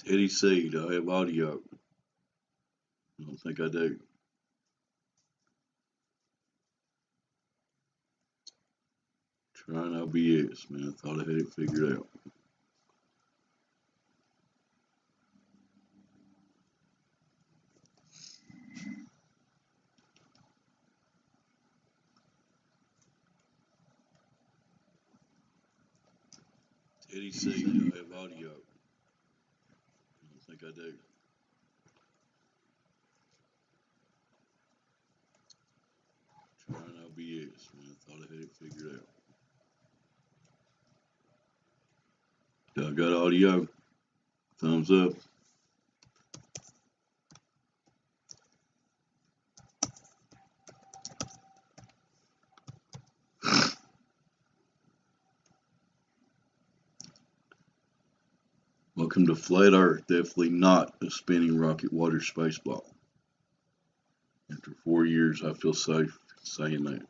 Teddy C, do I have audio? I don't think I do. Trying no BS, man. I thought I had it figured out. Teddy C, do I have audio? I don't think I do. Trying no BS, man. I thought I had it figured out. Do I got audio? Thumbs up. Welcome to Flat Earth. Definitely not a spinning rocket water space ball. After 4 years, I feel safe saying that.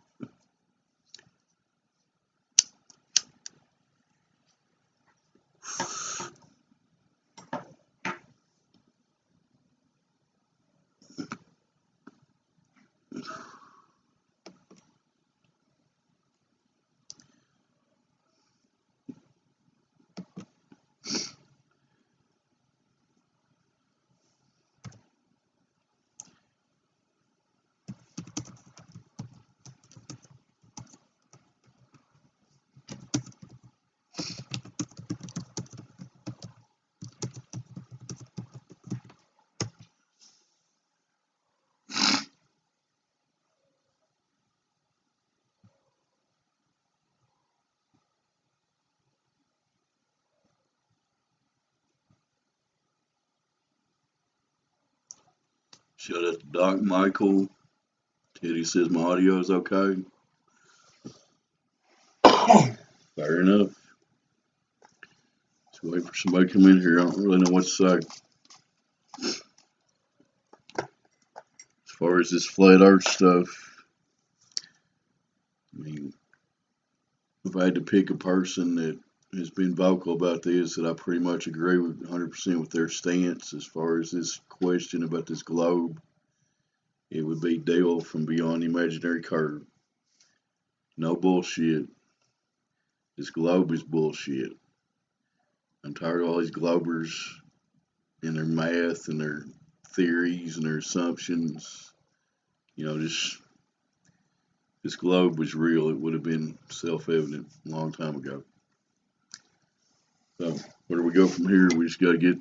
Shout out to Doc Michael. Teddy says my audio is okay. Fair enough. Just wait for somebody to come in here. I don't really know what to say. As far as this flat earth stuff, I mean, if I had to pick a person that has been vocal about this, that I pretty much agree with 100% with their stance as far as this question about this globe, it would be Dale from Beyond the Imaginary Curve. No bullshit. This globe is bullshit. I'm tired of all these globers and their math and their theories and their assumptions. You know, this globe was real. It would have been self-evident a long time ago. So where do we go from here? We just got to get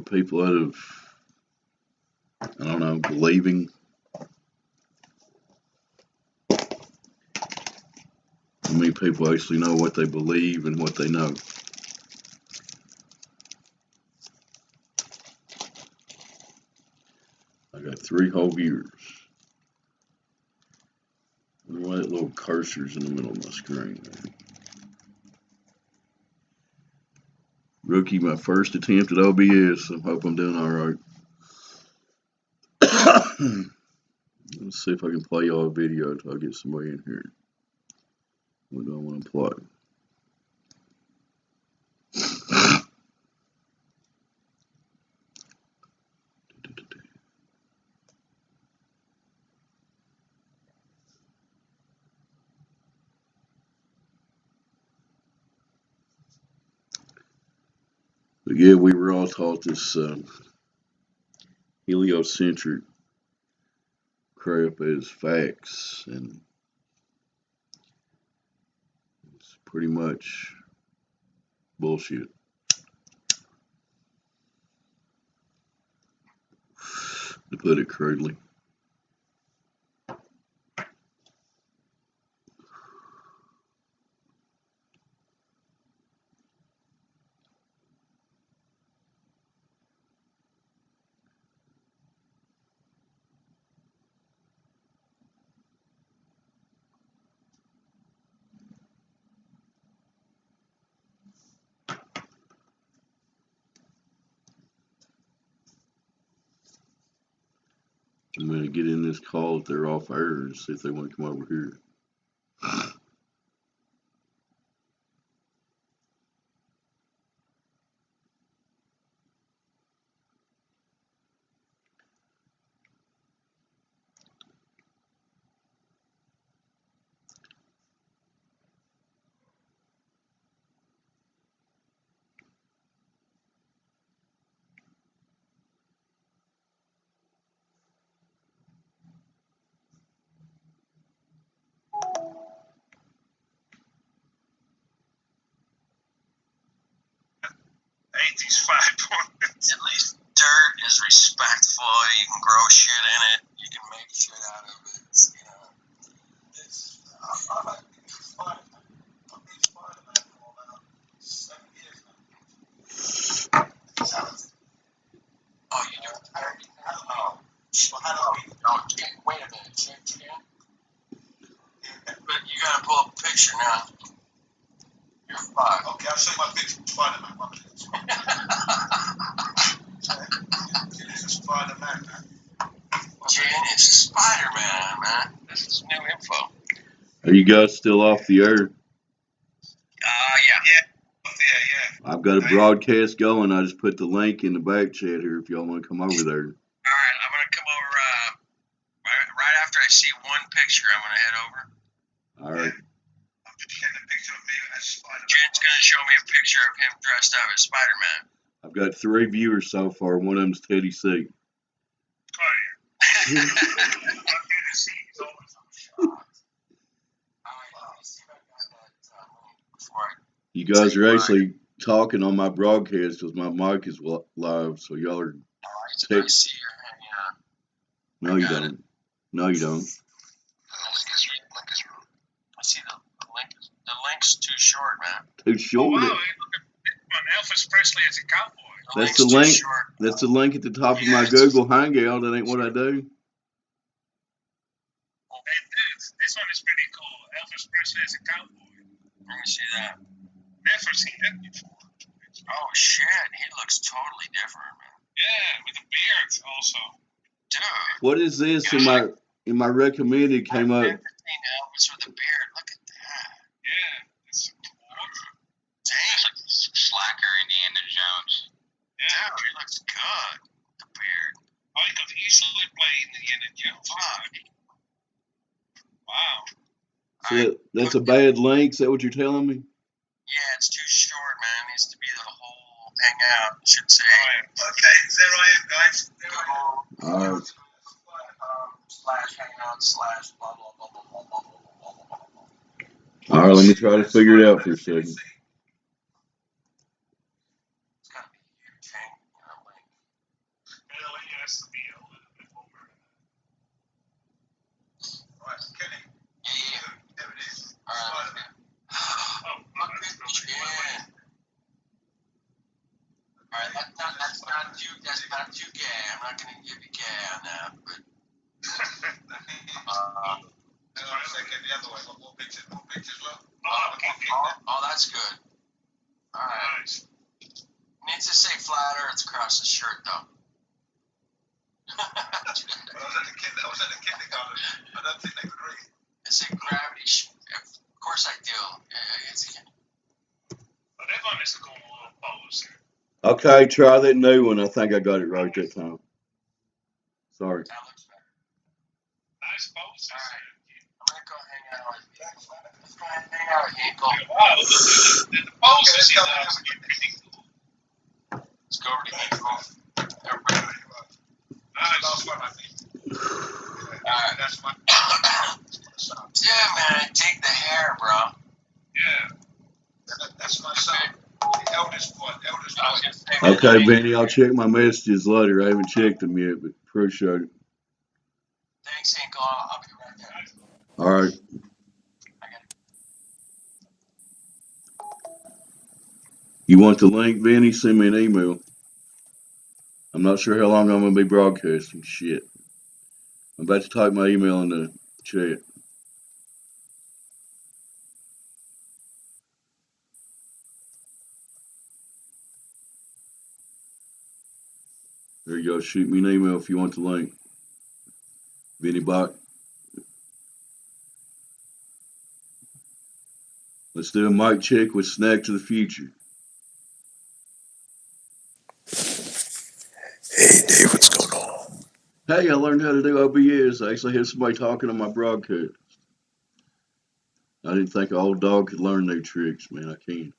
people out of, I don't know, believing. How many people actually know what they believe and what they know? I got 3 whole viewers. I wonder why that little cursor's in the middle of my screen there. Rookie, my first attempt at OBS. I hope I'm doing alright. Let's see if I can play y'all a video until I get somebody in here. What do I want to play? But yeah, we were all taught this heliocentric crap as facts, and it's pretty much bullshit. To put it crudely. I'm going to get in this call if they're off air and see if they want to come over here. hate these 5 points. At least dirt is respectful. You can grow shit in it. You can make shit out of it. It's, you know, it's. I like these Spider-Man. I've been Spider-Man for about 7 years now. Oh, you do? I already know. Well, how do we? No, wait a minute. Change again. But you gotta pull up a picture now. You're fine. Okay, I'll show you my picture of Spider-Man. It is a Spider-Man, man. Jen is Spider-Man, man. This is new info. Are you guys still off the air? Yeah. Yeah. I've got a broadcast going. I just put the link in the back chat here if y'all want to come over there. All right, I'm gonna come over right after I see one picture. I'm gonna head over. All right. I'm just getting a picture of me as Spider-Man. Jen's gonna show me a picture of him dressed up as Spider-Man. I've got 3 viewers so far. One of them's Teddy C. Oh yeah. You guys are actually talking on my broadcast because my mic is live, so y'all are. I see you hanging out. No, you don't. No, you don't. I see the link. The link's too short, man. Too short. Oh, wow, look at Elvis Presley as a cowboy. That's the link. That's the link at the top of my Google Hangout. That ain't what I do. Well, this one is pretty cool. Elvis Presley as a cowboy. Let me see that. Never seen that before. Oh shit, he looks totally different, man. Yeah, with a beard also. Dude. What is this in my recommended came up? I've never seen Elvis with a beard. Look at that. Yeah, it's cool. Dang. It's like slacker Indiana Jones. Yeah, dude, he looks good. The beard. Oh, he could easily play Indiana Jones. Fuck. Wow. So that's a bad link. Is that what you're telling me? Yeah, it's too short, man. It needs to be the whole hangout. It should say. Okay, there I am, guys. All right. / hangout / blah blah blah blah blah blah blah blah. All right, let me try to figure it out for a second. It's gotta be huge, link. It has to be a little bit over. All right, Kenny. Yeah. There it is. All right. Oh, yeah. Alright, that's not too gay. I'm not gonna give you gay on that, but the other way. More pictures, look. Oh, that's good. Alright. Nice. Needs to say flat earth across the shirt though. I was at the kindergarten. I don't think they could read. It's a gravity of course I do. But that one is a cool little pose here. Okay, try that new one. I think I got it right that time. Sorry. That looks better. Nice pose. All right. I'm gonna go hang out with you. Let's go hang out with Hinkle. Wow, the poses he does are pretty cool. Let's go over to Hinkle. Everybody. Nice. Last one, I think. Alright, that's my. Yeah, man, I dig the hair, bro. Yeah. That's my son. The eldest boy. Okay, Benny, I'll check my messages later. I haven't checked them yet, but appreciate it. Thanks, Hinkle. I'll be right there. All right. You want the link, Benny? Send me an email. I'm not sure how long I'm going to be broadcasting. Shit. I'm about to type my email in the chat. There you go. Shoot me an email if you want the link. Benny Bach. Let's do a mic check with Snack to the Future. Hey, Dave, what's going on? Hey, I learned how to do OBS. I actually had somebody talking on my broadcast. I didn't think an old dog could learn new tricks, man. I can't.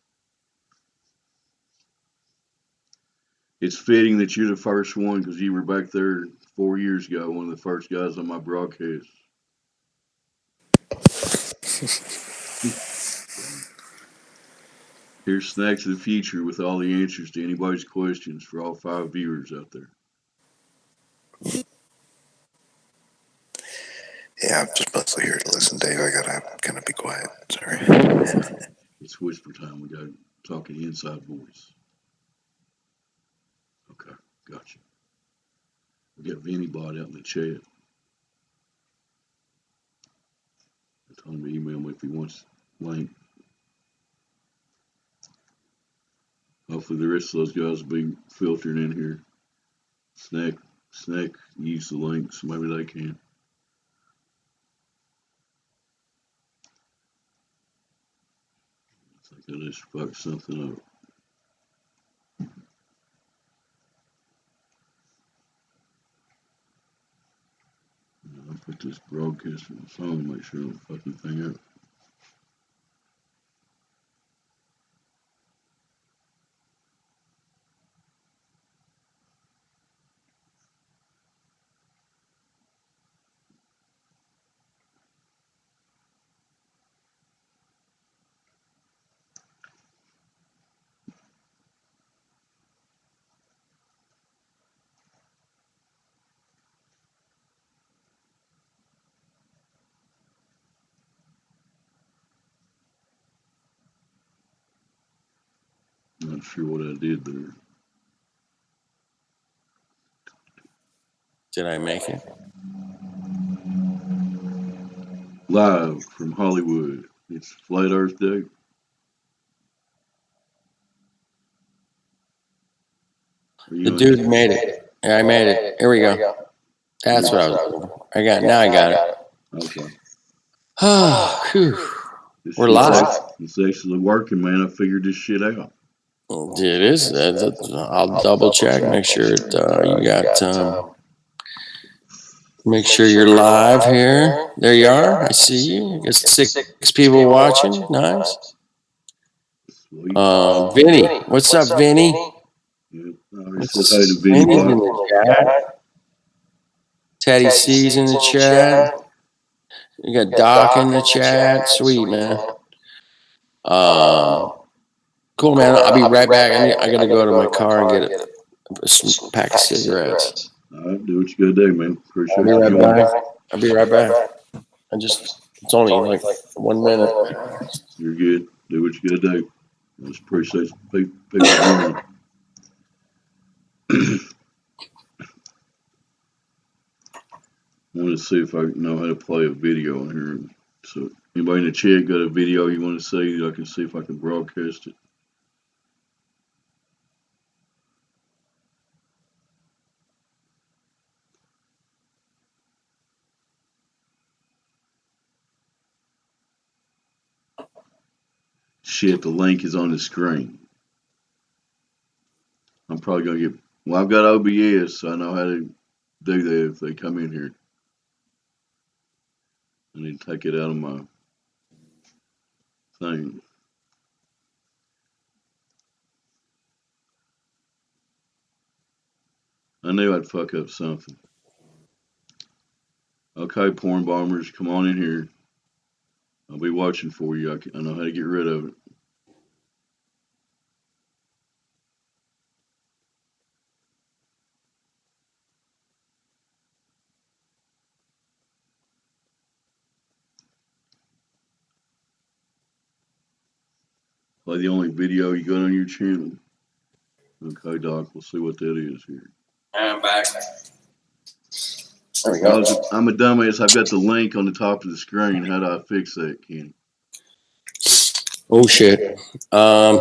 It's fitting that you're the first one because you were back there 4 years ago, one of the first guys on my broadcast. Here's Snacks of the Future with all the answers to anybody's questions for all 5 viewers out there. Yeah, I'm just mostly here to listen, Dave. I gotta kind of be quiet. Sorry. It's whisper time. We got talking inside voice. Okay, gotcha. We got Vinny Bot out in the chat. I told him to email me if he wants link. Hopefully the rest of those guys will be filtered in here. Snack, use the links. Maybe they can. I think I just fucked something up. I'll put this broadcast on my phone to make sure I don't fuck anything up. Not sure what I did there. Did I make it? Live from Hollywood. It's Flat Earth Day. The dude made it. Yeah, I made it. Here we go. That's what I was doing. Now I got it. Okay. We're live. It's actually working, man. I figured this shit out. It is. I'll double check, make sure you got. Make sure you're live here. There you are. I see you. You got 6 people watching. Nice. Sweet. Vinny, what's up, Vinny? Yeah. I said hi to Vinny Vinny's in Bot. the chat. Teddy C's in the chat. You got Doc in the chat. Sweet, man. Cool, man. I'll be right back. I gotta go to my car and get a pack of cigarettes. All right, do what you gotta do, man. Appreciate I'll be you right joining. back. I'll be right back. It's only like 1 minute. You're good. Do what you gotta do. I just appreciate people joining. I want to see if I know how to play a video in here. So, anybody in the chat got a video you want to see? I can see if I can broadcast it. Shit, the link is on the screen. I'm probably gonna get. Well, I've got OBS, so I know how to do that if they come in here. I need to take it out of my thing. I knew I'd fuck up something. Okay, porn bombers, come on in here. I'll be watching for you. I know how to get rid of it. Play the only video you got on your channel. Okay, Doc, we'll see what that is here. I'm back. There we go. I'm a dumbass. I've got the link on the top of the screen. How do I fix that, Kenny? Oh shit. I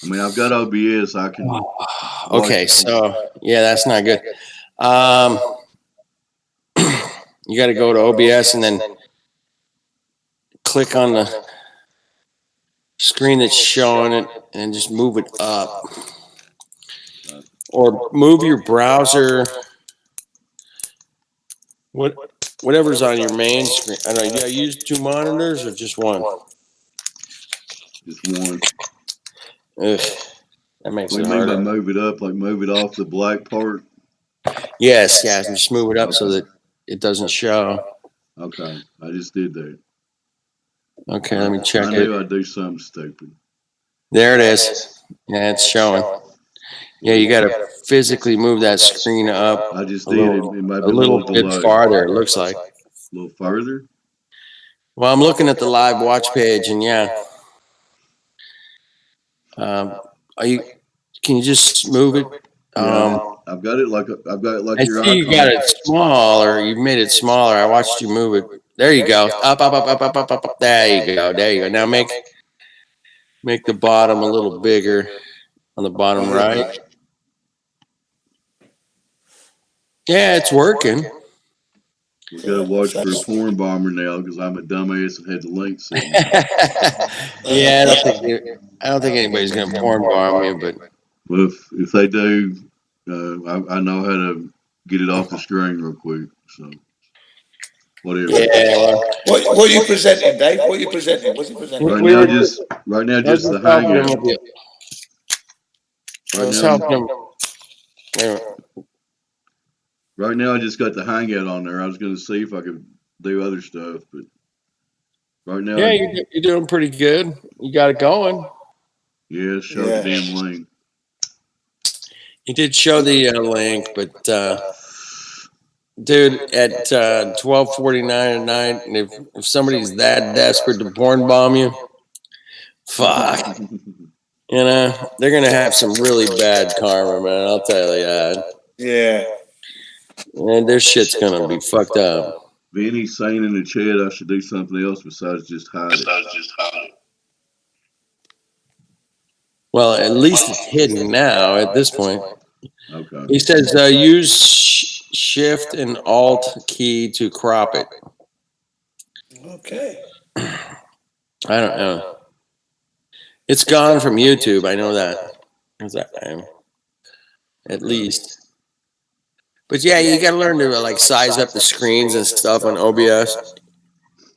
mean, I've got OBS. I can. Okay, so yeah, that's not good. You got to go to OBS and then click on the screen that's showing it and just move it up, or move your browser. Whatever's on your main screen. I don't know. You got to use 2 monitors or just one. Just one. Ugh, that makes What it do you mean by harder. move it up? Like move it off the black part? Yes, and just move it up so that it doesn't show. Okay, I just did that. Okay, let me check I it. knew I'd do something stupid. There it is. Yeah, it's showing. Yeah, you got to physically move that screen up I just a did. It little, might a be a little little bit delayed. farther. It looks like. A little further. Well, I'm looking at the live watch page, and yeah, are you? Can you just move it? Yeah, I've got it like I your see you got icon. it smaller. You've made it smaller. I watched you move it. There you go. Up, up, up, up, up, up, up, up. There you go. There you go. Now make the bottom a little bigger on the bottom right. Yeah, it's working. We got to watch for a porn bomber now because I'm a dumbass and had the link set. Yeah, I don't think anybody's gonna porn bomb you, but Well, if they do, I know how to get it off the screen real quick. So whatever. yeah. Well, What are you presenting, Dave? What are you presenting? What's he presenting? Right we now, were. I was just the just helping him hangout. with the. I Right was now, helping him. Wait a minute. right now, I just got the hangout on there. I was going to see if I could do other stuff, but right now, Yeah, you're doing pretty good. You got it going. yeah, show the damn link. You did show the link, but dude, at 12:49 at night, and if somebody's that desperate to porn bomb you, fuck, they're gonna have some really bad karma, man. I'll tell you that. Yeah. And their shit's gonna be fucked up. Vinny's saying in the chat I should do something else besides just hide it. Well, at least it's hidden now. At this point, Okay. he says use Shift and Alt key to crop it. Okay. I don't know. It's gone from YouTube. I know that. What's that? At least. But yeah, you got to learn to like size up the screens and stuff on OBS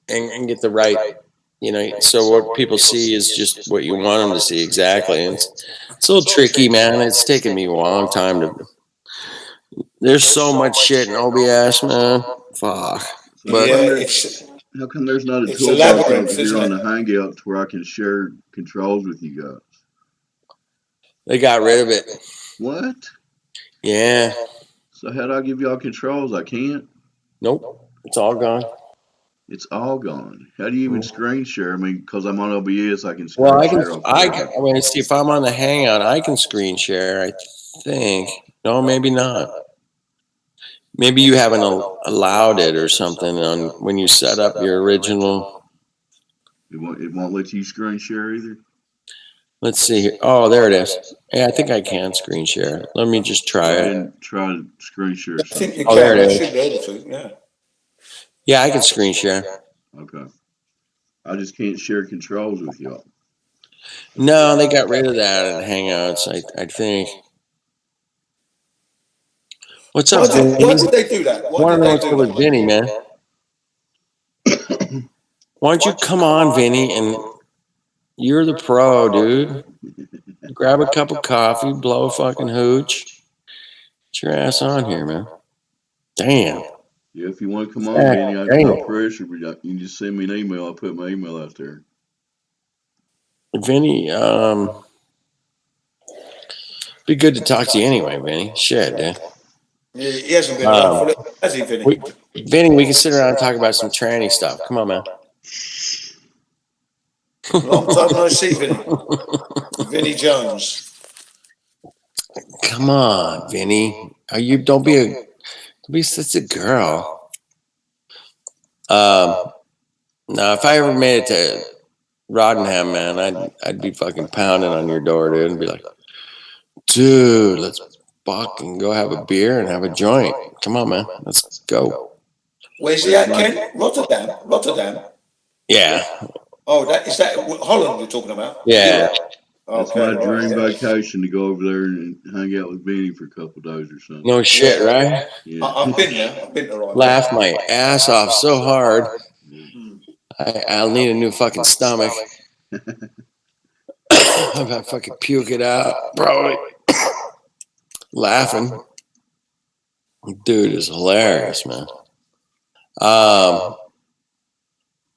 and get the right, so what people see is just what you want them to see exactly. And it's a little tricky, man. It's taken me a long time to. There's so much shit in OBS, man. Fuck. So But how come there's not a it's a toolbox over labyrinth, here isn't on it? the Hangout to where I can share controls with you guys? they got rid of it. What? Yeah. So how do I give y'all controls? I can't. Nope. It's all gone. It's all gone. How do you even screen share? I mean, because I'm on OBS, I can Well, screen share off there. I mean, see, if I'm on the Hangout, I can screen share, I think. No, maybe not. Maybe you haven't allowed it or something on when you set up your original. It won't let you screen share either. Let's see here. Oh, there it is. Yeah, I think I can screen share. Let me just try Go ahead it. and try to screen share I think you something. Oh, there can. it You is. should be able to. Yeah. Yeah, I can screen share. Okay. I just can't share controls with y'all. No, they got rid of that in Hangouts, I think. What's up, Vinny? Why did they do that? I Why want to did know they what's do up with that? Vinny, man. Why don't you come on, Vinny, and you're the pro, dude. Grab a cup of coffee, blow a fucking hooch. Get your ass on here, man. Damn. Yeah, if you want to come on, God Vinny, no damn. pressure, but you can just send me an email. I'll put my email out there. Vinny, be good to talk to you anyway, Vinny. Shit, dude. He hasn't been around for a little, has he, Vinny? Vinny, we can sit around and talk about some tranny stuff. Come on, man. Long time no see, Vinny. Vinny Jones. Come on, Vinny. Don't be such a girl. Now, if I ever made it to Roddenham, man, I'd be fucking pounding on your door, dude, and be like, dude, let's fucking go have a beer and have a joint. Come on, man. Let's go. Where's he at, Ken? Rotterdam. Rotterdam. Yeah. Oh, is that Holland you're talking about? Yeah. That's my Okay, dream right. vacation to go over there and hang out with Vinny for a couple of days or something. No shit, Yeah. right? Yeah. I've been there. I've been to Rotterdam. Laugh my ass off so hard. Mm. I'll need a new fucking stomach. I'm gonna fucking puke it out, probably. Laughing. Dude is hilarious, man.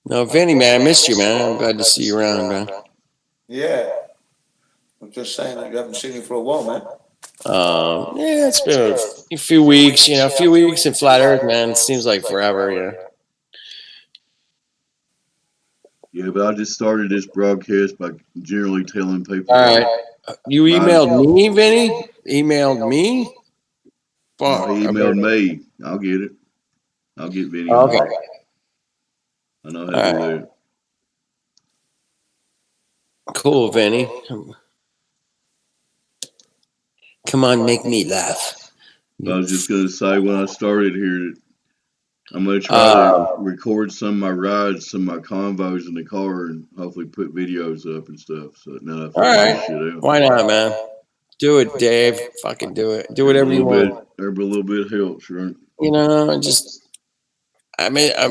No, Vinny, man, I missed you, man. I'm glad to see you around, man. Yeah. I'm just saying that you haven't seen him for a while, man. Yeah, it's been a few weeks. A few weeks in flat Earth, man. It seems like forever. Yeah, but I just started this broadcast by generally telling people All what right. You my. emailed me, Vinny? Emailed me? No, Fuck. he I better. emailed me. I'll get it. I'll get Vinny on Okay. it. I know how to All do right. that. Cool, Vinny. Come on, make me laugh. But I was just gonna say when I started here, I'm gonna try to Um, record some of my rides, some of my convos in the car, and hopefully put videos up and stuff. So now I all figure this right. shit out. Why not, man? Do it, Dave. Fucking do it. Do whatever you want. Every little bit helps, right? Just. I mean, I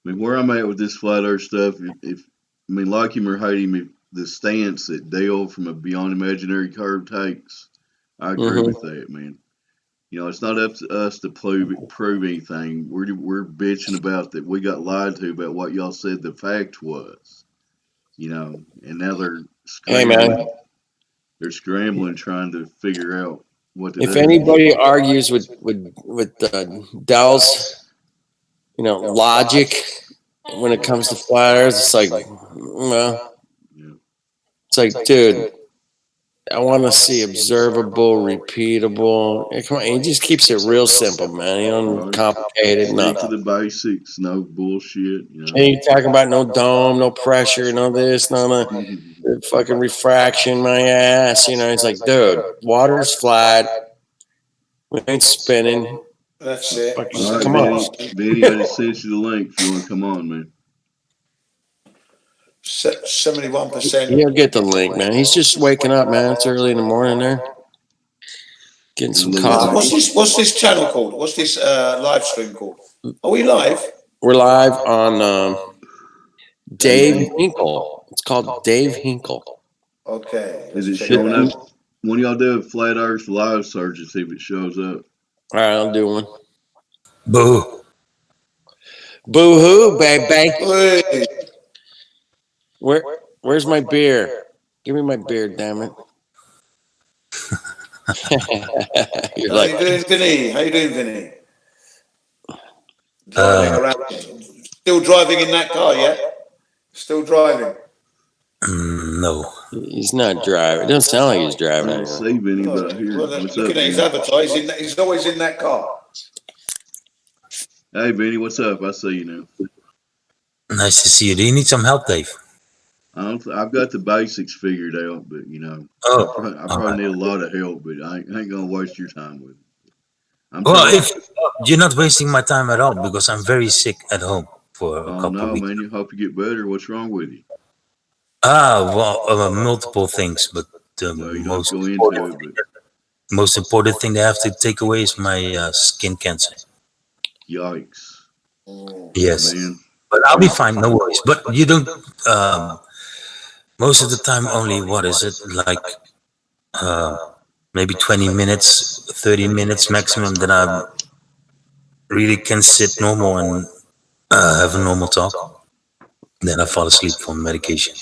mean, where I'm at with this flat Earth stuff, if I mean, like him or hate him, if the stance that Dale from a Beyond Imaginary Curve takes, I agree with mhm. that, man. It's not up to us to prove anything. We're bitching about that we got lied to about what y'all said the fact was. And now they're Hey, man. scrambling. They're scrambling trying to figure out what to If do. anybody argues with Dell's, logic when it comes to flat Earth, it's like, well, Yeah. it's like, dude, I want to see observable, repeatable. Come on, he just keeps it real simple, man. He don't Right. complicate it, Stick to nothing. the basics. No bullshit. Ain't talking about no dome, no pressure, no this, no fucking refraction, my ass. It's like, dude, water's flat. We ain't spinning. That's it. All Fucking right, come on. Benny. I just sent you the link if you want to come on, man. 71%. He'll get the link, man. He's just waking up, man. It's early in the morning there. Getting And some look like coffee. What's this channel called? What's this live stream called? Are we live? We're live on Dave Dave Hinkle. It's called Dave Hinkle. Okay, Is let's it check it showing out. up? When y'all do a flat Earth live search and see if it shows up. All right, I'll do one. Boo. Boo hoo, baby. Hey, Where's my beer? Give me my beer, damn it. You're how like, you doing, Vinny? How you doing, Vinny? Driving Uh, around. Still driving in that car, yeah? Still driving. no. he's not driving. It doesn't sound like he's I driving don't anyway. see Benny, Oh, but I hear. well, What's up, looking at his Benny? avatar, he's always in that car. Hey, Benny, what's up? I see you now. Nice to see you. Do you need some help, Dave? I don't. I've got the basics figured out, but Oh, I all probably right. need a lot of help. But I ain't gonna waste your time with it. I'm Well, trying. if you're not wasting my time at all, because I'm very sick at home for a Oh couple of no, weeks. man! You hope you get better. What's wrong with you? Well, multiple things, but the No, you don't have to go into it, but most important thing they have to take away is my skin cancer. yikes! Oh Yes, man. but I'll be fine, no worries. But you don't. Most of the time, only what is it like? Uh, Maybe 20 minutes, 30 minutes maximum that I really can sit normal and have a normal talk. Then I fall asleep from medication.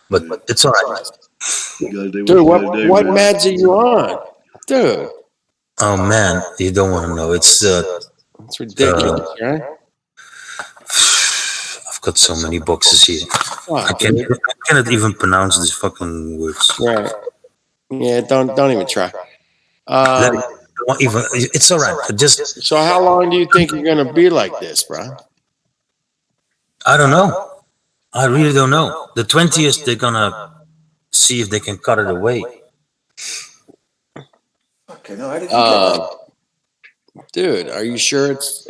But Yeah. it's all right. You gotta do what Dude, you what gotta do, what man. meds are you on? Dude, Oh man, you don't want to know. it's ridiculous, right? I've got so many boxes here. Fuck, dude. I cannot even pronounce these fucking words. Right. Yeah, don't even try. Let me, Um, don't even. It's all right. Just so how long do you think you're gonna be like this, bro? I don't know. I really don't know. The 20th they're gonna see if they can cut it away. Okay, no, how did you get that? Um, dude, are you sure it's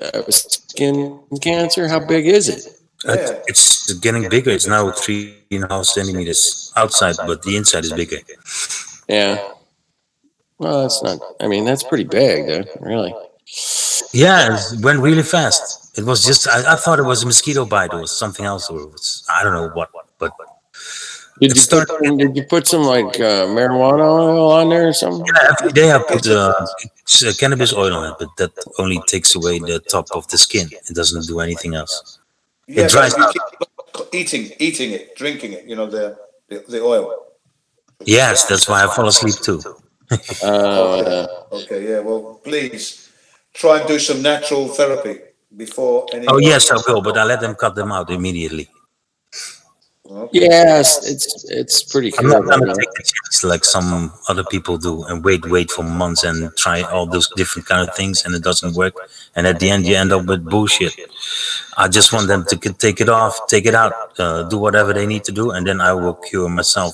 skin cancer? How big is it? Yeah. It's getting bigger. It's now 3.5 centimeters outside, but the inside is bigger. Yeah. Well, that's not. I mean, that's pretty big, dude. Really. Yeah, it went really fast. It was just I thought it was a mosquito bite or something else, or it was I don't know what, but Did it you put started. some? Did you put some like marijuana oil on there or something? Yeah, every day I put cannabis oil on it, but that only takes away the top of the skin. It doesn't do anything else. It Yeah, dries but you out. keep eating it, drinking it, the oil. Yes, that's why I fall asleep too. Okay, yeah. Well, please try and do some natural therapy before any. Oh yes, I will, but I let them cut them out immediately. Okay. Yes, it's pretty I'm not curable, gonna man. take the chance like some other people do and wait for months and try all those different kind of things and it doesn't work. And at the end, you end up with bullshit. I just want them to take it off, take it out, do whatever they need to do, and then I will cure myself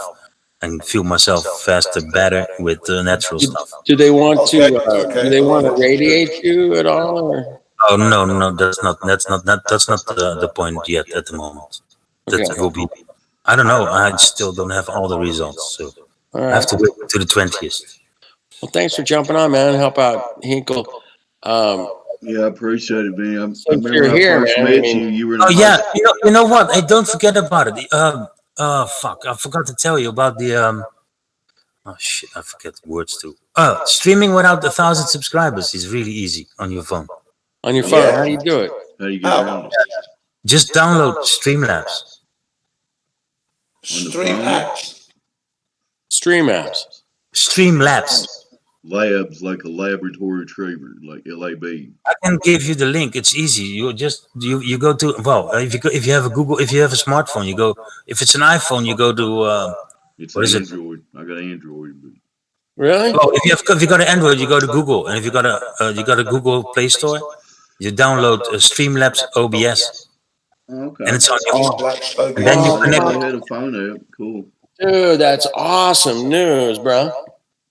and feel myself faster, better with natural stuff. Do they want to? Okay. Do Okay. they I want like to that. radiate you at all? Or? Oh no, no, that's not the point yet at the moment. That Okay. will be. I don't know. I still don't have all the results, so All I have right. to wait to the 20th. Well, thanks for jumping on, man. Help out Hinkle. Yeah, I appreciate it, man. I Since remember you're when I here, first man. I met you. mean, You were in Oh a yeah, high. you know what? Hey, don't forget about it. Fuck, I forgot to tell you about the Oh shit, I forget the words too. Streaming without 1,000 subscribers is really easy on your phone. on your phone, Yeah. how do you do it? How do you get around it? Just download Streamlabs. On the Stream phone? apps. Stream apps. Streamlabs. Labs like a laboratory retriever, like LAB. I can give you the link. It's easy. You go to if you have a Google, if you have a smartphone, you go. If it's an iPhone, you go to It's what is it? Android. I got Android, but Really? Oh, if you got an Android, you go to Google, and if you got a Google Play Store, you download Streamlabs OBS, and okay. it's on your Stream phone. apps. And then you I OBS. didn't connect. know they had a phone app. Cool. Dude, that's awesome news, bro.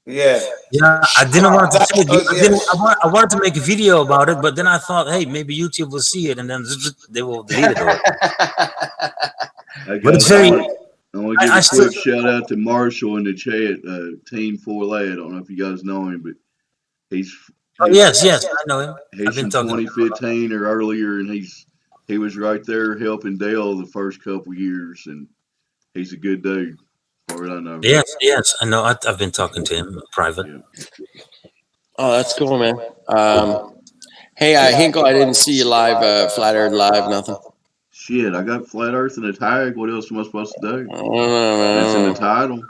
Yeah. Yeah, I didn't want to Stream tell apps. you. OBS. I wanted to make a video about it, but then I thought, hey, maybe YouTube will see it, and then they will delete it. Or, Hey but it's guys, very. I want to give I a still. quick shout out to Marshall in the chat, Team 4 I don't know if you guys know him, but he's Oh yes, yes, I know him. I've he's been from talking to him. 2015 or earlier, and he was right there helping Dale the first couple years, and he's a good dude, as far as I know. Yes, yes, I know. I've been talking to him private. Yeah. Oh, that's cool, man. Hey, Hinkle, I didn't see you live, Flat Earth Live, nothing. Shit, I got Flat Earth in the tag. What else am I supposed to do? I don't know, man. That's in the title.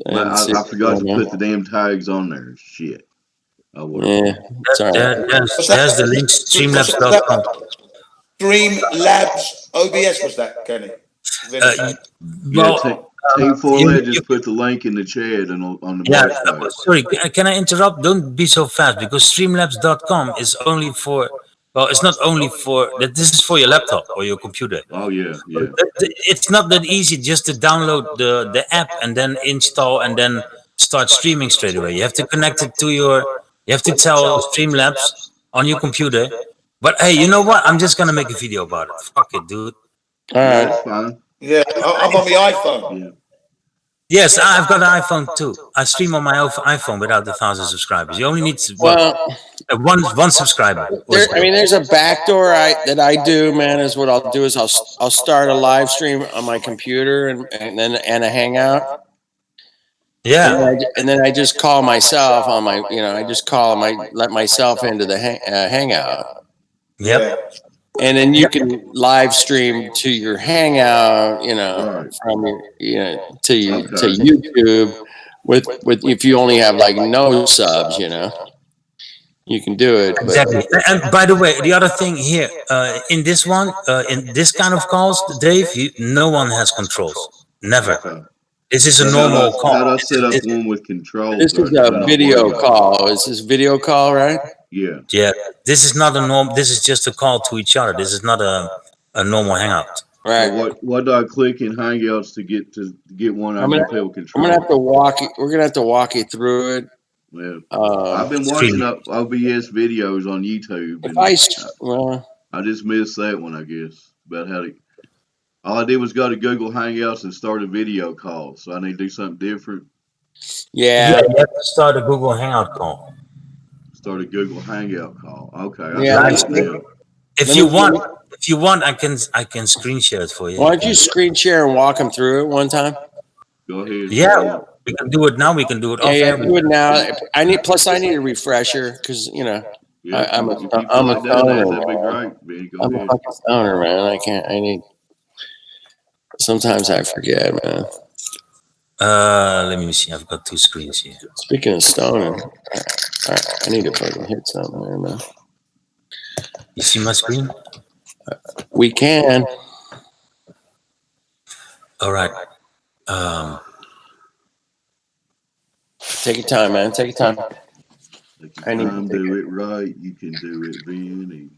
I didn't see I it, forgot to man. put the damn tags on there. Shit. Oh well. Yeah, it's all right. There's the link, streamlabs.com. Stream Labs OBS was that, Kenny? Yeah, Well, Team 4 you, Led you, just put the link in the chat and on the yeah, March page. sorry, can I interrupt? Don't be so fast because streamlabs.com is only for, well, it's not only for, that. This is for your laptop or your computer. Oh yeah, yeah. It's not that easy just to download the app and then install and then start streaming straight away. You have to connect it to you have to tell Streamlabs on your computer. But hey, you know what? I'm just gonna make a video about it. Fuck it, dude. All Yeah, right. that's fine. Yeah, I'm on the iPhone. Yeah. Yes, I've got an iPhone too. I stream on my iPhone without 1,000 subscribers. You only need Well, one subscriber. I mean, there's a backdoor that I do, man. Is what I'll do is I'll start a live stream on my computer and then a Hangout. Yeah. And then I just call myself on my, I just let myself into the Hangout. Yep. Yeah. And then you can live stream to your Hangout, Right. from your, to Okay. YouTube with if you only have like no subs, you can do it. But Exactly. And by the way, the other thing here, in this one, in this kind of calls, Dave, no one has controls. Never. Okay. This is a So normal call. how'd I set up one with control? this so I is can a turn on video audio? call. Is this video call, right? Yeah. Yeah. This is not a norm. This is just a call to each other. This is not a normal hangout. Right. So what do I click in Hangouts to get one I I'm can gonna- tell I'm control? gonna have to walk you. We're gonna have to walk you through it. Yeah. I've been watching OBS videos on YouTube, If and I just missed that one, I guess, about how to. All I did was go to Google Hangouts and start a video call, so I need to do something different. yeah, You have to start a Google Hangout call. Start a Google Hangout call. Okay, Yeah, I got it now. If you want, I can screen share it for you. why don't you screen share and walk them through it one time? Go ahead. Yeah, we can do it now. We can do it off Yeah, air. do it now. I need a refresher because Yeah, I'm if you a feel like that, stoner, that'd be man. great, man. Go I'm a ahead. fucking stoner, man. I need. Sometimes I forget, man. Let me see. I've got two screens here. Speaking of stoning, I need to fucking hit something there, man. You see my screen? We can. All right. Take your time, man. Take your time. Take I your need to time, take do it right. You can do it, Vinny. Do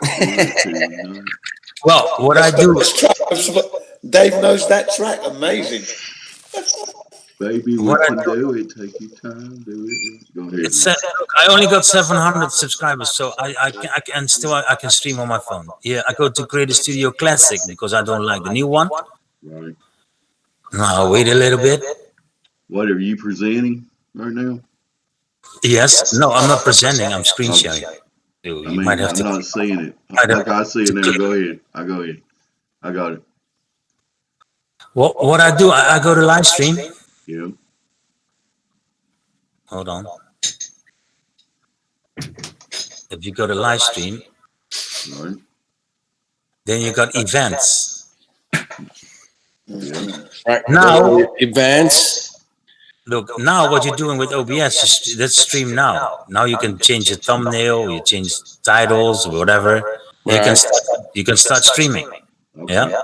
it tonight. Well, what I do, Dave knows that track. Amazing. Baby, we what I can do, do it. Take your time, do it right. Go ahead, it's man. look, I only got 700 subscribers, so I can still I can stream on my phone. Yeah, I go to Creative Studio Classic because I don't like the new one. Right. Now I'll wait a little bit. What are you presenting right now? Yes, no, I'm not presenting. I'm screen Oh, sharing. You, I you might mean, have I'm to. not seeing it. Might have Like I see it to now. click. Go ahead. I go ahead. I got it. What I do, I go to live stream. Yeah. Hold on. If you go to live stream, Right. then you got events. Yeah. Right. Now, Events. look, now what you're doing with OBS, let's stream now. Now you can change your thumbnail, you change titles, or whatever. Right. You can start streaming. Okay. Yeah,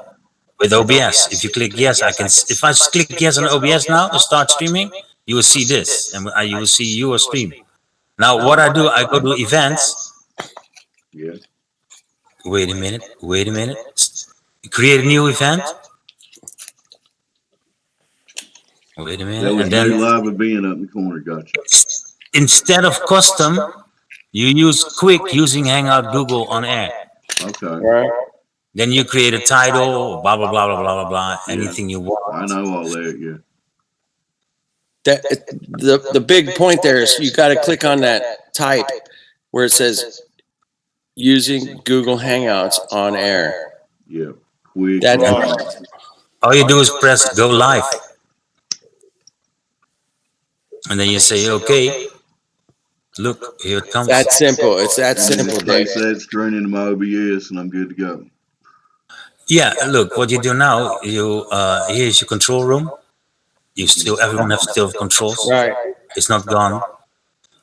with OBS. If you click yes, I can. If I click yes on OBS now to start streaming, you will see this, and you will see your stream. Now, what I do, I go to events. Yeah. Wait a minute. Wait a minute. Create a new event. Wait a That minute, was and new then live event up in the corner. Gotcha. instead of custom, you use quick using Hangout Google on air. Okay. Right. Then you create a title, blah blah blah blah blah blah blah. Yeah. Anything you want. I know all that. Yeah. The big point there is you got to click on that type where it says using Google Hangouts on air. Yeah. Quick. That's All you do is press go live, and then you say okay. Look, here it comes. that simple. It's that And then simple, just Dave. paste that straight into my OBS, and I'm good to go. Yeah, look, what you do now, you here's your control room. You still, everyone has still controls. Right. It's not gone.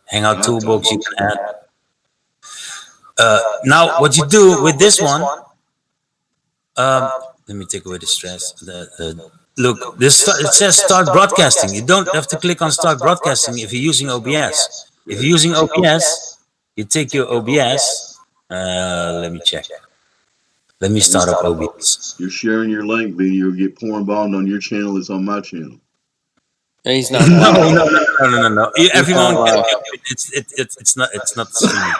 Hangout toolbox you can add. Now, what you do with this one, let me take away the stress. Look, it says start broadcasting. You don't have to click on start broadcasting if you're using OBS. If you're using OBS, you take your OBS. Let me check. Let me start up OBS. You're sharing your link, Vinny. You'll get porn bombed on your channel. It's on my channel. And he's not. No. Everyone can. It's not streaming.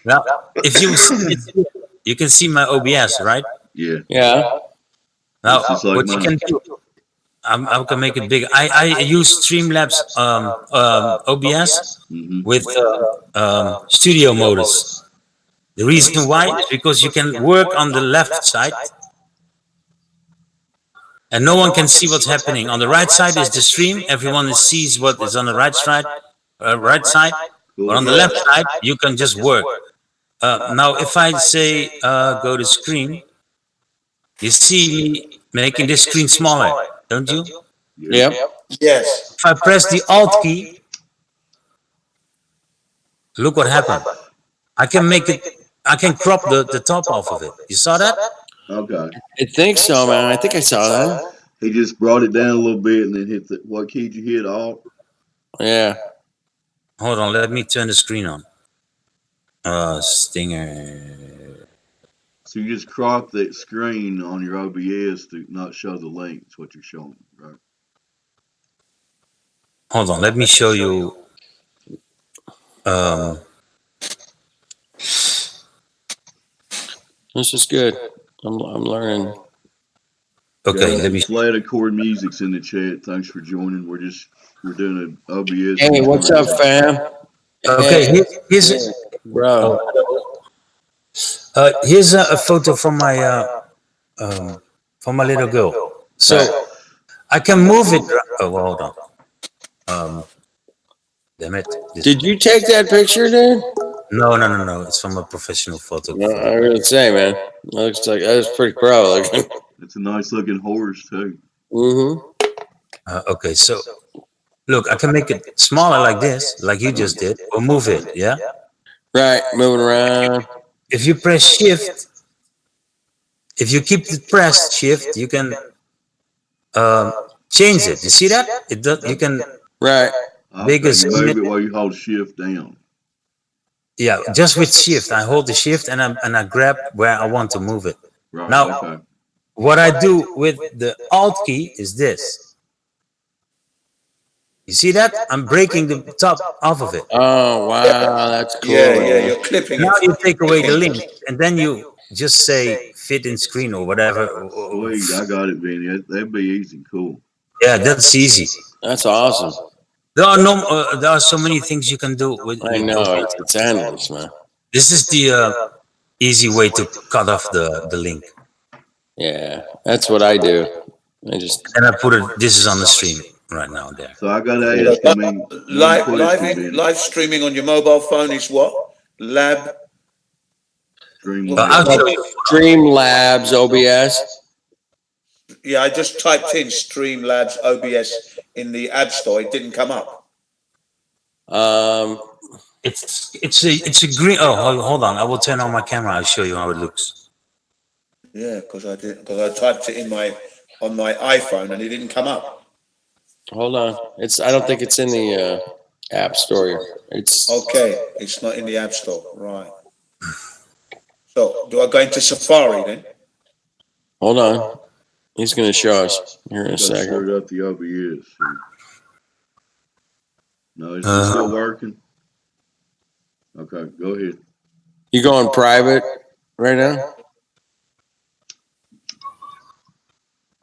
Now, if you see it, you can see my OBS, right? Yeah. Yeah. Now, It's just like what you mine. can do, I can make it bigger. I use Streamlabs OBS Mm-hmm. with studio modus. The reason why is because you can work on the left side, and no one can see what's happening. On the right side is the stream. Everyone sees what is on the right side. Right side. But on the left side, you can just work. Now, if I say go to screen, you see me making this screen smaller, don't you? Yeah. Yep. Yes. If I press the Alt key, look what happened. I can make it, I can crop the top off of it. You saw that? Okay. I think so, man. I think I saw that. He just brought it down a little bit and then hit the what key did you hit? Alt. Yeah. Hold on, let me turn the screen on. Stinger. So you just crop that screen on your OBS to not show the link. That's what you're showing, right? Hold on, let me show you. This is good. I'm learning. Okay, let me. Flat Accord Music's in the chat. Thanks for joining. We're doing an OBS. Hey, what's up, fam? Okay, Hey, here's bro. here's a photo from my little girl. So I can move it. Oh, well, hold on. Damn it. Did you take that picture, dude? No. It's from a professional No, photographer. I was gonna say, man. Looks like that was pretty pro looking. It's a nice looking horse too. Mm-hmm. Okay, so look, I can make it smaller like this, like you just did, or move it. Yeah. Right, moving around. If you press Shift, if you keep the pressed Shift, you can um, change it. You see that? It does. You can Right. bigger, Okay, you zoom move it. it while you hold shift down. Yeah, just with Shift, I hold the Shift and I grab where I want to move it. Right, Now, okay. what I do with the Alt key is this. You see that? I'm breaking the top off of it. Oh wow, that's Yeah, cool, yeah, man. you're clipping Now it. you take away the link, and then you just say fit in screen or whatever. Sweet, I got it, Vinny. That'd be easy. Cool. Yeah, that's easy. That's awesome. There are so many things you can do I with those. know it's endless, man. This is the easy way to cut off the link. Yeah, that's what I do. I just And I put it. This is on the stream right now. There. So I got to So ask, I mean, one question, Vinny. live streaming on your mobile phone is what? Lab. I'll Streamlabs. show you. Streamlabs OBS. Yeah, I just typed in Streamlabs OBS in the App Store. It didn't come up. Um, It's a green. Oh, hold on. I will turn on my camera. I'll show you how it looks. Yeah, because I typed it in on my iPhone and it didn't come up. hold on. I don't think it's in the App Store. It's Okay, it's not in the App Store, right? So do I go into Safari then? hold on. He's gonna show us here in a Got to second. start up the OBS. No, is it Uh, still working? Okay, go ahead. You going private right now?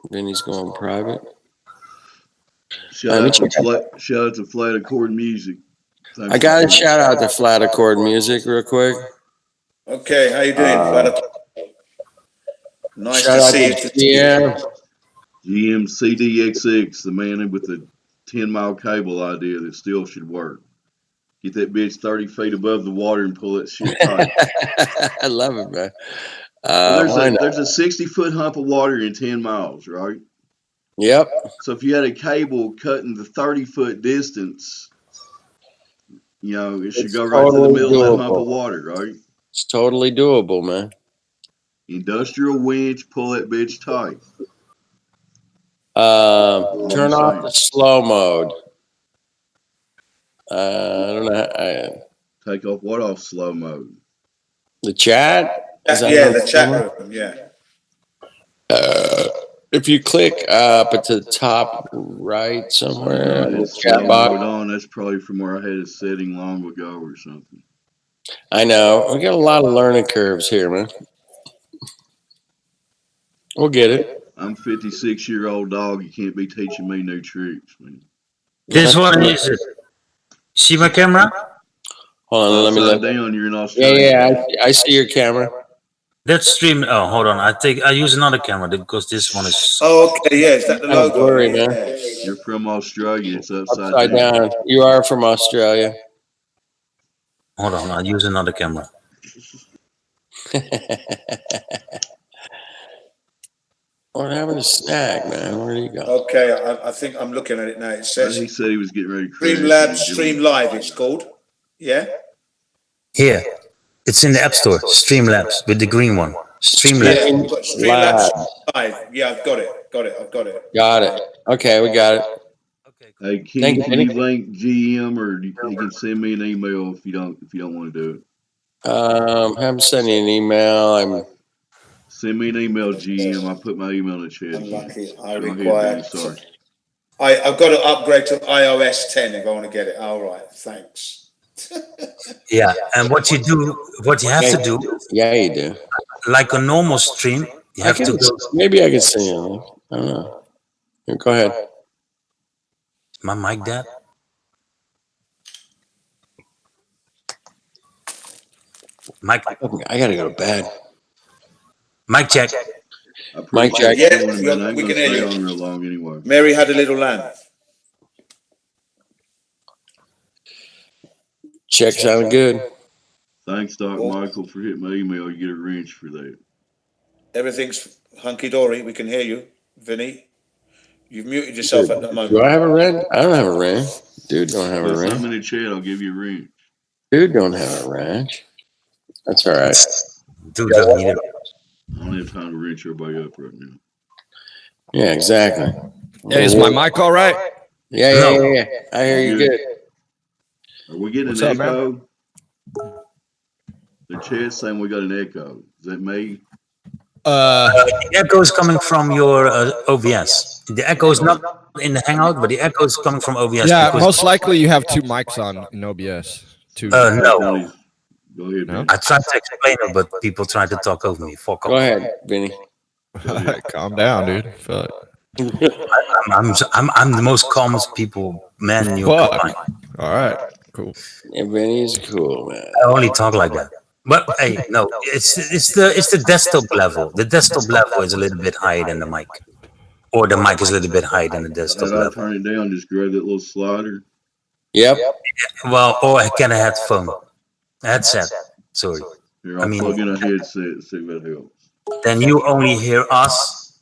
Then he's going private. Shout out to Flat Accord Music. Thanks I got for a shout out to Flat Accord Music real quick. Okay, how you doing, Flat? Nice Shout to out see you. to GM. GM CDXX, the man with the 10-mile cable idea that still should work. Get that bitch 30 feet above the water and pull that shit tight. I love it, man. Well, Why not? there's a 60-foot hump of water in 10 miles, right? Yep. So if you had a cable cutting the 30-foot distance, it should It's go right through the totally middle of that hump of doable. water, right? It's totally doable, man. Industrial winch, pull that bitch tight. All I'm Turn off saying. the slow mode. I don't know. Take off what off slow mode? The chat? Is that Yeah, on the slow mode? chat room. Yeah. If you click up at the top right somewhere, No, the it's chat slow box. mode on. That's probably from where I had a setting long ago or something. I know. We got a lot of learning curves here, man. We'll get it. I'm 56-year-old dog. You can't be teaching me new tricks, man. this one is it. See my camera? Hold It's on, let me upside look. down. You're in Yeah, Australia. I see your camera. That stream. Oh, hold on. I use another camera because this one is. Oh, okay. Yeah, is that the Kind of logo? blurry, man. Yes. You're from Australia. It's upside Upside down. down. You are from Australia. Hold on. I use another camera. We're having a snack, man. Where do you go? Okay, I think I'm looking at it now. It He says said he was getting ready to crash. Streamlabs Stream Live. It's called. Yeah. Here, it's in the App Store. Streamlabs with the green one. Streamlabs. Yeah, Stream we've got live. Streamlabs Live. Yeah, I've got it. I've got it. Got it. Okay, we got it. Hey, Thank Ken, you, can Vinny. you link GM or he can send me an email if you don't want to do it? Have him send you an email. Send me an email, GM. I put my email in the chat again. Unlucky. I Go ahead, require. Vinny. Sorry. I've got to upgrade to iOS 10 if I want to get it. All right. Thanks. Yeah, and what you have to do, Yeah, you do. like a normal stream, you have to go. Maybe I can send you a link. I don't know. Here, go ahead. My mic, Dad. Mike, I gotta go to bed. mic check. I Mike appreciate check. you joining, man. I ain't We going can to hear stay you. on real long anyway. Mary had a little lamb. Check sounded good. Thanks, Doc Michael, for hitting my email. You get a wrench for that. Everything's hunky dory. We can hear you, Vinny. You've muted yourself at the Do moment. I have a wrench? I don't have a wrench. Dude don't have a Put something wrench. in the chat, I'll give you a wrench. Dude don't have a wrench. That's all right. Dude doesn't need it. I don't have time to wrench everybody up right now. Yeah, exactly. Hey, is my mic all right? Yeah. I hear you good. Are we getting What's an up, man? echo? The chat's saying we got an echo. Is that me? The echo is coming from your OBS. The echo is not in the Hangout, but the echo is coming from OBS. Yeah, because, most likely you have two mics on in OBS. Two. no. Go ahead, No? Vinny. I tried to explain it, but people tried to talk over me. Fuck Go off. ahead, Vinny. Calm down, dude. Fuck. I'm the most calmest man you'll Fuck. find. All right. Cool. Yeah, Vinny's cool, man. I only talk like that. But hey, no, it's the desktop level. The desktop level is a little bit higher than the mic, or the mic is a little bit higher than the desktop How do I level. turn it down? Just grab that little slider. Yep. Well, or I can have headset. Sorry. Here, I'll plug in a headset, see if that helps. Then you only hear us,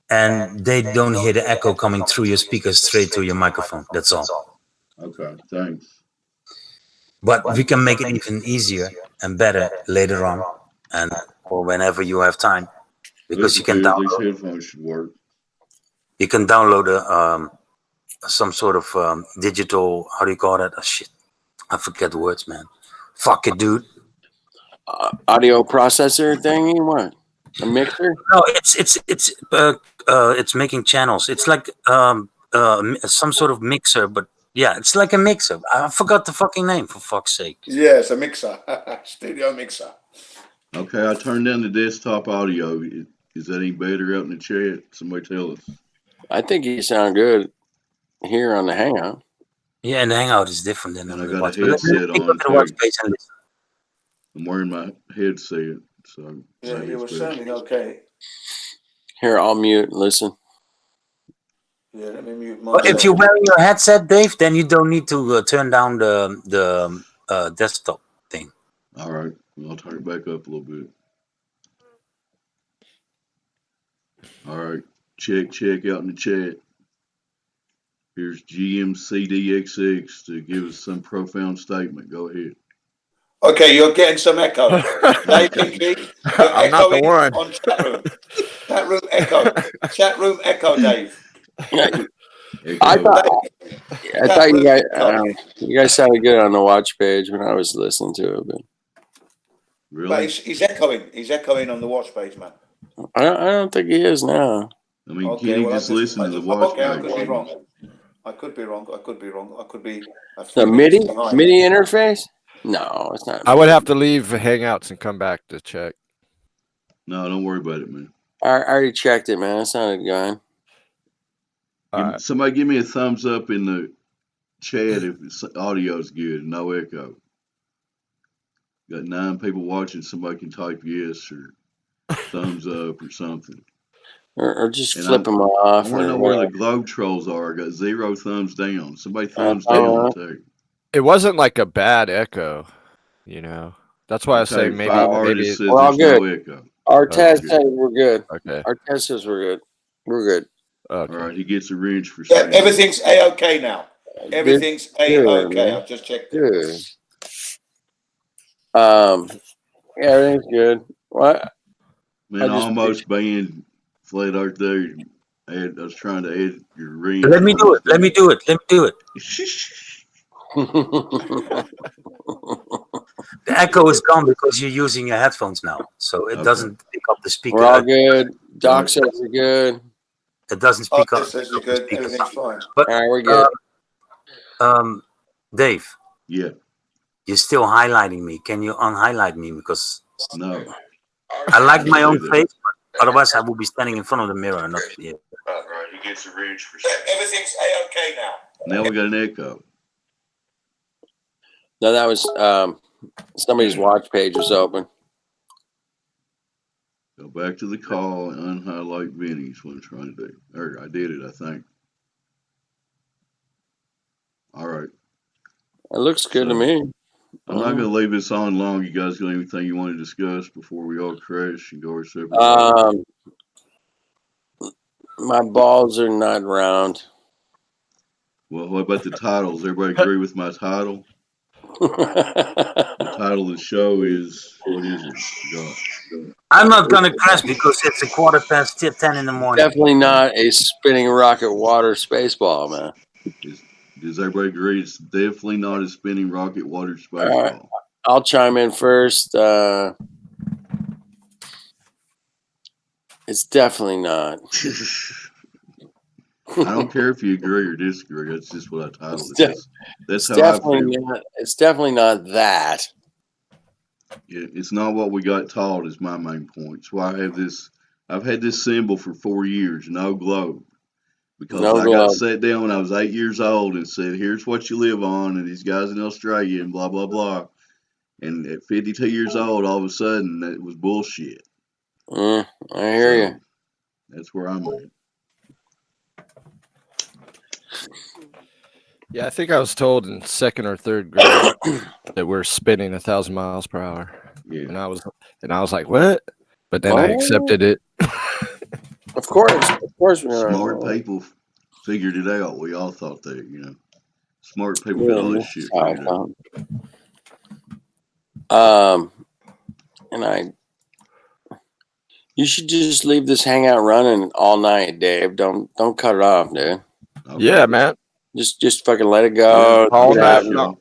and they don't hear the echo coming through your speakers straight to your microphone. That's all. Okay, thanks. But we can make it even easier and better later on, or whenever you have time, because you can These download. headphones should work. You can download some sort of digital. How do you call that? Oh, shit, I forget the words, man. Fuck it, dude. Audio processor thingy. What? A mixer? No, it's making channels. It's like some sort of mixer, but yeah, it's like a mixer. I forgot the fucking name, for fuck's sake. Yeah, it's a mixer. Studio mixer. Okay, I turned down the desktop audio. Is that any better out in the chat? Somebody tell us. I think you sound good here on the Hangout. Yeah, and the Hangout is different than And on I the got watch. a headset on The watch too. page and listen. I'm wearing my headset, so Yeah, maybe you it's were better. sounding okay. Here, I'll mute and listen. Yeah, let me mute But myself. if you're wearing your headset, Dave, then you don't need to turn down the desktop thing. All right, well, I'll turn it back up a little bit. All right, check out in the chat. Here's GMCDXX to give us some profound statement. Go ahead. Okay, you're getting some echo. Dave Hinkley, you're I'm not the echoing one. on chat room. Chat room echo. Chat room echo, Dave. I Echo. thought you guys sounded good on the watch page when I was listening to it, but But Really? he's echoing. He's echoing on the watch page, man. I don't think he is now. I mean, Okay, can you well, just listen to the watch okay, I page? could be wrong. I could be wrong. I could be a The few MIDI minutes behind. MIDI interface? No, it's not. I would have to leave Hangouts and come back to check. No, don't worry about it, man. I already checked it, man. It sounded good. Somebody give me a thumbs up in the chat if audio's good, no echo. Got 9 people watching. Somebody can type yes or thumbs up or something. Or just And flip them off. I want to know where the globe trolls are. I got 0 thumbs down. Somebody thumbs down too. It wasn't like a bad echo, you know. That's why I say maybe. 5 artists said We're all there's no good. echo. Our test said we're good. Okay. Our test says we're good. We're good. Okay. All right, he gets a wrench for Yeah, saying everything's A-OK now. Everything's A-OK. I've just checked it. Good. Yeah, everything's good. What? Man, I almost banned Flat Earth Dude. I was trying to add your wrench. Let me do it. Let me do it. The echo is gone because you're using your headphones now, so it doesn't pick up the speaker. We're all good. Doc says we're good. It doesn't speak up. Says you're good. Everything's fine. But all right, we're good. Dave. Yeah. You're still highlighting me. Can you unhighlight me? Because no, I like my own face, but otherwise I will be standing in front of the mirror. Not here. Right, he gets a wrench for everything's A-OK now. Now we got an echo. No, that was somebody's watch page was open. Go back to the call and unhighlight Vinny's what I'm trying to do. Or I did it, I think. All right. It looks good to me. I'm not going to leave this on long. You guys got anything you want to discuss before we all crash and go our separate ways? My balls are not round. Well, what about the titles? Everybody agree with my title? The title of the show is, what is it? God. I'm not gonna crash because it's a 10:15 in the morning. Definitely not a spinning rocket water spaceball, man. Does everybody agree it's definitely not a spinning rocket water space All right. ball? I'll chime in first. It's definitely not. I don't care if you agree or disagree. That's just what I titled it. That's It's how I definitely feel. not. It's definitely not that. Yeah, it's not what we got taught is my main point. That's why I have this. I've had this symbol for 4 years, no globe, because No I got glove. sat down when I was 8 years old and said, "Here's what you live on," and these guys in Australia and blah blah blah. And at 52 years old, all of a sudden, that was bullshit. I hear So you. that's where I'm at. Yeah, I think I was told in second or third grade that we're spinning 1,000 miles per hour, Yeah. and I was like, "What?" But then I Oh. accepted it. Of course, Smart people figured it out. We all thought that. Smart people got all this shit figured out. And you should just leave this hangout running all night, Dave. Don't cut it off, dude. Okay. Yeah, man. Just fucking let it go. Yeah, All I night wish, long.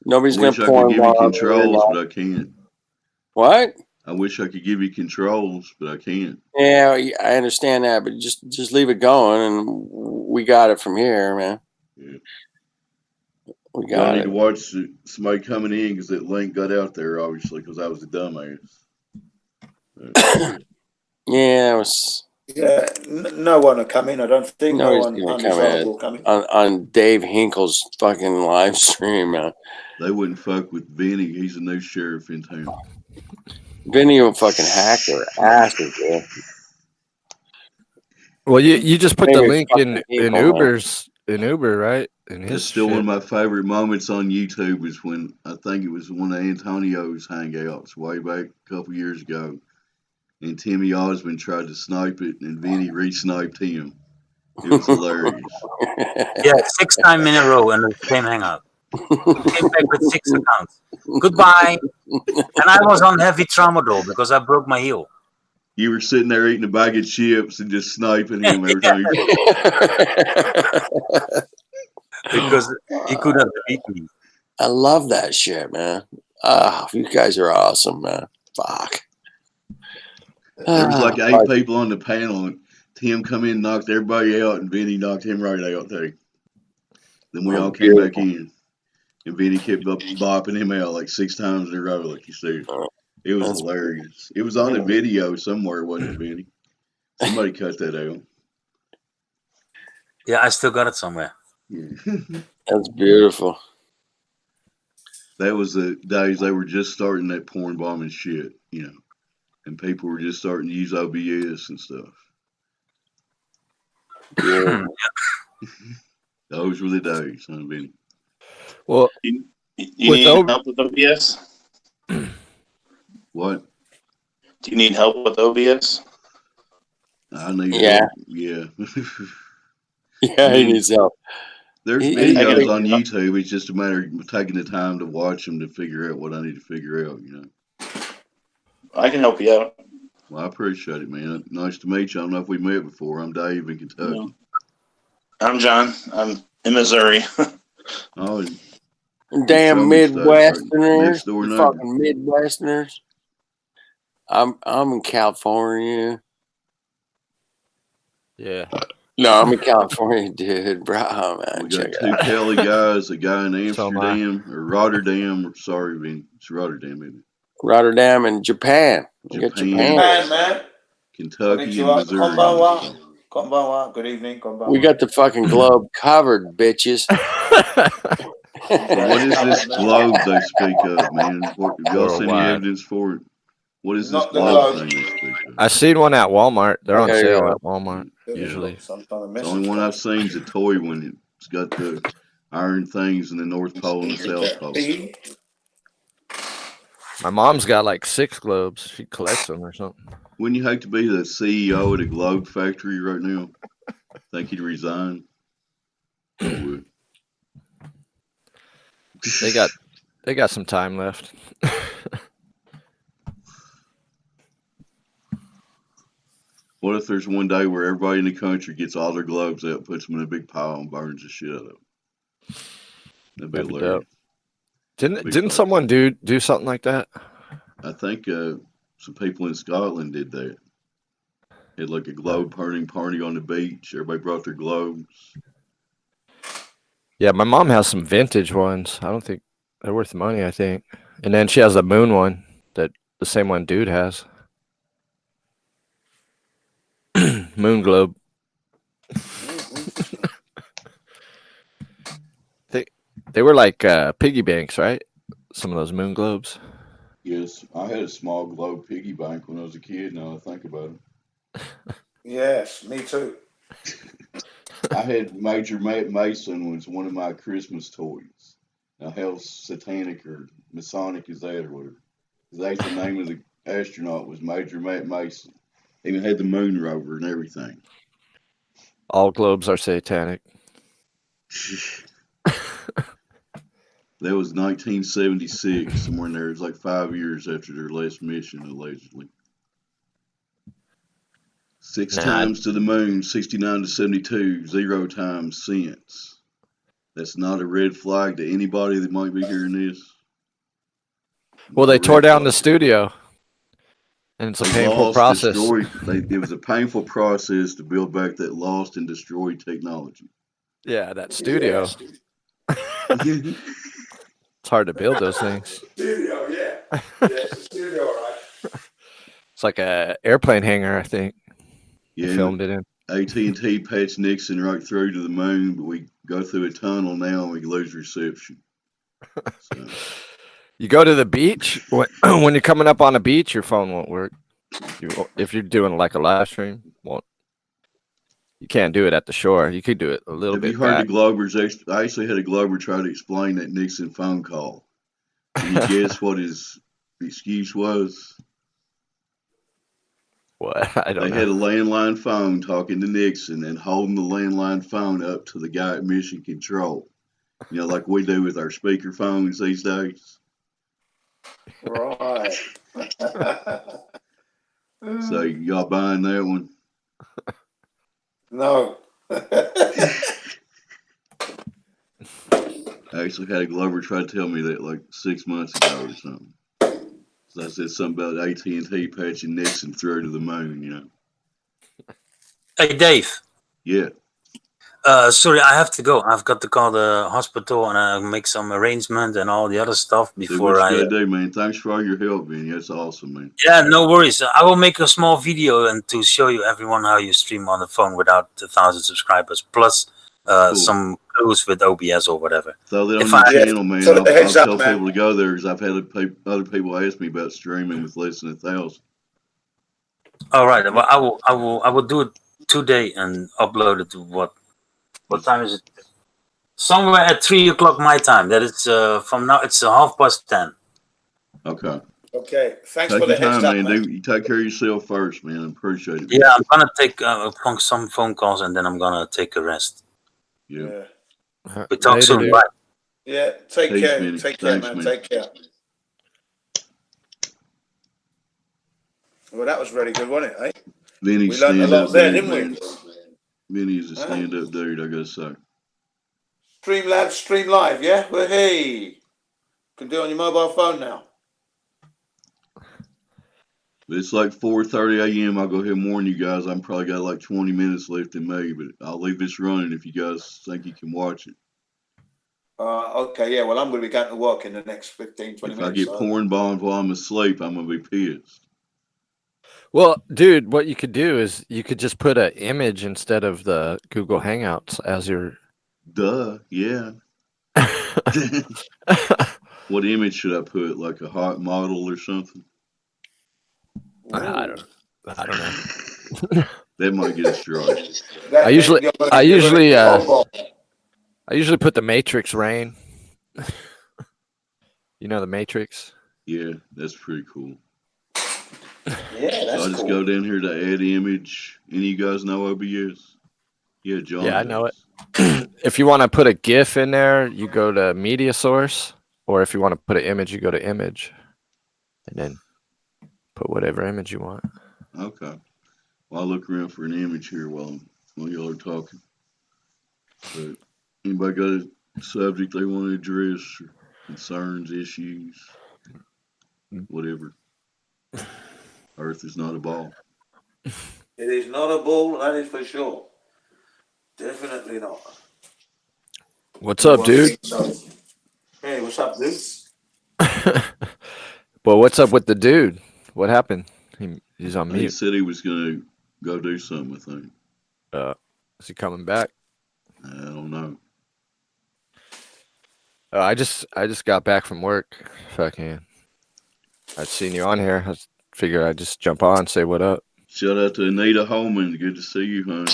Nobody's I gonna wish I pour could in give you water. controls, but I can't. What? I wish I could give you controls, but I can't. Yeah, I understand that, but just leave it going, and we got it from here, man. Yeah. We Y'all got need it. to watch somebody coming in because that link got out there, obviously, because I was a dumbass. Yeah, it was. Yeah, no one will come in. I don't think no Nobody's one gonna come undesirable in will come in. on Dave Hinkle's fucking live stream, man. They wouldn't fuck with Vinny. He's the new sheriff in town. Vinny will fucking hack their asses, dude. Well, you just put the Maybe link fucking in Hinkle, man. Uber, right? In That's his still one of shit. my favorite moments on YouTube is when I think it was one of Antonio's hangouts way back a couple years ago. And Timmy Osmond tried to snipe it, and Vinny re-sniped him. It was hilarious. Yeah, 6 times in a row and the same hangout. He came back with 6 accounts. Goodbye. And I was on heavy tramadol because I broke my heel. You were sitting there eating a bag of chips and just sniping him every time he. Because he could not beat me. I love that shit, man. You guys are awesome, man. Fuck. There was like 8 people on the panel, and Tim come in, knocked everybody out, and Vinny knocked him right out too. Then we all came back in, and Vinny kept bopping him out like 6 times in a row, like you said. It was hilarious. It was on the video somewhere, wasn't it, Vinny? Somebody cut that out. Yeah, I still got it somewhere. Yeah. That's beautiful. That was the days they were just starting that porn bombing shit, and people were just starting to use OBS and stuff. Yeah. Those were the days, huh, Vinny? Well, You need help with OBS? What? Do you need help with OBS? I need Yeah. help. Yeah. Yeah, he needs help. There's He- videos he- on YouTube. It's just a matter of taking the time to watch them to figure out what I need to figure out. I can help you out. Well, I appreciate it, man. Nice to meet you. I don't know if we met before. I'm Dave in Kentucky. No. I'm John. I'm in Missouri. Oh, Damn show me stuff. Midwesterners. Next door You neighbor. fucking Midwesterners. I'm in California. yeah. No, I'm in California, dude. Bro, man, We check got it 2 out. Cali guys, a guy in So am I. Amsterdam or Rotterdam. Sorry, Vinny. It's Rotterdam, isn't it? Rotterdam and Japan. We got Japan. Japan. Man. Kentucky and Konnichiwa. Missouri. Konbanwa. Konbanwa. Good evening. Konbanwa. We got the fucking globe covered, bitches. So what is this globe they speak of, man? What, have y'all seen any Worldwide. evidence for it? What is this Not the globe globe. thing they speak of? I seen one at Walmart. They're on Okay, sale yeah. at Walmart usually. Some kind of The only one I've seen is a toy one. It's got the iron things in the North Pole and the South Pole. My mom's got like 6 globes. She collects them or something. Wouldn't you hate to be the CEO at a globe factory right now? Think he'd resign? I would. They got some time left. What if there's one day where everybody in the country gets all their globes out, puts them in a big pile, and burns the shit out of them? That'd be That'd be hilarious. dope. Didn't someone do something like that? I think some people in Scotland did that. Had like a globe burning party on the beach. Everybody brought their globes. Yeah, my mom has some vintage ones. I don't think they're worth the money, I think. And then she has a moon one that the same one dude has. Moon globe. They were like piggy banks, right? Some of those moon globes. Yes, I had a small globe piggy bank when I was a kid. Now I think about it. Yes, me too. I had Major Mason was one of my Christmas toys. Now, how satanic or Masonic is that or whatever? That's the name of the astronaut was Major Mason. Even had the moon rover and everything. All globes are satanic. That was 1976, somewhere in there. It was like 5 years after their last mission, allegedly. 6 times to the moon, 69 to 72, 0 times since. That's not a red flag to anybody that might be hearing this. Well, they tore down the studio, and it's a painful process. It was a painful process to build back that lost and destroyed technology. Yeah, that studio. It's hard to build those things. Studio, yeah. Yeah, it's a studio, right? It's like a airplane hangar, I think. Yeah, they filmed it in. AT&T patched Nixon right through to the moon, but we go through a tunnel now and we lose reception. So. You go to the beach, when you're coming up on a beach, your phone won't work. If you're doing like a live stream, you can't do it at the shore. You could do it a little bit. Have you heard the Globers? I actually had a Glober try to explain that Nixon phone call. Can you guess what his excuse was? What? I don't know. They had a landline phone talking to Nixon and holding the landline phone up to the guy at Mission Control. You know, like we do with our speaker phones these days. Right. So y'all buying that one? No. I actually had a Glover try to tell me that like 6 months ago or something. So I said something about AT&T patching Nixon through to the moon, you know. Hey, Dave. Yeah. Sorry, I have to go. I've got to call the hospital and make some arrangement and all the other stuff before I. Do what you gotta do, man. Thanks for all your help, man. That's awesome, man. Yeah, no worries. I will make a small video and to show you everyone how you stream on the phone without 1,000 subscribers, plus cool. Some clues with OBS or whatever. Throw that on your channel, man. I'll tell people to go there because I've had other people ask me about streaming with less than 1,000. All right. Well, I will do it today and upload it to what time is it? Somewhere at 3 o'clock my time. That is from now. It's 10:30. Okay. Okay. Thanks for the heads up, man. You take care of yourself first, man. I appreciate it. Yeah, I'm gonna take some phone calls and then I'm gonna take a rest. Yeah. We talk soon. Bye. Yeah. Take care. Minnie. Take care, man. Take care. Well, that was very good, wasn't it? Eh? Vinny's we learned a lot there, didn't we? Vinny's a stand-up dude, I gotta say. Streamlabs, stream live, yeah? Well, hey, you can do it on your mobile phone now. It's like 4:30 a.m. I'll go ahead and warn you guys. I'm probably got like 20 minutes left in me, but I'll leave this running if you guys think you can watch it. Okay, yeah. Well, I'm going to be going to work in the next 15, 20 minutes. If I get porn bombed while I'm asleep, I'm going to be pissed. Well, dude, what you could do is you could just put an image instead of the Google Hangouts as your... Duh, yeah. What image should I put? Like a hot model or something? I don't know. That might get a strike. I usually put the Matrix rain. You know the Matrix? Yeah, that's pretty cool. Yeah, So that's I just cool. go down here to add image. Any of you guys know OBS? Yeah, Yeah, John I know it. does. If you want to put a GIF in there, you go to media source, or if you want to put an image, you go to image, and then put whatever image you want. Okay. Well, I'll look around for an image here while y'all are talking. But anybody got a subject they want to address, or concerns, issues, whatever? Earth is not a ball. It is not a ball, that is for sure. Definitely not. What's up, dude? So. Hey, what's up, dude? Well, what's up with the dude? What happened? He's on He mute. said he was gonna go do something. I think. Is he coming back? I don't know. I just got back from work. Fucking, I'd seen you on here. I figured I'd just jump on, say what up. Shout out to Anita Holman. Good to see you, hon.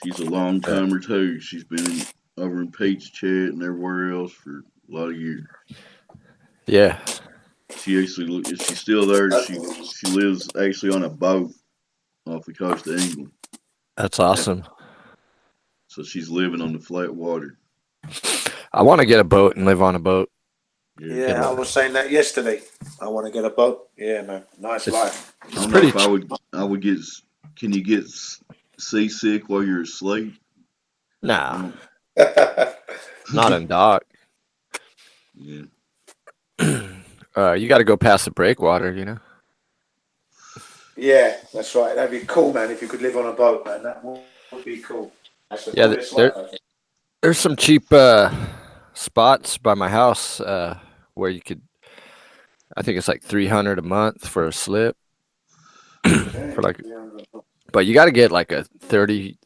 She's a long Yeah. timer too. She's been over in Pete's chat and everywhere else for a lot of years. Yeah, She actually, if she's still there, she lives actually on a boat off the coast of England. that's awesome. So she's living on the flat water. I want to get a boat and live on a boat. Yeah, I was saying that yesterday. I want to get a boat. Yeah, man. Nice life. I don't know if I would get. Can you get seasick while you're asleep? Nah, Oh. not in dock. Yeah. You got to go past the breakwater, you know. Yeah, that's right. That'd be cool, man. If you could live on a boat, man, that would be cool. That's the Yeah, coolest life, I think. there's some cheap spots by my house where you could. I think it's like 300 a month for a slip. For like, but you got to get like a 30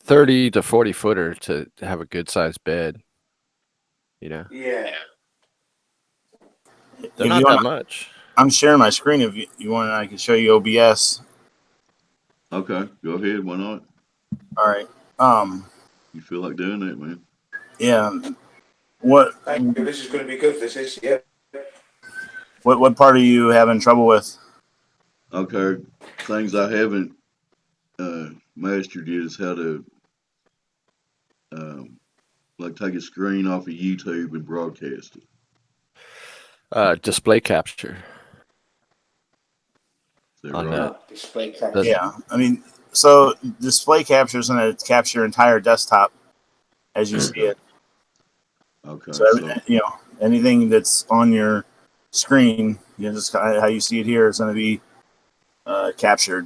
to 40 footer to have a good sized bed. You know, Yeah. they're If not you that want, much. I'm sharing my screen. If you want, I can show you OBS. Okay, go ahead. Why not? All right. You feel like doing that, man? Yeah. What Thank you. This is going to be good. This is, yeah. what part are you having trouble with? Okay, things I haven't mastered yet is how to um, like take a screen off of YouTube and broadcast it. Display capture Is that on right? Display capture. Yeah. I mean, so display capture is going to capture your entire desktop as you see it. Okay, So you know, anything that's on your screen, you know, just how you see it here is going to be captured.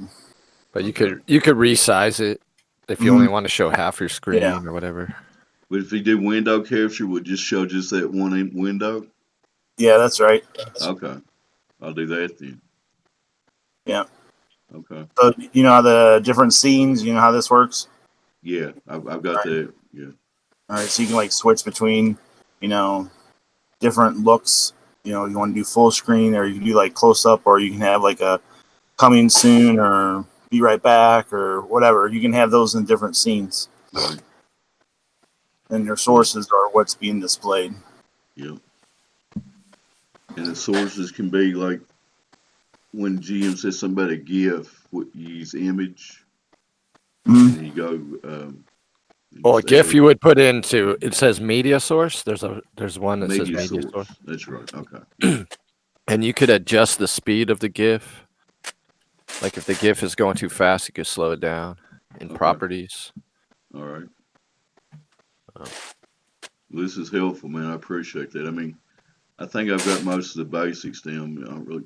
But you could resize it if you only want to show half your screen Yeah. or whatever. but if you do window capture, would just show just that one window? Yeah, that's right. Okay, I'll do that then. Yeah. Okay. So you know how the different scenes, you know how this works? Yeah, I've got that. Yeah. All right, so you can like switch between, you know, different looks. You know, you want to do full screen, or you can do like close up, or you can have like a coming soon, or be right back, or whatever. You can have those in different scenes, Right. and your sources are what's being displayed. Yep. And the sources can be like when GM says something about a GIF, you use image, and then you go. Well, a just GIF add you would put into it says media source. There's one that says media media source. source, That's right. Okay. and you could adjust the speed of the GIF. Like if the GIF is going too fast, you could slow it down in Okay. properties. All right. Well, this is helpful, man. I appreciate that. I mean, I think I've got most of the basics down.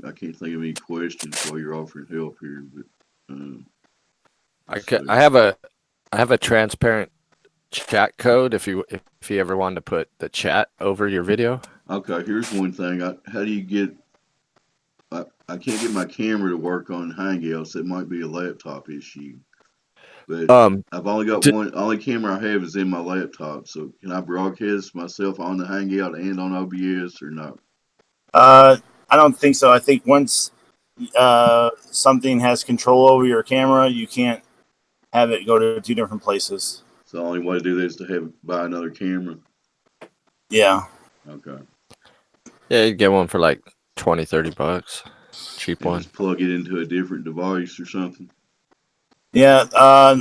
I can't think of any questions while you're offering help here, but let's see. I have a transparent chat code if you ever wanted to put the chat over your video. Okay, here's one thing. How do you get? I can't get my camera to work on Hangouts. It might be a laptop issue, but I've only got one. Only camera I have is in my laptop. So can I broadcast myself on the Hangout and on OBS or no? I don't think so. I think once something has control over your camera, you can't have it go to two different places. So the only way to do that is to buy another camera. Yeah. Okay. Yeah, you get one for like $20-30. Cheap And one. just plug it into a different device or something. Yeah, a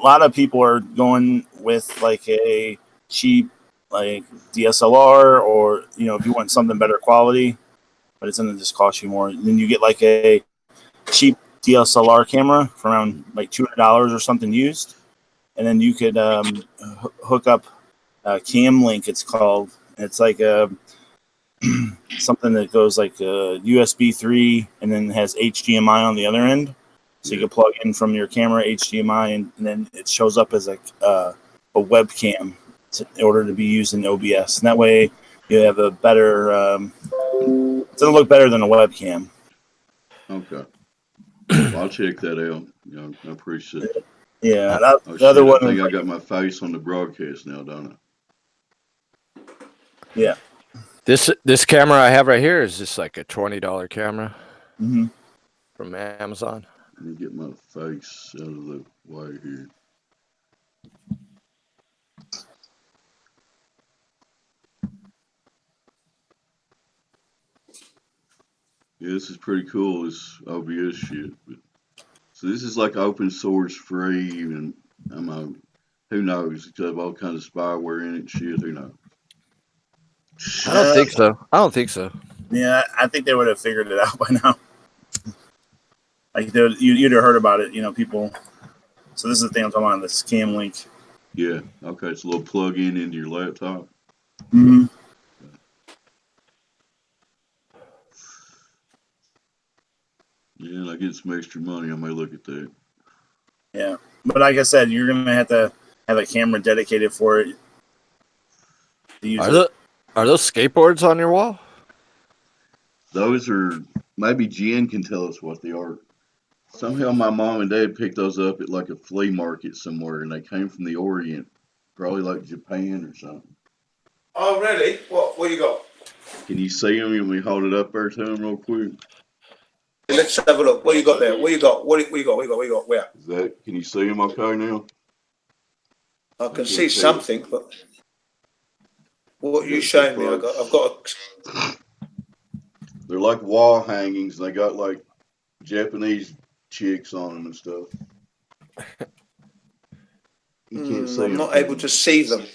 lot of people are going with like a cheap like DSLR, or if you want something better quality, but it's gonna just cost you more. Then you get like a cheap DSLR camera for around like $200 or something used, and then you could hook up Cam Link. It's called. It's like something that goes like USB 3 and then has HDMI on the other end. So you can plug in from your camera HDMI, and then it shows up as like a webcam in order to be used in OBS. And that way you have a better, it's going to look better than a webcam. Okay. Well, I'll check that out. I appreciate it. Yeah. Oh, The other shit. I one think is I got my face on the broadcast now, don't I? yeah. This camera I have right here is just like a $20 camera Mm-hmm. from Amazon. Let me get my face out of the way here. Yeah, this is pretty cool, this OBS shit. But, so this is like open source, free, and who knows? It could have all kinds of spyware in it and shit. Who knows? I don't think so. I don't think so. Yeah, I think they would have figured it out by now. Like you'd have heard about it, people. So this is the thing I'm talking about, this Cam Link. Yeah, okay, it's a little plug-in into your laptop. Mm-hmm. Yeah, and I get some extra money, I may look at that. Yeah, but like I said, you're gonna have to have a camera dedicated for it. Are those skateboards on your wall? Those are, maybe Jen can tell us what they are. Somehow my mom and dad picked those up at like a flea market somewhere, and they came from the Orient, probably like Japan or something. Oh, really? What you got? Can you see them? Can we hold it up there to them real quick? Let's have a look. What you got there? What you got? What you got? Where? Is that? Can you see them okay now? I can see something, but what are you showing me? I've got. They're like wall hangings. They got like Japanese chicks on them and stuff. You can't see I'm them. not able to see them.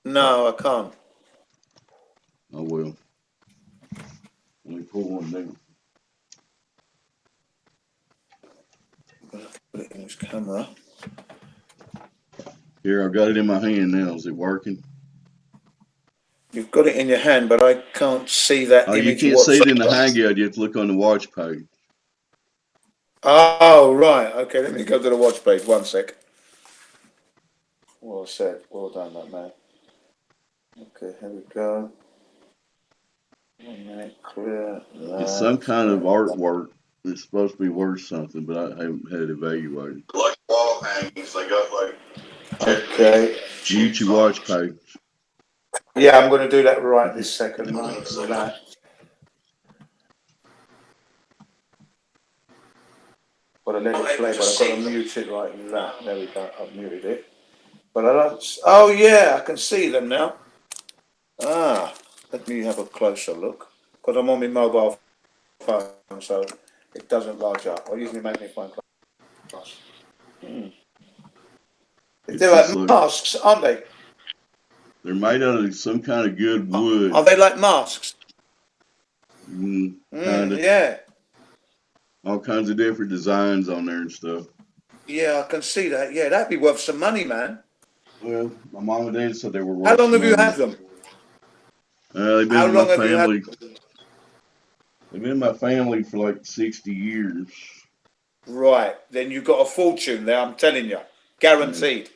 No, I can't. I will. Let me pull one down. Put it in this camera. Here, I've got it in my hand now. Is it working? You've got it in your hand, but I can't see that Oh, you image can't see it in the whatsoever. hangout. You have to look on the watch page. Oh, right. Okay, let me go to the watch page. 1 sec. Well said. Well done, that man. Okay, here we go. 1 minute, clear. It's some kind of artwork. It's supposed to be worth something, but I haven't had it evaluated. Like wall hangings, they got like. Okay. Mute your watch page. Yeah, I'm going to do that right this second, mate. Relax. Got to let it play, but I've got to mute it like that. There we go. I've muted it. But I don't. Oh, yeah, I can see them now. Let me have a closer look. Because I'm on my mobile phone, so it doesn't large up. I usually make my phone close. They're like masks, aren't they? They're made out of some kind of good wood. Are they like masks? Kind of. Yeah. All kinds of different designs on there and stuff. Yeah, I can see that. Yeah, that'd be worth some money, man. Well, my mom and dad said they were worth How long some have you money. had them? They've been How in long my have you had family. They've been in my family for like 60 years. Right, then you've got a fortune there, I'm telling you. Guaranteed.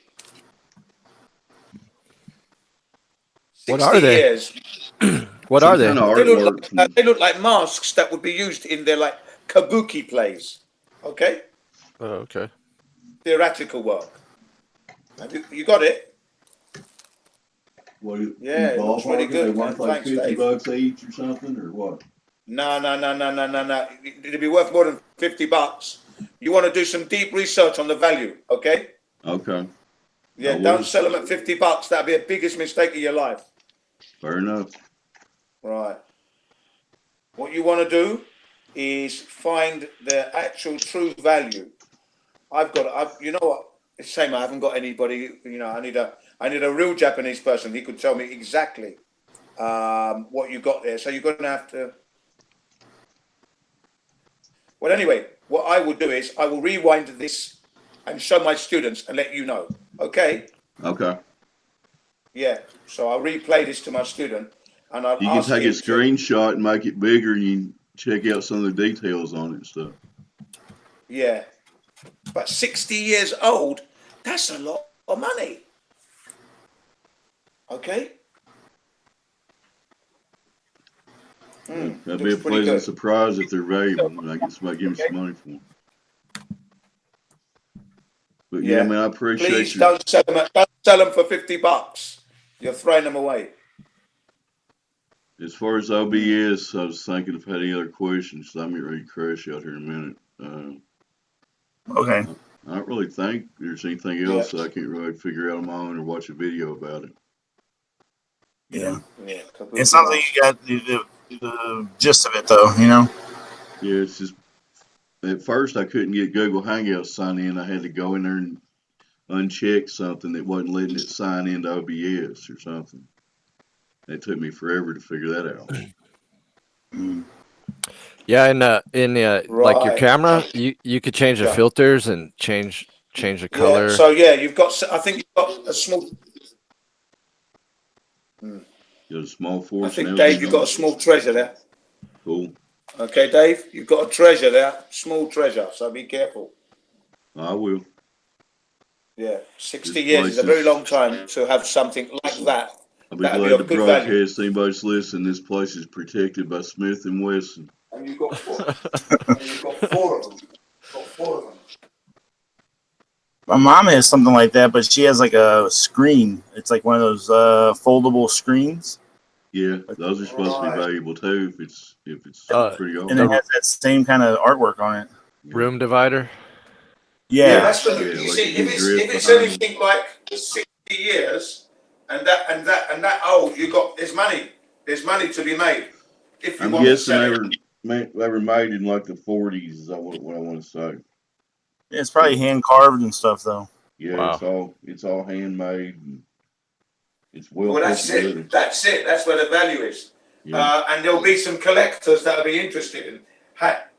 What are they? 60 years. What Some are they? kind of artwork. They look like masks that would be used in their like kabuki plays. Okay? Oh, okay. Theoretical work. You got it? What? Yeah, it looks really good. They worth like Thanks, $50 Dave. each or something, or what? No. It'd be worth more than $50. You want to do some deep research on the value, okay? Okay. Yeah, don't sell them at $50. That'd be the biggest mistake of your life. Fair enough. Right. What you want to do is find the actual true value. You know what? It's a shame I haven't got anybody. You know, I need a real Japanese person. He could tell me exactly what you got there. So you're going to have to. Well, anyway, what I will do is I will rewind this and show my students and let you know. Okay? Okay. Yeah. So I'll replay this to my student and I'll You can ask take a him to. screenshot and make it bigger, and you check out some of the details on it and stuff. Yeah. But 60 years old, that's a lot of money. Okay? That'd be a Looks pretty pleasant good. surprise if they're valuable, and I get somebody give me some money for them. But yeah, man, I appreciate Please your. don't sell them for $50. You're throwing them away. As far as OBS, I was thinking if I had any other questions, so I'm getting ready to crash out here in a minute. Okay. I don't really think there's anything else that I can't really figure out on my own or watch a video about it. Yeah. Yeah. It sounds like you got the gist of it, though. You know. Yeah, it's just at first I couldn't get Google Hangouts signed in. I had to go in there and uncheck something that wasn't letting it sign into OBS or something. It took me forever to figure that out. Yeah, in like your Right. camera, you could change the Yeah. filters and change the Yeah. color. So yeah, you've got. I think you've got a small. Got a small I force think and Dave, you've got a LG. small treasure there. Cool. Okay, Dave, you've got a treasure there, small treasure. So be careful. I will. Yeah, 60 This years place is a very is. long time to have something like that. I'll be That'd be glad to of good value. broadcast anybody's listening. This place is protected by Smith and Wesson. And you've got four. And you've got four of them. Got four of them. My mom has something like that, but she has like a screen. It's like one of those foldable screens. Yeah, those are supposed to be Right. valuable too if it's pretty old. And it has that same kind of artwork on it. Room divider. Yeah, Yeah. that's good. Yeah, You like see, a big if drift it's behind anything like 60 years and that old, there's money. There's money to be made if you I'm want to guessing sell they it. were made in like the 40s. Is that what I want to say? It's probably hand carved and stuff, though. Yeah, Wow. it's all handmade. And it's well Well, put that's together. it. That's it. That's where the value is. Yeah. And there'll be some collectors that'll be interested in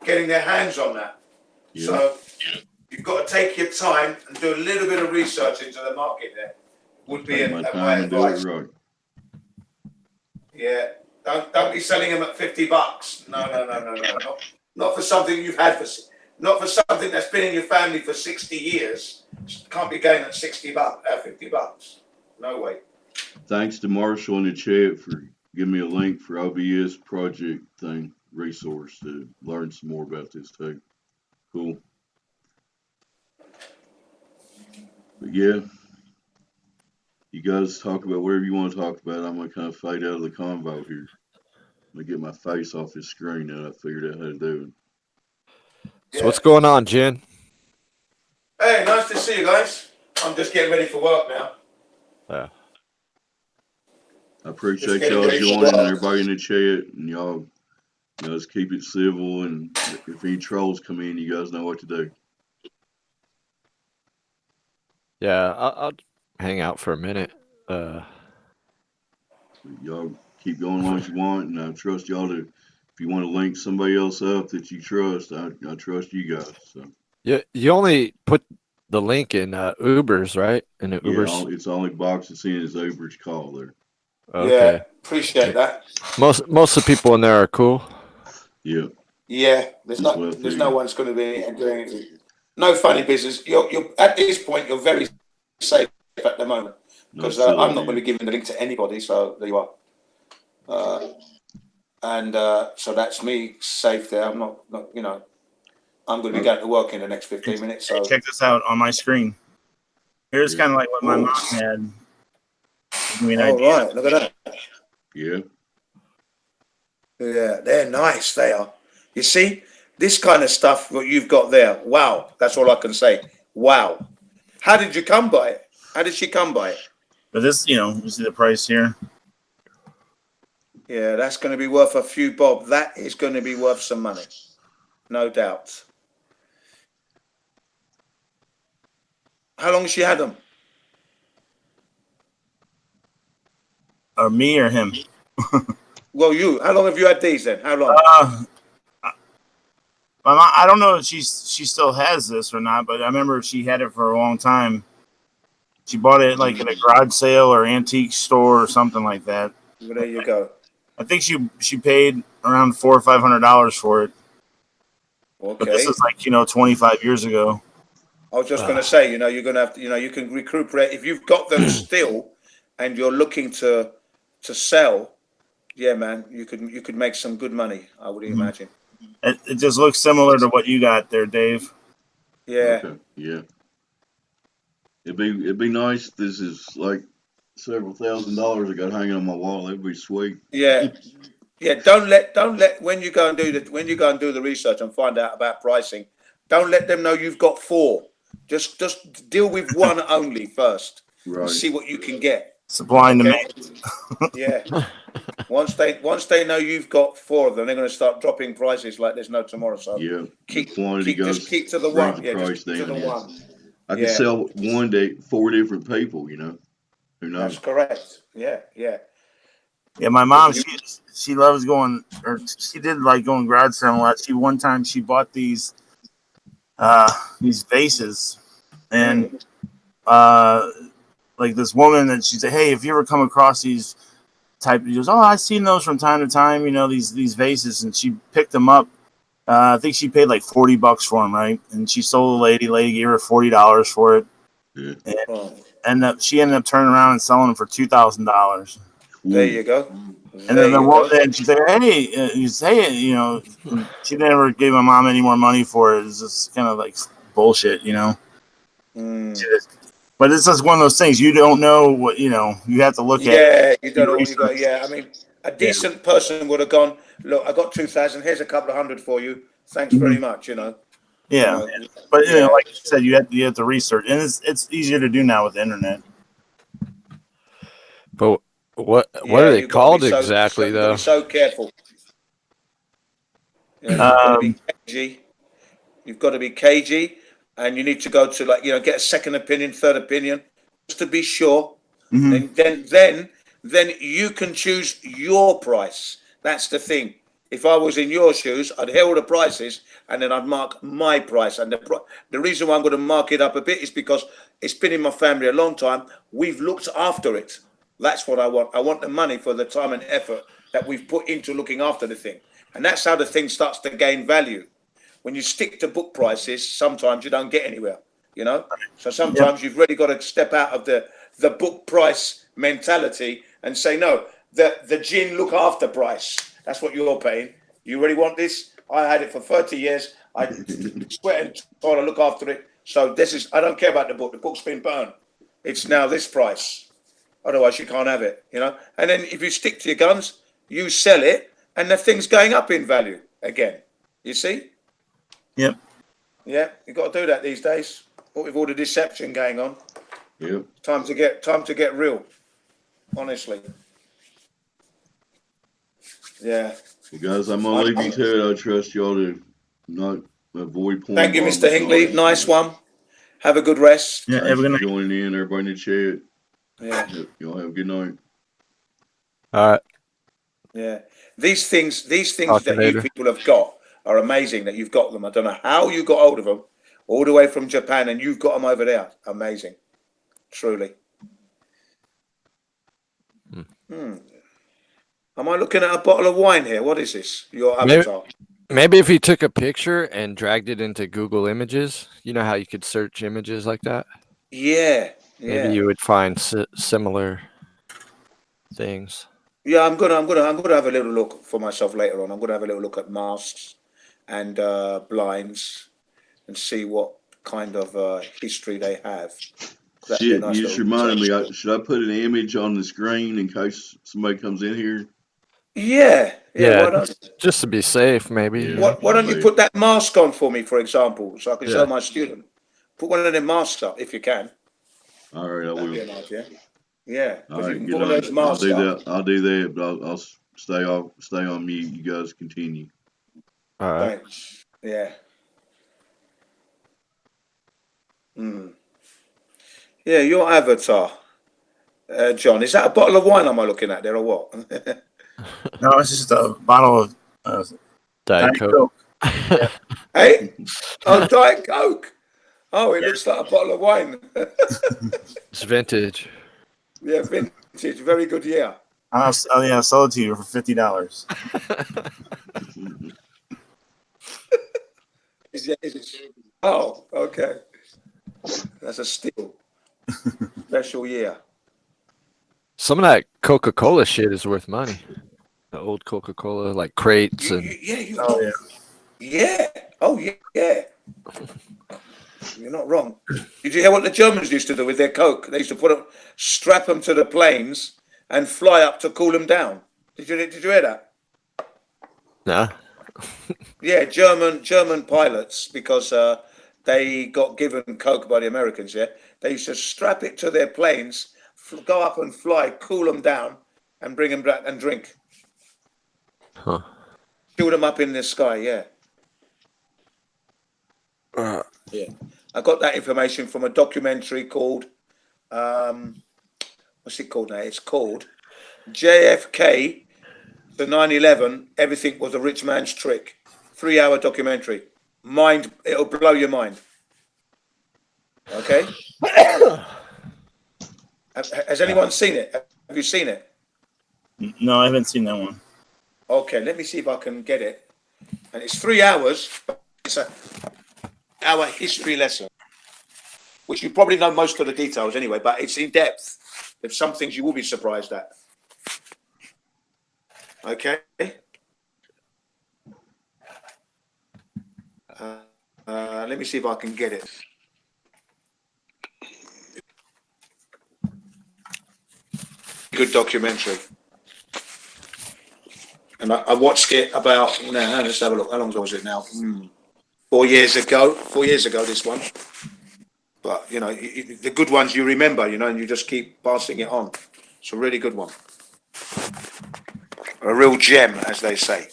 getting their hands on that. Yeah. So you've got to take your time and do a little bit of research into the market there. Would be Take my my time and do it advice. right. Yeah. Don't be selling them at $50. No. Not for something you've had not for something that's been in your family for 60 years. Can't be going at $50. No way. Thanks to Marshall in the chat for giving me a link for OBS project thing resource to learn some more about this too. Cool. But yeah, you guys talk about whatever you want to talk about. I'm gonna kind of fade out of the convo here. I'm gonna get my face off this screen now. I figured out how to do it. So what's going on, Jen? Hey, nice to see you guys. I'm just getting ready for work now. Yeah. I appreciate y'all joining and everybody in the chat, and y'all, just keep it civil. And if any trolls come in, you guys know what to do. Yeah, I'll hang out for a minute. Y'all keep going as long as you want, and I trust y'all to. If you want to link somebody else up that you trust, I trust you guys. So. Yeah, you only put the link in Ubers, right? In the Ubers. Yeah, it's the only box that's in is Uber's call there. Okay. Yeah, appreciate that. Most of the people in there are cool. Yeah. Yeah, there's no one's going to be doing anything. No funny business. You're at this point. You're very safe at the moment because I'm not going to be giving the link to anybody. So there you are. So that's me safe there. I'm not. I'm going to be going to work in the next 15 minutes. So check this out on my screen. Here's kind of like what my mom had. Give me an idea. Right, look at that. Yeah. Yeah, they're nice. They are. You see, this kind of stuff what you've got there. Wow, that's all I can say. Wow. How did you come by it? How did she come by it? But this, you see the price here. Yeah, that's going to be worth a few bob. That is going to be worth some money, no doubt. How long has she had them? Or me or him? Well, you. How long have you had these then? How long? Uh, I don't know if she still has this or not, but I remember she had it for a long time. She bought it like at a garage sale or antique store or something like that. Well, there you go. I think she paid around $400 or $500 for it. But this Okay. is like 25 years ago. I was just going to say, you're going to have to, you can recuperate if you've got them still, and you're looking to sell. Yeah, man, you could make some good money. I would imagine. It just looks similar to what you got there, Dave. Yeah. Okay. Yeah. It'd be nice. This is like several $1,000s I got hanging on my wall. That'd be sweet. Yeah. Yeah. Don't let when you go and do the research and find out about pricing. Don't let them know you've got four. Just deal with one only first and Right. see what you can get. Supply and Okay. demand. Yeah. Once they know you've got four of them, they're going to start dropping prices like there's no tomorrow. So Yeah. keep The quantity goes just keep to the brings one. the Yeah, price just keep to down. the Yeah. one. I could Yeah, sell one day 4 different people. Who that's knows? correct. Yeah, yeah. Yeah, my Because mom, when you she loves going, or she did like going garage sale a lot. One time she bought these vases, and uh, like this woman that she said, hey, if you ever come across these type, she goes, oh, I've seen those from time to time. These vases, and she picked them up. I think she paid like $40 for them, right? And she sold the lady. Lady gave her $40 for it, Yeah. and she ended up turning around and selling them for $2,000. there Ooh. you go. And There then the you woman, go. then she said, "Hey, you say it, And she never gave my mom any more money for it. It's just kind of like bullshit, Mm. But it's just one of those things you don't know what You have to look at it, Yeah, you do don't know what you got. research. Yeah, I mean, a Yeah. decent person would have gone. Look, I got 2,000. Here's a couple of hundred for you. Thanks very Mhm. much. Yeah. But Yeah, like you said, you have to research, and it's easier to do now with the internet. But what are yeah. they You've got to be called so exactly you've got to though? be so careful. Yeah, you've got to be Um, cagey. You've got to be cagey, and you need to go to get a second opinion, third opinion, just to be sure. mhm. Then you can choose your price. That's the thing. If I was in your shoes, I'd hear all the prices and then I'd mark my price. And the reason why I'm going to mark it up a bit is because it's been in my family a long time. We've looked after it. That's what I want. I want the money for the time and effort that we've put into looking after the thing. And that's how the thing starts to gain value. When you stick to book prices, sometimes you don't get anywhere. So Yep. sometimes you've really got to step out of the book price mentality and say, no, the gin look after price. That's what you're paying. You really want this? I had it for 30 years. I sweat and toil to look after it. So I don't care about the book. The book's been burned. It's now this price. Otherwise, you can't have it. And then if you stick to your guns, you sell it, and the thing's going up in value again. You see? Yep. Yeah, you got to do that these days. With all the deception going on, Yep. time to get real. Honestly, yeah. Well, guys, I'm gonna leave you to it. I trust y'all to not avoid Thank pouring you, Mr. bombs Hinkley. tonight. Nice one. Have a good rest. Yeah. Thanks Have a for good night. joining in, everybody in the chat. Yeah, Y'all have a good night. All right. yeah. These things Talk to you that you later. people have got are amazing. That you've got them. I don't know how you got hold of them, all the way from Japan, and you've got them over there. Amazing, truly. Hmm. Am I looking at a bottle of wine here? What is this? Your Maybe avatar? maybe if he took a picture and dragged it into Google Images, you know how you could search images like that. Yeah, Maybe yeah. you would find similar things. Yeah, I'm gonna have a little look for myself later on. I'm gonna have a little look at masks and blinds and see what kind of history they have. That'd be a Shit, nice you just little reminded research. me. Should I put an image on the screen in case somebody comes in here? Yeah, yeah. Yeah, Why don't just to be safe, maybe. Yeah, why don't you safe. put that mask on for me, for example, so I can show Yeah. my student? Put one of them masks up if you can. All right, I That'd be will. an idea. Yeah, All because you right, can good put one of night. those I'll masks do up. that. I'll do that, but I'll stay on mute. You guys continue. All right. Thanks. Yeah. Mm. Yeah, your avatar, John. Is that a bottle of wine am I looking at there or what? No, it's just a bottle of Diet Diet Coke. Coke. Hey? Oh, Diet Coke. Oh, it looks like a bottle of wine. It's vintage. Yeah, vintage. Very good year. I'll sell it to you for $50. Is it? Oh, okay. That's a steal. Special year. Some of that Coca-Cola shit is worth money. The old Coca-Cola, like crates and Oh yeah. Yeah. Oh, yeah. You're not wrong. Did you hear what the Germans used to do with their Coke? They used to strap them to the planes and fly up to cool them down. Did you hear that? nah. Yeah, German pilots, because they got given Coke by the Americans. Yeah, they used to strap it to their planes, go up and fly, cool them down, and bring them back and drink. Huh. Chill them up in the sky. Yeah. Yeah. I got that information from a documentary called what's it called now? It's called JFK to 9/11. Everything was a rich man's trick. 3-hour documentary. It'll blow your mind. Okay. Has anyone seen it? Have you seen it? No, I haven't seen that one. Okay, let me see if I can get it. And it's 3 hours. It's a hour history lesson, which you probably know most of the details anyway, but it's in depth. There's some things you will be surprised at. Okay. Let me see if I can get it. Good documentary. And I watched it about, now, let's have a look. How long was it now? 4 years ago. 4 years ago, this one. But, you know, the good ones you remember, you know, and you just keep passing it on. It's a really good one. A real gem, as they say.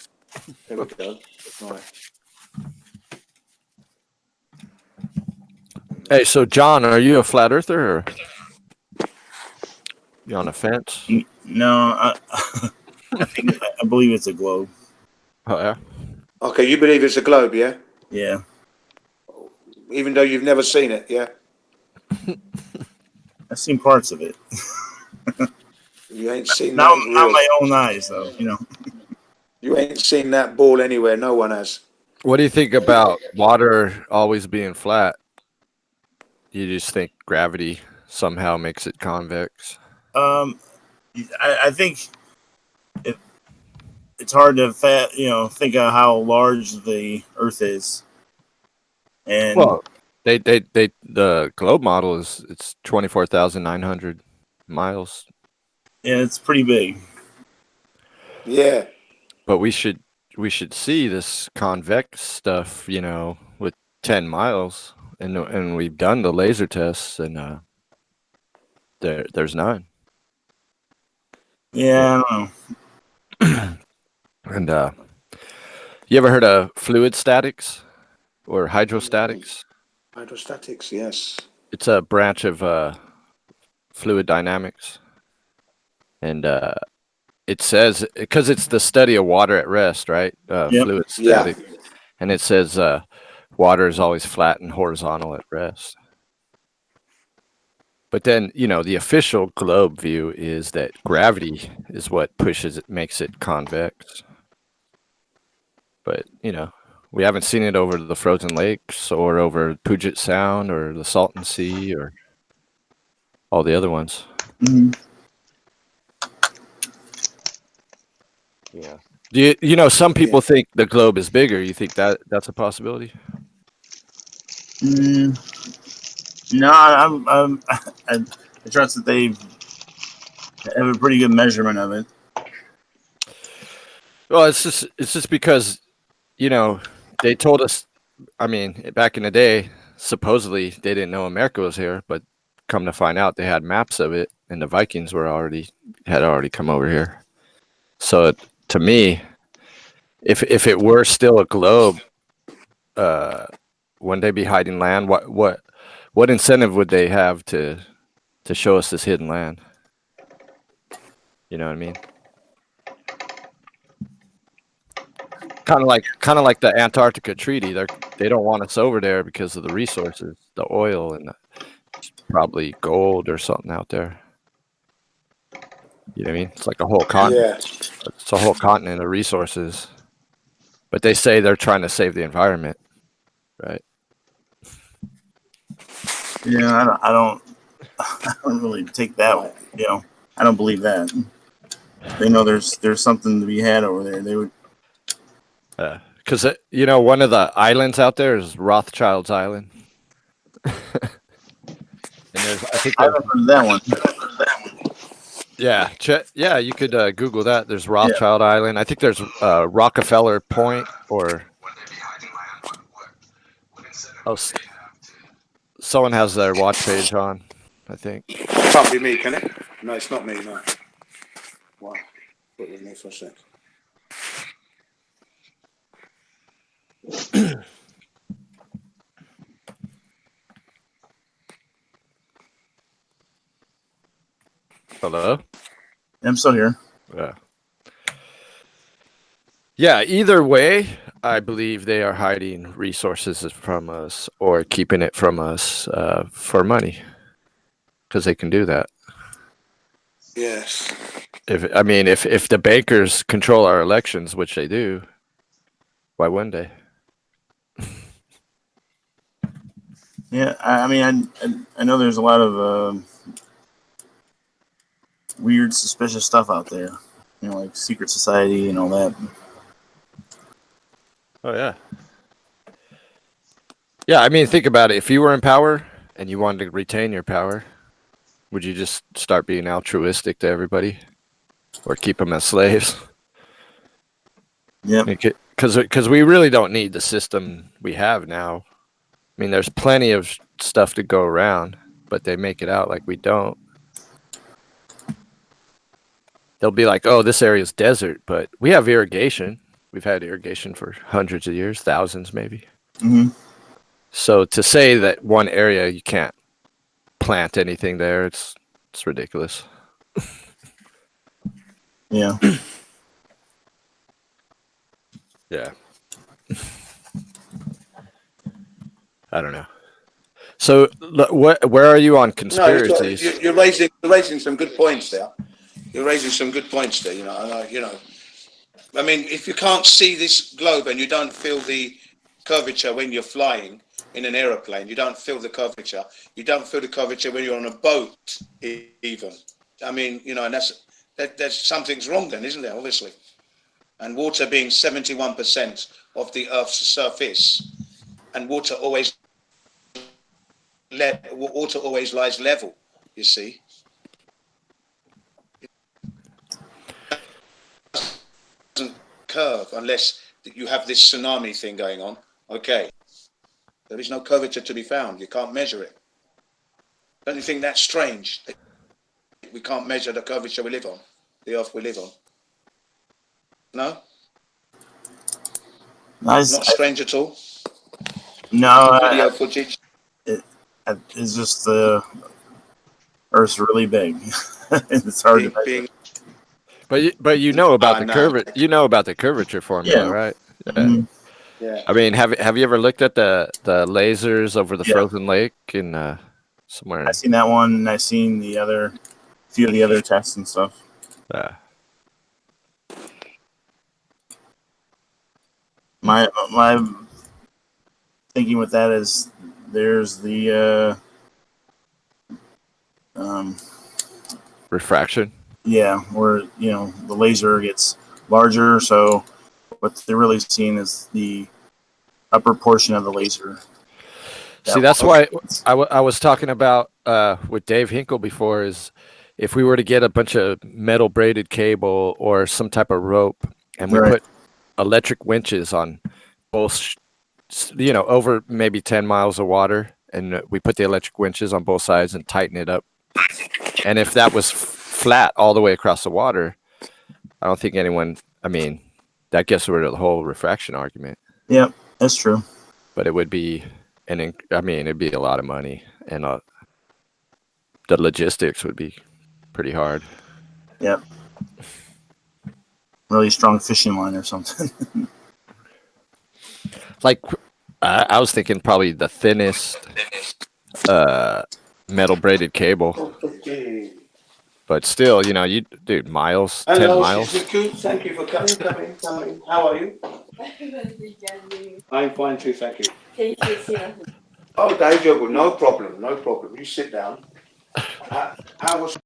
There we go. Right. Hey, so John, are you a flat earther or you on a fence? No, I believe it's a globe. Oh yeah. Okay, you believe it's a globe, yeah? Yeah. Even though you've never seen it, yeah? I've seen parts of it. You ain't seen Not that real. my own eyes, though. You know. You ain't seen that ball anywhere. No one has. What do you think about water always being flat? You just think gravity somehow makes it convex? I think it's hard to think of how large the Earth is, and Well, they the globe model it's 24,900 miles, yeah, it's pretty big. Yeah. but we should see this convex stuff, with 10 miles, and we've done the laser tests, and there's none. Yeah, I don't know. And you ever heard of fluid statics or hydrostatics? Hydrostatics, yes. It's a branch of fluid dynamics, and it says, because it's the study of water at rest, right? Yep. Fluid static, and it says water is always flat and horizontal at rest. But then, the official globe view is that gravity is what pushes it, makes it convex. But, we haven't seen it over the frozen lakes or over Puget Sound or the Salton Sea or all the other ones. Mm-hmm. Yeah. Some people think the globe is bigger. You think that's a possibility? No, I trust that they have a pretty good measurement of it. Well, it's just because, they told us, I mean, back in the day, supposedly they didn't know America was here, but come to find out they had maps of it, and the Vikings had already come over here. So to me, if it were still a globe, wouldn't they be hiding land? What incentive would they have to show us this hidden land? You know what I mean? Kind of like the Antarctica Treaty. They don't want us over there because of the resources, the oil, and probably gold or something out there. You know what I mean? It's like a whole continent. Yeah. It's a whole continent of resources. But they say they're trying to save the environment, right? Yeah, I don't really take that. You know, I don't believe that. They know there's something to be had over there. They would. Because you know, one of the islands out there is Rothschild's Island, and I think I haven't heard of that one. yeah, yeah, you could Google that. There's Rothschild Island. I think there's Rockefeller Point or. Oh, someone has their watch page on, I think. Can't be me, can it? No, it's not me. No. Wow. Put it with me for a sec. Hello? I'm still here. Yeah. Yeah, either way, I believe they are hiding resources from us or keeping it from us for money. Because they can do that. Yes. If the bankers control our elections, which they do, why wouldn't they? Yeah, I know there's a lot of weird, suspicious stuff out there. You know, like secret society and all that. Oh yeah. Yeah, I mean, think about it. If you were in power and you wanted to retain your power, would you just start being altruistic to everybody, or keep them as slaves? Yeah. Because we really don't need the system we have now. I mean, there's plenty of stuff to go around, but they make it out like we don't. They'll be like, oh, this area is desert, but we have irrigation. We've had irrigation for hundreds of years, thousands maybe. Mm-hmm. So to say that one area you can't plant anything there, it's ridiculous. Yeah. Yeah. I don't know. So, where are you on conspiracies? No, you're raising some good points there. You're raising some good points there. I mean, if you can't see this globe and you don't feel the curvature when you're flying in an aeroplane, you don't feel the curvature. You don't feel the curvature when you're on a boat, even. I mean, and that's something's wrong then, isn't there? Obviously, and water being 71% of the Earth's surface, and water always lies level. You see. Curve unless you have this tsunami thing going on. Okay, there is no curvature to be found. You can't measure it. Don't you think that's strange? We can't measure the curvature we live on, the Earth we live on. No, not strange at all. No, video footage. It's just the Earth's really big. It's hard to measure. But you know about the curvature. You know about the curvature formula, right? Yeah. Mm-hmm. Yeah. I mean, have you ever looked at the lasers over the frozen lake in somewhere? I've seen that one, and I've seen few of the other tests and stuff. My thinking with that is there's the refraction. Yeah, where the laser gets larger, so what they're really seeing is the upper portion of the laser. See, that's why I was talking about with Dave Hinkle before is if we were to get a bunch of metal braided cable or some type of rope and we put electric winches on both, over maybe 10 miles of water, and we put the electric winches on both sides and tighten it up. And if that was flat all the way across the water, I don't think anyone I mean, that gets rid of the whole refraction argument. Yep, that's true. But it would be it'd be a lot of money, and the logistics would be pretty hard. Yep. Really strong fishing line or something. Like, I was thinking probably the thinnest metal braided cable. But still, dude, miles, 10 miles. Thank you for coming. How are you? I'm fine too, thank you. Oh, Dave, no problem. You sit down. How was?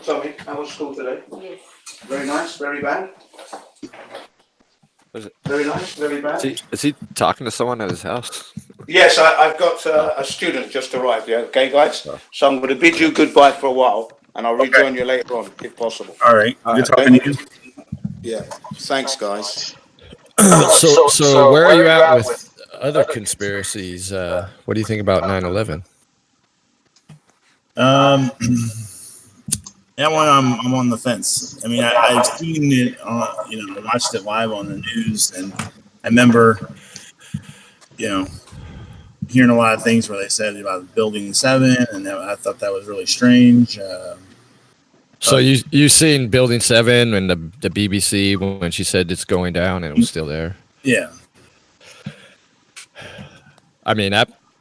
Tell me, how was school today? Yes. Very nice, very bad. Was it? Very nice, very bad. Is he talking to someone at his house? Yes, I've got a student just arrived. Yeah, okay, guys. So I'm going to bid you goodbye for a while, and I'll rejoin you later on, if possible. All right. Good talking to you. Yeah. Thanks, guys. So where are you at with other conspiracies? What do you think about 9/11? That one, I'm on the fence. I mean, I've seen it, I watched it live on the news, and I remember, hearing a lot of things where they said about Building 7, and I thought that was really strange. So you seen Building 7 and the BBC when she said it's going down and it was still there? Yeah. I mean,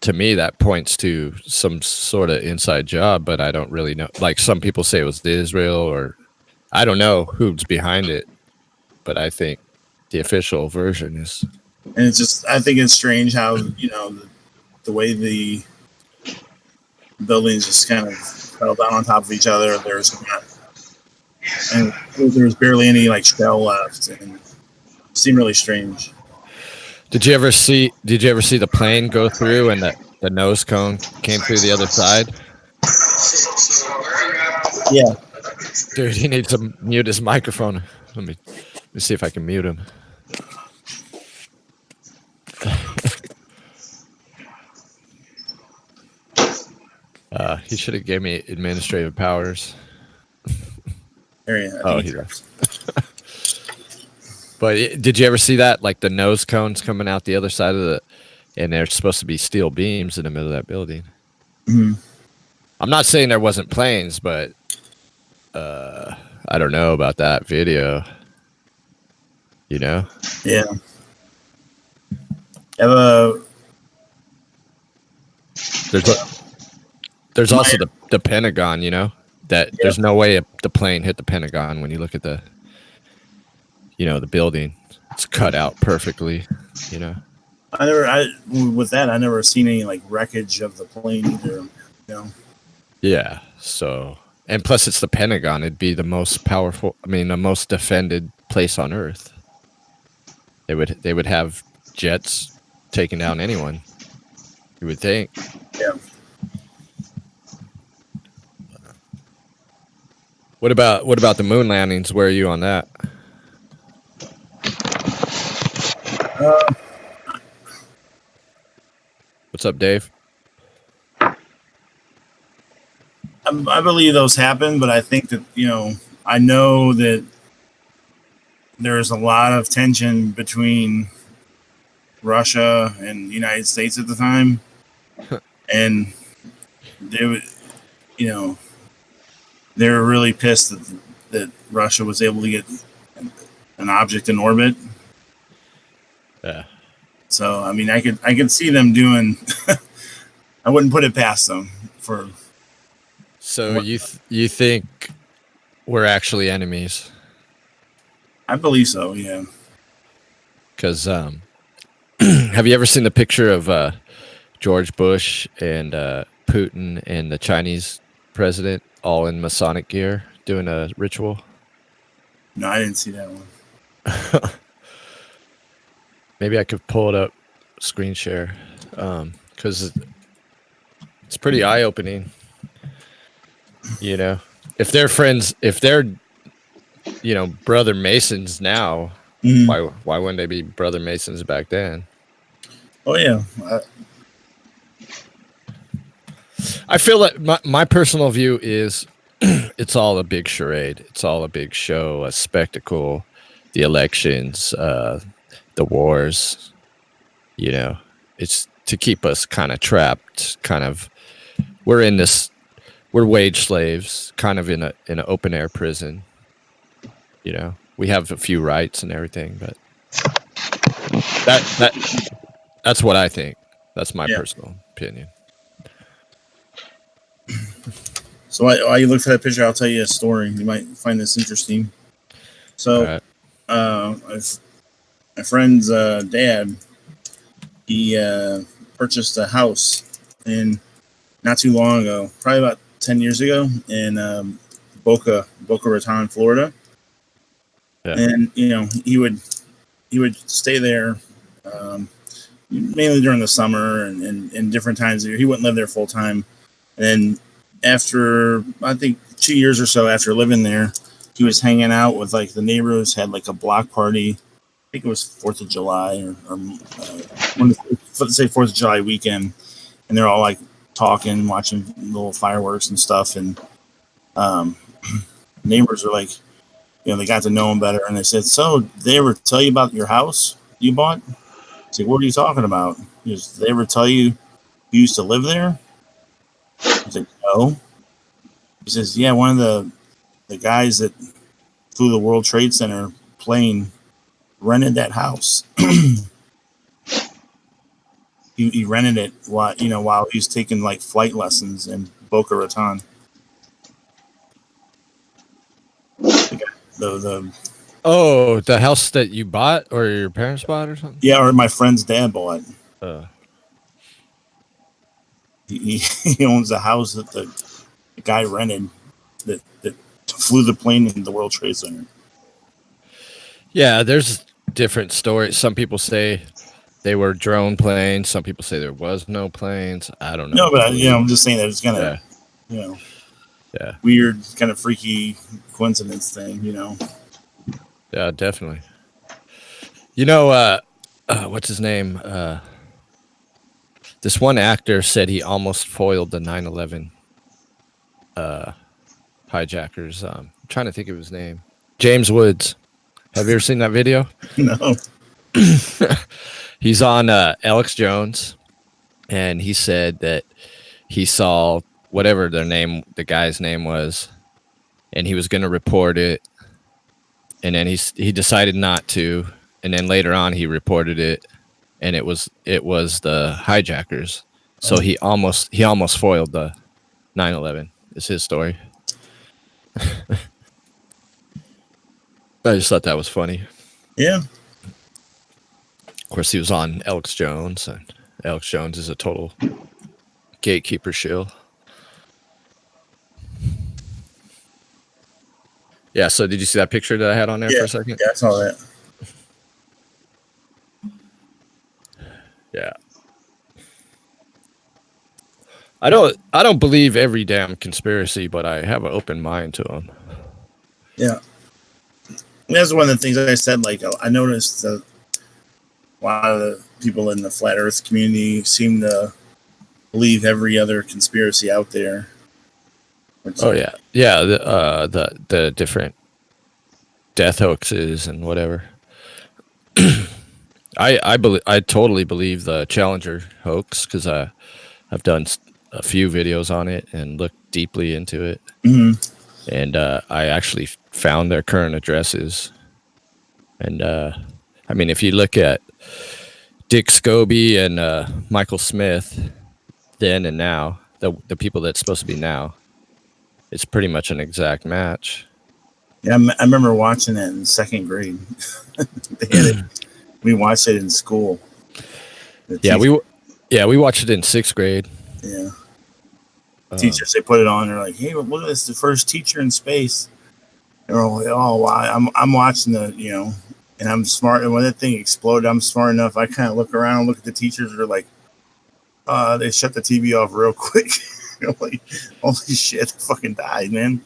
to me, that points to some sort of inside job, but I don't really know. Like, some people say it was Israel, or I don't know who's behind it, but I think the official version is. And it's just, I think it's strange how, the way the buildings just kind of fell down on top of each other. There was barely any shell left, and it seemed really strange. Did you ever see the plane go through and the nose cone came through the other side? Yeah. Dude, he needs to mute his microphone. Let me see if I can mute him. He should have gave me administrative powers. Oh, he does. But did you ever see that? Like, the nose cones coming out the other side of and there's supposed to be steel beams in the middle of that building. Mm-hmm. I'm not saying there wasn't planes, but I don't know about that video. Yeah. There's also the Pentagon, that there's no way the plane hit the Pentagon when you look at the building. It's cut out perfectly, I never seen any wreckage of the plane either, Yeah. So, and plus it's the Pentagon. It'd be the most powerful, the most defended place on Earth. They would have jets taking down anyone, you would think. Yeah. What about the moon landings? Where are you on that? What's up, Dave? I believe those happen, but I think that, I know that there's a lot of tension between Russia and the United States at the time. And they would, they were really pissed that Russia was able to get an object in orbit. Yeah. So, I could see them doing. I wouldn't put it past them for. So you think we're actually enemies? I believe so. Yeah. Because have you ever seen the picture of George Bush and Putin and the Chinese president all in Masonic gear doing a ritual? No, I didn't see that one. Maybe I could pull it up, screen share, because it's pretty eye-opening. If they're friends, if they're, brother Masons now, why wouldn't they be brother Masons back then? Oh yeah. I feel like my personal view is it's all a big charade. It's all a big show, a spectacle. The elections, the wars. You know, it's to keep us kind of trapped. Kind of, we're in this. We're wage slaves, kind of in an open air prison. You know, we have a few rights and everything, but that's what I think. That's my personal opinion. So while you look for that picture, I'll tell you a story. You might find this interesting. So, my friend's dad, he purchased a house in not too long ago, probably about 10 years ago, in Boca Raton, Florida. Yeah. And he would stay there mainly during the summer and different times of year. He wouldn't live there full time. And after, I think, 2 years or so after living there, he was hanging out with like the neighbors, had like a block party. I think it was 4th of July or let's say 4th of July weekend. And they're all like talking, watching little fireworks and stuff. And neighbors are like, they got to know him better. And they said, "So, did they ever tell you about your house you bought?" I said, "What are you talking about?" He goes, "Did they ever tell you used to live there?" I said, "No." He says, "Yeah, one of the guys that flew the World Trade Center plane rented that house." He rented it while he was taking like flight lessons in Boca Raton. The house that you bought or your parents bought or something? Yeah, or my friend's dad bought. He owns a house that the guy rented that flew the plane in the World Trade Center. Yeah, there's different stories. Some people say they were drone planes. Some people say there was no planes. I don't know. No, but I'm just saying that it's kind of weird, kind of freaky coincidence thing, Yeah, definitely. What's his name? This one actor said he almost foiled the 9/11 hijackers. I'm trying to think of his name. James Woods. Have you ever seen that video? No. He's on Alex Jones, and he said that he saw whatever the guy's name was, and he was going to report it, and then he decided not to, and then later on he reported it, and it was the hijackers. So he almost foiled the 9/11. It's his story. I just thought that was funny. Yeah. Of course, he was on Alex Jones, and Alex Jones is a total gatekeeper shill. Yeah, so did you see that picture that I had on there for a second? Yeah, I saw that. Yeah. I don't believe every damn conspiracy, but I have an open mind to them. Yeah. And that's one of the things I said. Like, I noticed that a lot of the people in the flat Earth community seem to believe every other conspiracy out there. Yeah. The different death hoaxes and whatever. I totally believe the Challenger hoax because I've done a few videos on it and looked deeply into it. Mm-hmm. And I actually found their current addresses. And I mean, if you look at Dick Scobie and Michael Smith, then and now, the people that's supposed to be now, it's pretty much an exact match. Yeah, I remember watching it in second grade. They had it. We watched it in school. We watched it in sixth grade. Yeah. Teachers, they put it on. They're like, "Hey, look at this! The first teacher in space." And we're like, "Oh, wow!" I'm watching and I'm smart. And when that thing exploded, I'm smart enough. I kind of look around and look at the teachers. They're like, they shut the TV off real quick. Like, holy shit, I fucking died, man.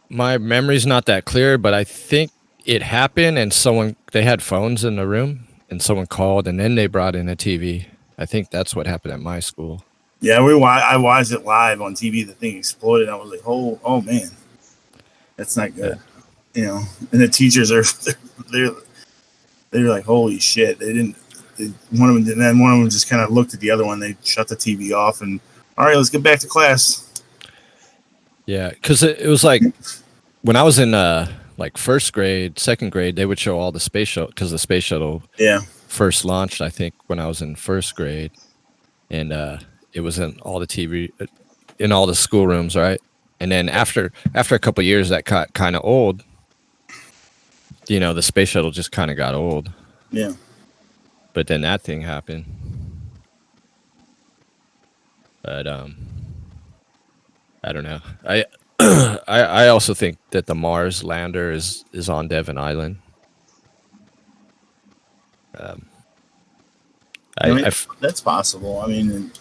My memory's not that clear, but I think it happened, and they had phones in the room, and someone called, and then they brought in a TV. I think that's what happened at my school. Yeah, I watched it live on TV. The thing exploded. I was like, oh man, that's not good. You know, and the teachers are they're like, holy shit. They didn't. One of them didn't. And one of them just kind of looked at the other one. They shut the TV off and all right, let's get back to class. Yeah, because it was like when I was in like first grade, second grade, they would show all the space shuttle because the space shuttle Yeah, first launched, I think, when I was in first grade, and it was in all the TV in all the schoolrooms, right? And then after a couple of years, that got kind of old. You know, the space shuttle just kind of got old. yeah. But then that thing happened. But I don't know. I also think that the Mars lander is on Devon Island. I mean, that's possible. I mean,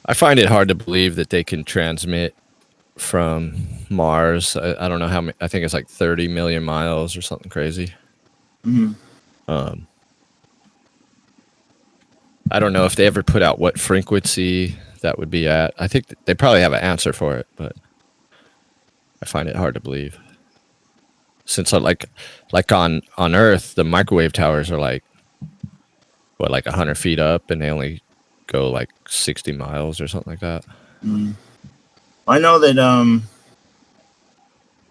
I find it hard to believe that they can transmit from Mars. I don't know how many. I think it's like 30 million miles or something crazy. mhm. I don't know if they ever put out what frequency that would be at. I think they probably have an answer for it, but I find it hard to believe. Since like on Earth, the microwave towers are like 100 feet up, and they only go like 60 miles or something like that. I know that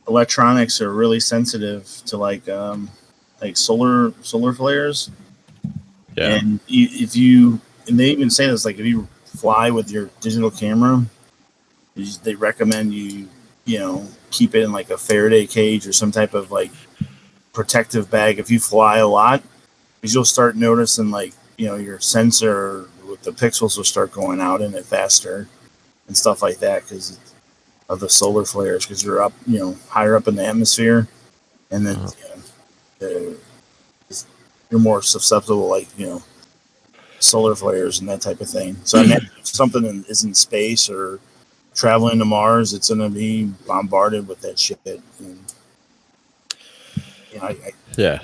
electronics are really sensitive to like solar flares. Yeah. And and they even say this, like if you fly with your digital camera, they recommend you keep it in like a Faraday cage or some type of like protective bag if you fly a lot, because you'll start noticing like your sensor with the pixels will start going out in it faster and stuff like that because of the solar flares, because you're up higher up in the atmosphere, and then you're more susceptible like solar flares and that type of thing. So I mean, if something is in space or traveling to Mars, it's going to be bombarded with that shit. And, yeah.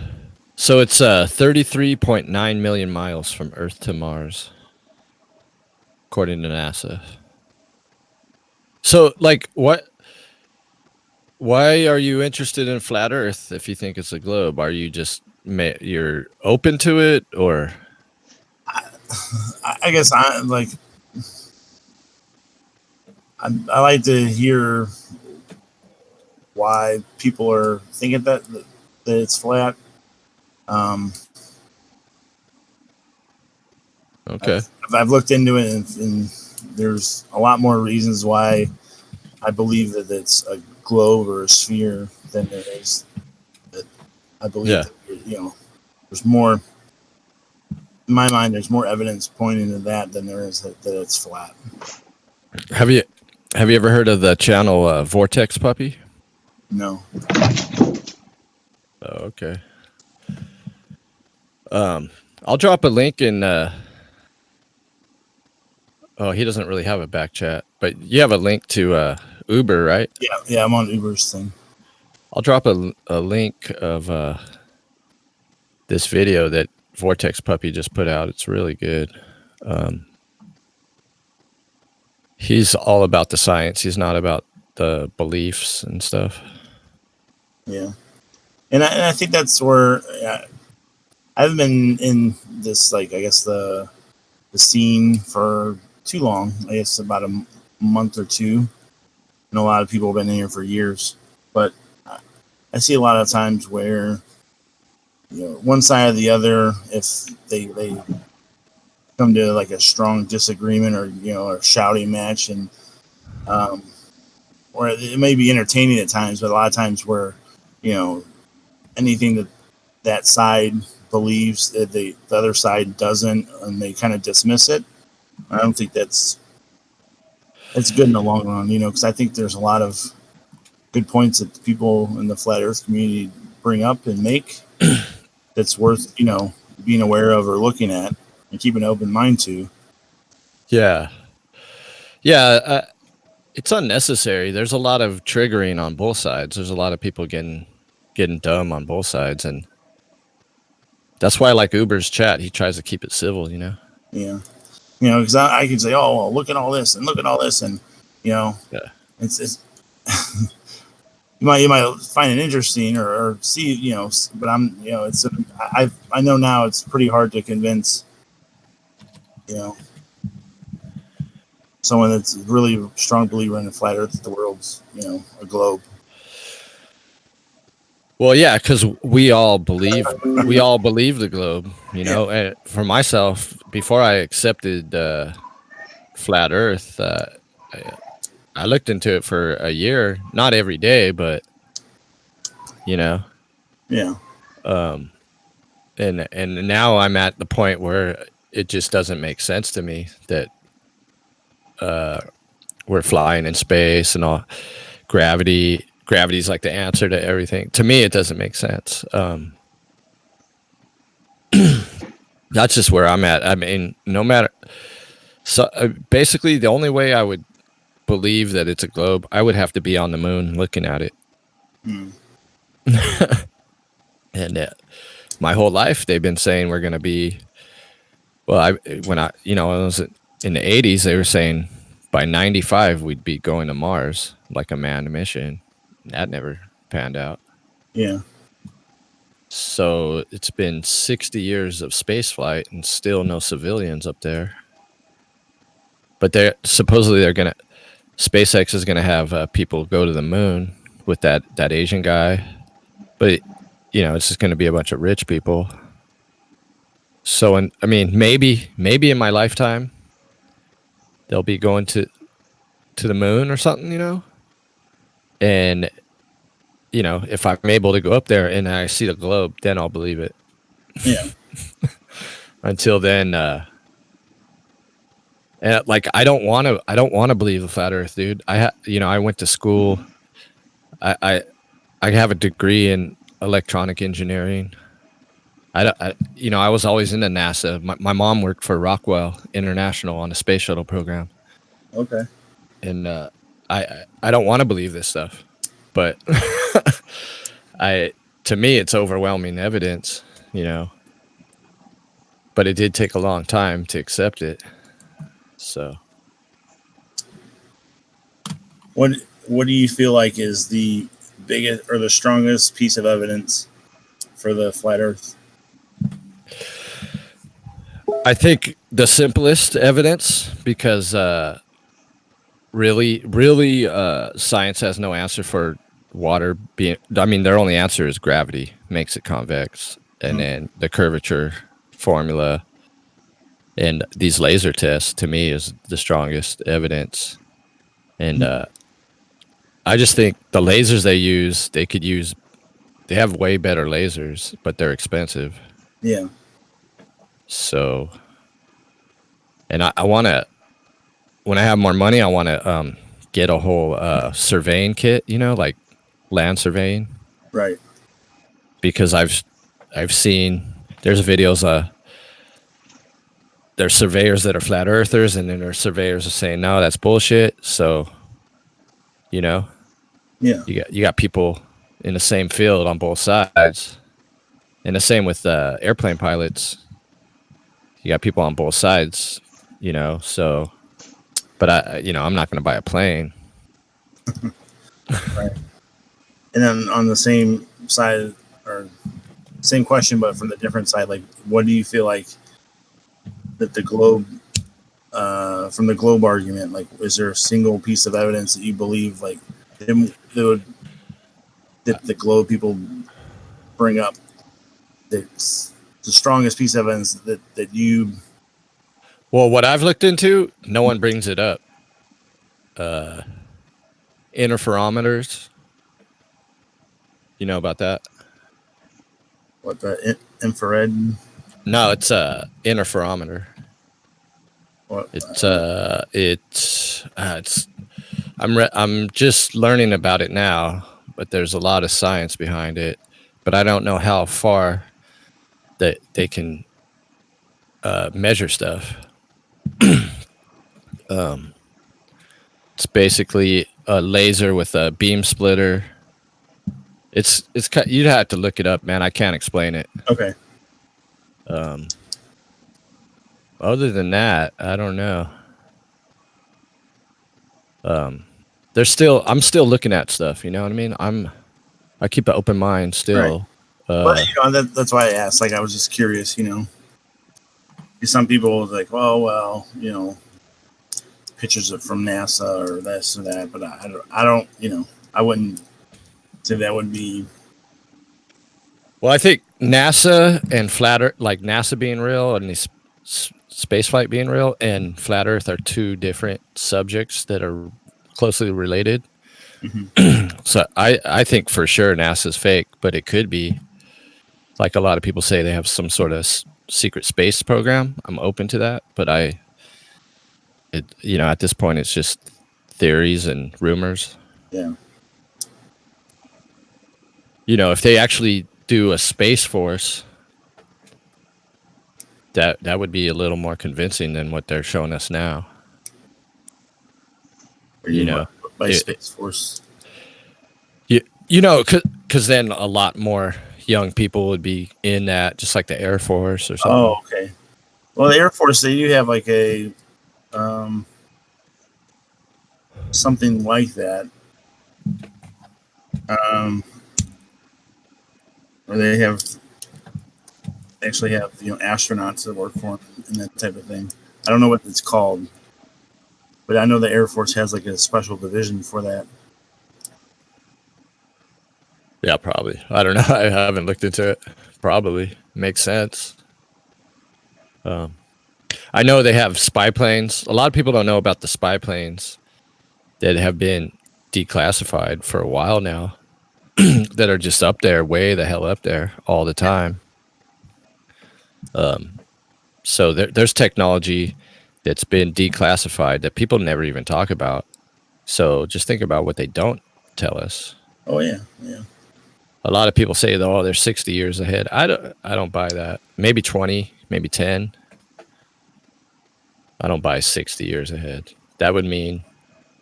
So it's 33.9 million miles from Earth to Mars, according to NASA. So, like, why are you interested in flat Earth if you think it's a globe? Are you just you're open to it, or? I guess I like to hear why people are thinking that it's flat. Okay. I've looked into it, and there's a lot more reasons why I believe that it's a globe or a sphere than there is that I believe that, there's more. In my mind, there's more evidence pointing to that than there is that it's flat. Have you ever heard of the channel Vortex Puppy? No. Oh, okay. I'll drop a link in. Oh, he doesn't really have a back chat, but you have a link to Uber, right? Yeah, I'm on Uber's thing. I'll drop a link of this video that Vortex Puppy just put out. It's really good. He's all about the science. He's not about the beliefs and stuff. Yeah, and I think that's where I've been in this, like, I guess the scene for too long. I guess about a month or two, and a lot of people have been in here for years. But I see a lot of times where one side or the other, if they come to like a strong disagreement or a shouting match, and or it may be entertaining at times, but a lot of times where anything that side believes that the other side doesn't, and they kind of dismiss it. I don't think that's good in the long run, because I think there's a lot of good points that the people in the flat Earth community bring up and make that's worth being aware of or looking at and keeping an open mind to. Yeah. It's unnecessary. There's a lot of triggering on both sides. There's a lot of people getting dumb on both sides, and that's why I like Uber's chat. He tries to keep it civil, Yeah. because I can say, oh, well, look at all this and look at all this, and Yeah. it's you might find it interesting or see, but I know now it's pretty hard to convince, someone that's really a strong believer in the flat Earth, the world's, a globe. Well, yeah, because we all believe the globe. And for myself, before I accepted flat Earth, I looked into it for a year, not every day, but Yeah. And now I'm at the point where it just doesn't make sense to me that we're flying in space and all. Gravity's like the answer to everything. To me, it doesn't make sense. That's just where I'm at. I mean, no matter. So basically, the only way I would believe that it's a globe, I would have to be on the moon looking at it. And my whole life, they've been saying we're going to be. Well, when I was in the 80s, they were saying by 95 we'd be going to Mars, like a manned mission. That never panned out. Yeah. So it's been 60 years of space flight and still no civilians up there. But supposedly SpaceX is gonna have people go to the moon with that Asian guy, but it's just gonna be a bunch of rich people. So, maybe in my lifetime they'll be going to the moon or something, and if I'm able to go up there and I see the globe, then I'll believe it. Yeah. Until then, and I don't want to believe the flat Earth, dude. I went to school. I have a degree in electronic engineering. I was always into NASA. My mom worked for Rockwell International on the space shuttle program. Okay. And I don't want to believe this stuff, but to me it's overwhelming evidence, But it did take a long time to accept it. So, what do you feel like is the biggest or the strongest piece of evidence for the flat Earth? I think the simplest evidence, because really, science has no answer for water being. I mean, their only answer is gravity makes it convex, and then the curvature formula and these laser tests to me is the strongest evidence. And I just think the lasers they have way better lasers, but they're expensive. Yeah. So, and I want to, when I have more money, I want to get a whole surveying kit, like land surveying. Right. Because I've seen, there's videos, there's surveyors that are flat earthers, and then there's surveyors that are saying, no, that's bullshit. So, Yeah. you got people in the same field on both sides. And the same with airplane pilots. You got people on both sides, so, but I'm not going to buy a plane. Right. And then on the same side, or same question, but from the different side, like, what do you feel like that the globe, from the globe argument, like, is there a single piece of evidence that you believe, like, that the globe people bring up that's the strongest piece of evidence that you? Well, what I've looked into, no one brings it up. Interferometers. You know about that? What, the infrared? No, it's a interferometer. What? It's I'm just learning about it now, but there's a lot of science behind it. But I don't know how far that they can measure stuff. It's basically a laser with a beam splitter. It's you'd have to look it up, man. I can't explain it. Okay. Other than that, I don't know. I'm still looking at stuff. You know what I mean? I keep an open mind still. But that's why I asked. Like, I was just curious. Some people like, oh well, pictures from NASA or this or that. But I don't. I wouldn't say that would be. Well, I think NASA and like NASA being real and these spaceflight being real and flat Earth are two different subjects that are closely related. Mm-hmm. So I think for sure NASA's fake, but it could be. Like a lot of people say they have some sort of secret space program. I'm open to that, but at this point it's just theories and rumors. Yeah. If they actually do a space force, that would be a little more convincing than what they're showing us now. By Space Force. Because then a lot more young people would be in that, just like the Air Force or something. Oh, okay. Well, the Air Force, they do have like a something like that. Where they actually have astronauts that work for them and that type of thing. I don't know what it's called, but I know the Air Force has like a special division for that. Yeah, probably. I don't know. I haven't looked into it. Probably makes sense. I know they have spy planes. A lot of people don't know about the spy planes that have been declassified for a while now, that are just up there, way the hell up there all the time. So there's technology that's been declassified that people never even talk about. So just think about what they don't tell us. Oh yeah. A lot of people say, "Oh, they're 60 years ahead." I don't buy that. Maybe 20, maybe 10. I don't buy 60 years ahead. That would mean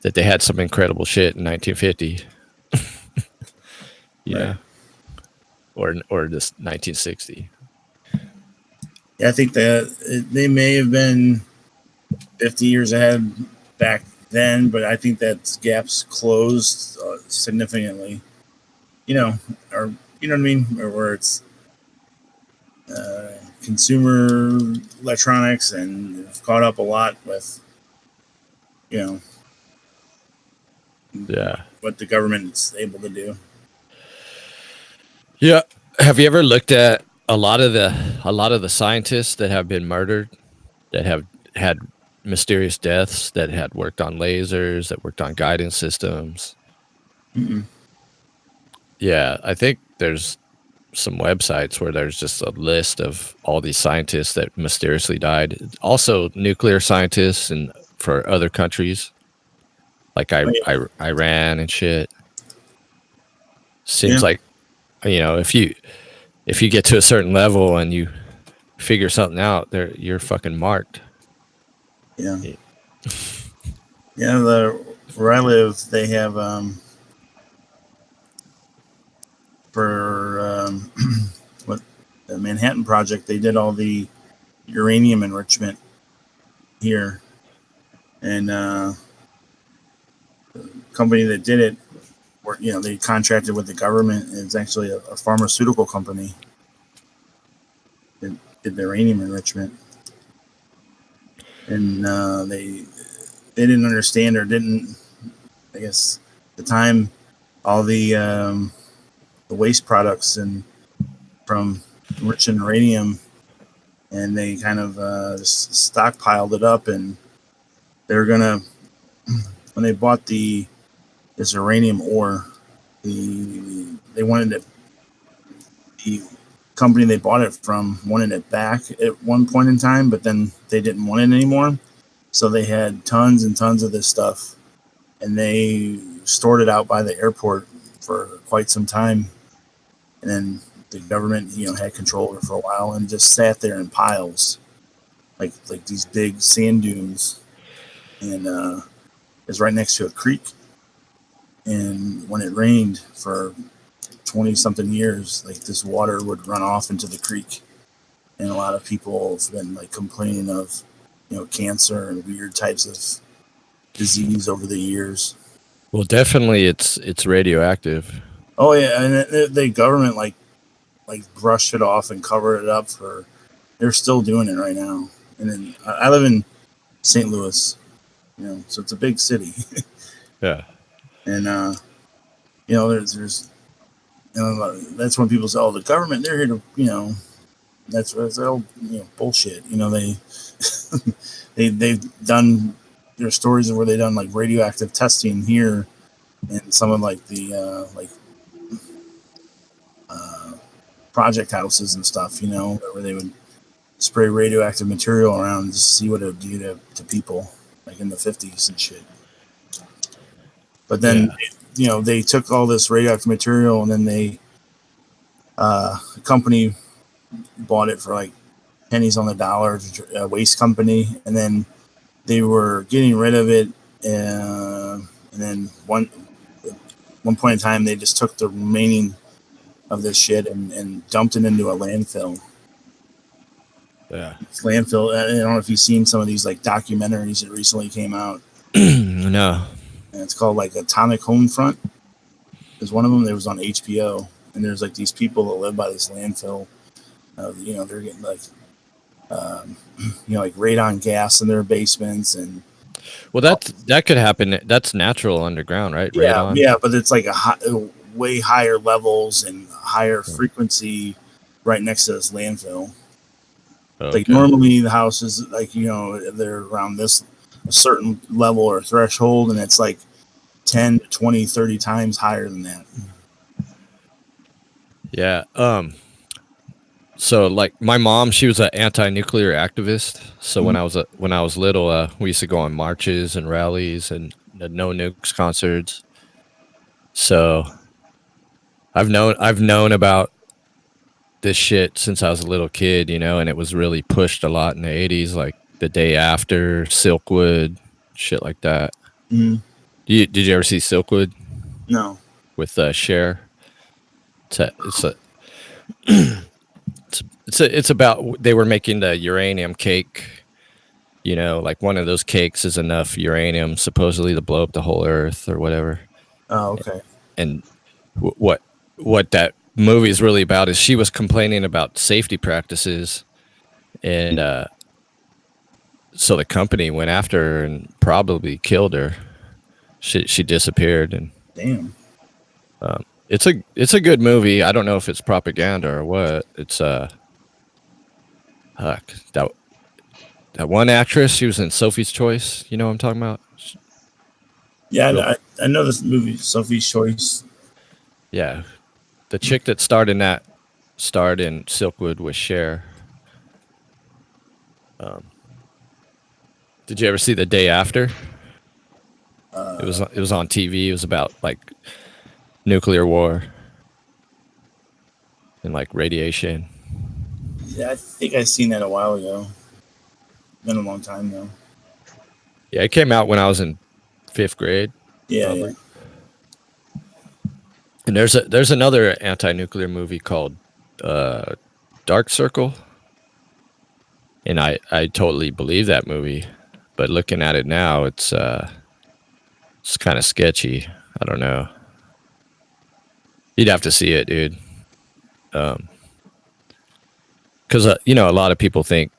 that they had some incredible shit in 1950. Right. Or just 1960. Yeah, I think that they may have been 50 years ahead back then, but I think that gap's closed significantly. Or you know what I mean, or where it's consumer electronics and caught up a lot with, what the government's able to do. Yeah. Have you ever looked at a lot of the scientists that have been murdered, that have had mysterious deaths, that had worked on lasers, that worked on guidance systems? Mm-mm. Yeah, I think there's some websites where there's just a list of all these scientists that mysteriously died. Also, nuclear scientists and for other countries like Iran and shit. Seems like, if you get to a certain level and you figure something out, you're fucking marked. Yeah. Yeah, where I live, they have for what the Manhattan Project, they did all the uranium enrichment here, and the company that did it, they contracted with the government. It's actually a pharmaceutical company that did the uranium enrichment, and they didn't understand, or didn't, I guess, at the time, all the waste products and from enriching uranium, and they kind of just stockpiled it up, and they were gonna, when they bought this uranium ore, they wanted it. The company they bought it from wanted it back at one point in time, but then they didn't want it anymore. So they had tons and tons of this stuff, and they stored it out by the airport for quite some time. And then the government, had control of it for a while, and just sat there in piles, like these big sand dunes. And it's right next to a creek. And when it rained for 20 something years, like this water would run off into the creek. and a lot of people have been like complaining of, cancer and weird types of disease over the years. Well, definitely, it's radioactive. Oh yeah, and the government like brushed it off and covered it up for. They're still doing it right now. And then I live in St. Louis, so it's a big city. Yeah. And there's that's when people say, "Oh, the government, they're here to," that's all bullshit. They've done their stories where they've done like radioactive testing here in some of like the project houses and stuff, where they would spray radioactive material around just to see what it would do to people, like in the 50s and shit. But then, they took all this radioactive material and then a company bought it for like pennies on the dollar, a waste company, and then they were getting rid of it. And then one point in time, they just took the remaining of this shit and dumped it into a landfill. Yeah. Landfill. I don't know if you've seen some of these like documentaries that recently came out. No. And it's called like Atomic Homefront. There's one of them that was on HBO, and there's like these people that live by this landfill. They're getting like, like radon gas in their basements, and Well, that could happen. That's natural underground, right? yeah, Radon. yeah, but it's like way higher levels and higher frequency right next to this landfill. Okay. Like normally the houses, like they're around this a certain level or threshold, and it's like 10, 20, 30 times higher than that. Yeah. So like my mom, she was an anti-nuclear activist. So when I was little, we used to go on marches and rallies and the no nukes concerts. So I've known about this shit since I was a little kid, and it was really pushed a lot in the 80s, like The Day After, Silkwood, shit like that. Mm-hmm. Did you ever see Silkwood? No. With Cher. It's about they were making the uranium cake. Like one of those cakes is enough uranium supposedly to blow up the whole Earth or whatever. Oh, okay. And what that movie is really about is she was complaining about safety practices, and so the company went after her and probably killed her. She disappeared, and damn. It's a good movie. I don't know if it's propaganda or what. It's that one actress, she was in Sophie's Choice. You know what I'm talking about? Yeah, I know this movie, Sophie's Choice. Yeah, the chick that starred in Silkwood with Cher. Did you ever see The Day After? It was on TV. It was about like nuclear war and like radiation. Yeah, I think I seen that a while ago. Been a long time though. Yeah, it came out when I was in 5th grade. Yeah, yeah. And there's another anti-nuclear movie called Dark Circle, and I totally believe that movie, but looking at it now, it's kind of sketchy. I don't know. You'd have to see it, dude. Because a lot of people think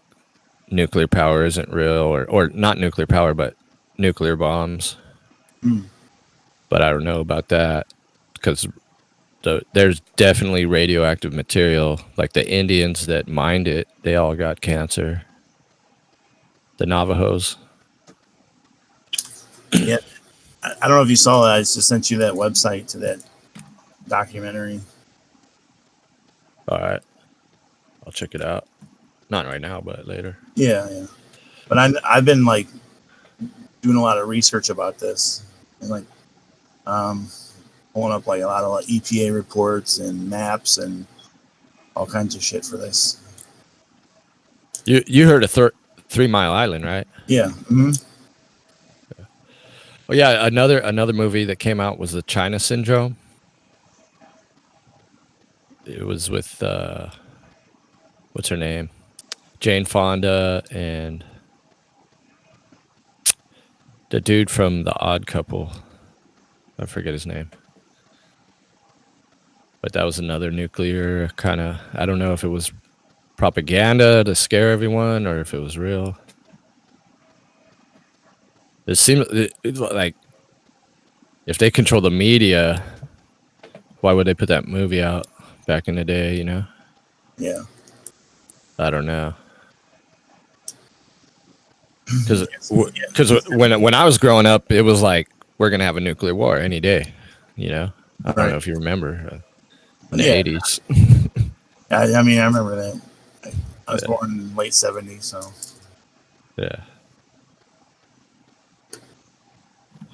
nuclear power isn't real, or not nuclear power, but nuclear bombs. But I don't know about that, because there's definitely radioactive material. Like the Indians that mined it, they all got cancer. The Navajos. Yeah, I don't know if you saw that. I just sent you that website to that documentary. All right, I'll check it out. Not right now, but later. Yeah. But I've been like doing a lot of research about this, and like pulling up like a lot of like EPA reports and maps and all kinds of shit for this. You heard of 3 Mile Island, right? Yeah. Mm-hmm. Oh yeah, another movie that came out was The China Syndrome. It was with what's her name? Jane Fonda and the dude from The Odd Couple. I forget his name. But that was another nuclear kind of, I don't know if it was propaganda to scare everyone or if it was real. It seemed like if they control the media, why would they put that movie out back in the day, you know? Yeah. I don't know. Because when I was growing up, it was like, we're going to have a nuclear war any day, you know? I don't know if you remember in the 80s. I mean, I remember that. I was born in late 70s, so. Yeah.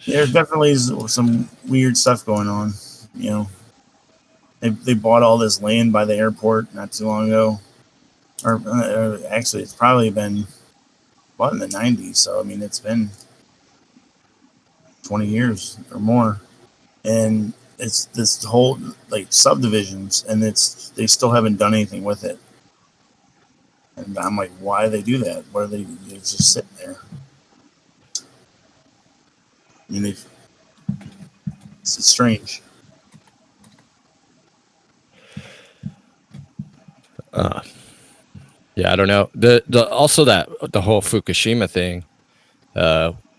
There's definitely some weird stuff going on. You know, they bought all this land by the airport not too long ago, or actually, it's probably been bought in the 90s. So I mean, it's been 20 years or more, and it's this whole like subdivisions, and they still haven't done anything with it. And I'm like, why do they do that? Why are they just sitting there? I mean, it's strange. Yeah, I don't know. Also the whole Fukushima thing,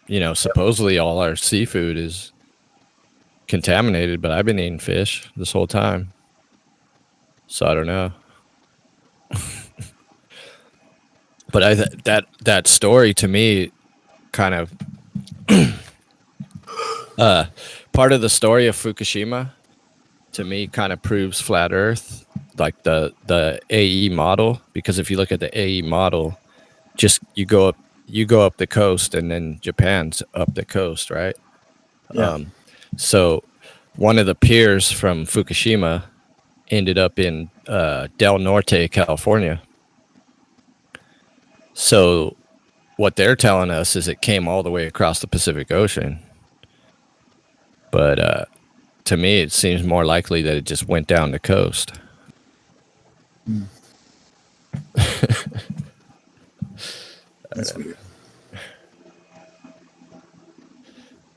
you know, supposedly all our seafood is contaminated, but I've been eating fish this whole time. So I don't know. But that story to me kind of part of the story of Fukushima to me kind of proves flat earth, like the AE model, because if you look at the AE model, just you go up the coast and then Japan's up the coast, right? Yeah. So one of the piers from Fukushima ended up in Del Norte, California. So what they're telling us is it came all the way across the Pacific Ocean. But to me, it seems more likely that it just went down the coast. That's weird.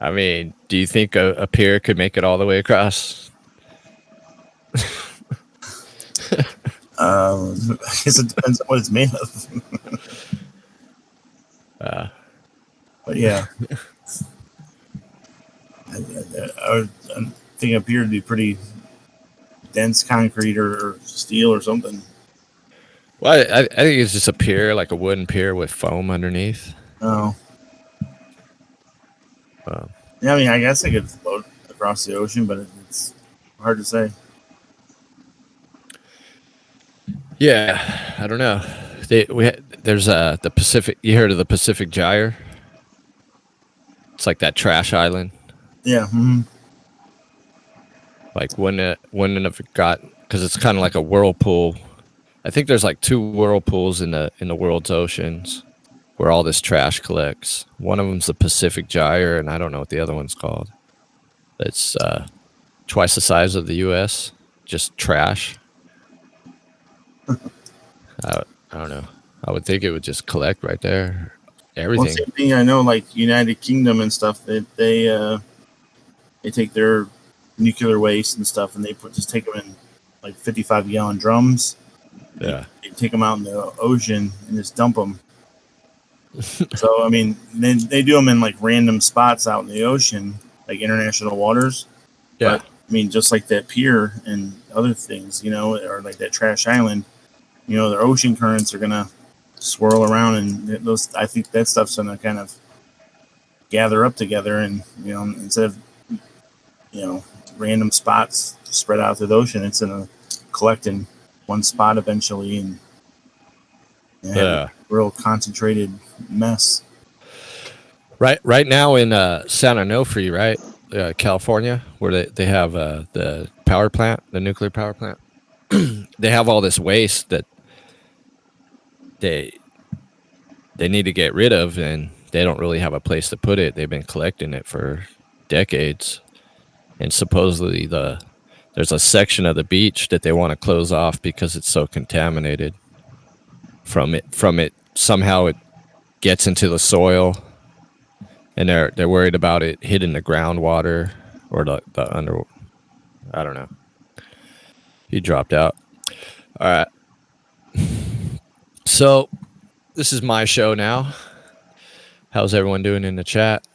I mean, do you think a pier could make it all the way across? I guess it depends on what it's made of. But yeah, I think a pier would be pretty dense concrete or steel or something. Well, I think it's just a pier, like a wooden pier with foam underneath. Oh. Yeah, I mean, I guess they could float across the ocean, but it's hard to say. Yeah, I don't know. There's the Pacific. You heard of the Pacific Gyre? It's like that trash island. Yeah. Mm-hmm. Like wouldn't have got, because it's kind of like a whirlpool. I think there's like 2 whirlpools in the world's oceans where all this trash collects. One of them's the Pacific Gyre, and I don't know what the other one's called. It's twice the size of the U.S. Just trash. I don't know. I would think it would just collect right there. Everything. Well, same thing. I know, like United Kingdom and stuff. That they take their nuclear waste and stuff, and they just take them in like 55-gallon drums. Yeah. They take them out in the ocean and just dump them. So I mean, they do them in like random spots out in the ocean, like international waters. Yeah. But, I mean, just like that pier and other things, you know, or like that trash island, you know, their ocean currents are gonna swirl around, and those. I think that stuff's gonna kind of gather up together, and you know, instead of random spots spread out through the ocean, it's gonna collect in one spot eventually, and have a real concentrated mess. Right now in San Onofre, right, California, where they have the power plant, the nuclear power plant. They have all this waste that they need to get rid of, and they don't really have a place to put it. They've been collecting it for decades, and supposedly there's a section of the beach that they want to close off because it's so contaminated from it somehow it gets into the soil, and they're worried about it hitting the groundwater or the under. I don't know. He dropped out. All right. So this is my show now. How's everyone doing in the chat?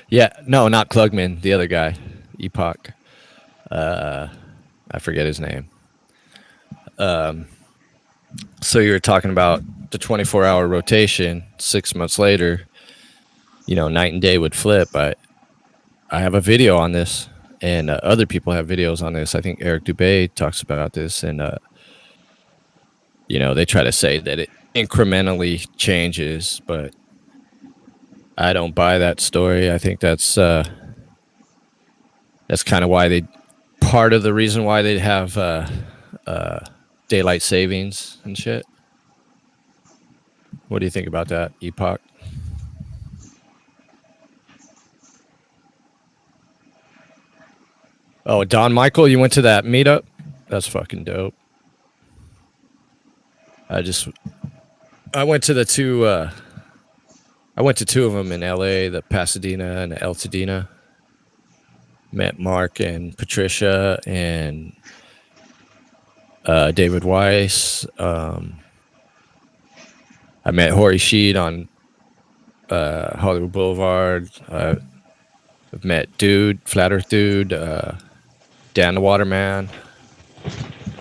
Yeah, no, not Klugman, the other guy, Epoch. I forget his name. So you were talking about the 24-hour rotation. 6 months later, night and day would flip. I have a video on this, and other people have videos on this. I think Eric Dubé talks about this, and they try to say that it incrementally changes, but I don't buy that story. I think that's kind of why part of the reason why they have daylight savings and shit. What do you think about that, Epoch? Oh, Don Michael, you went to that meetup? That's fucking dope. I went to two of them in LA, the Pasadena and the Altadena. Met Mark and Patricia and David Weiss. I met Hori Sheed on Hollywood Boulevard. I've met Flat Earth Dude, Dan the Waterman,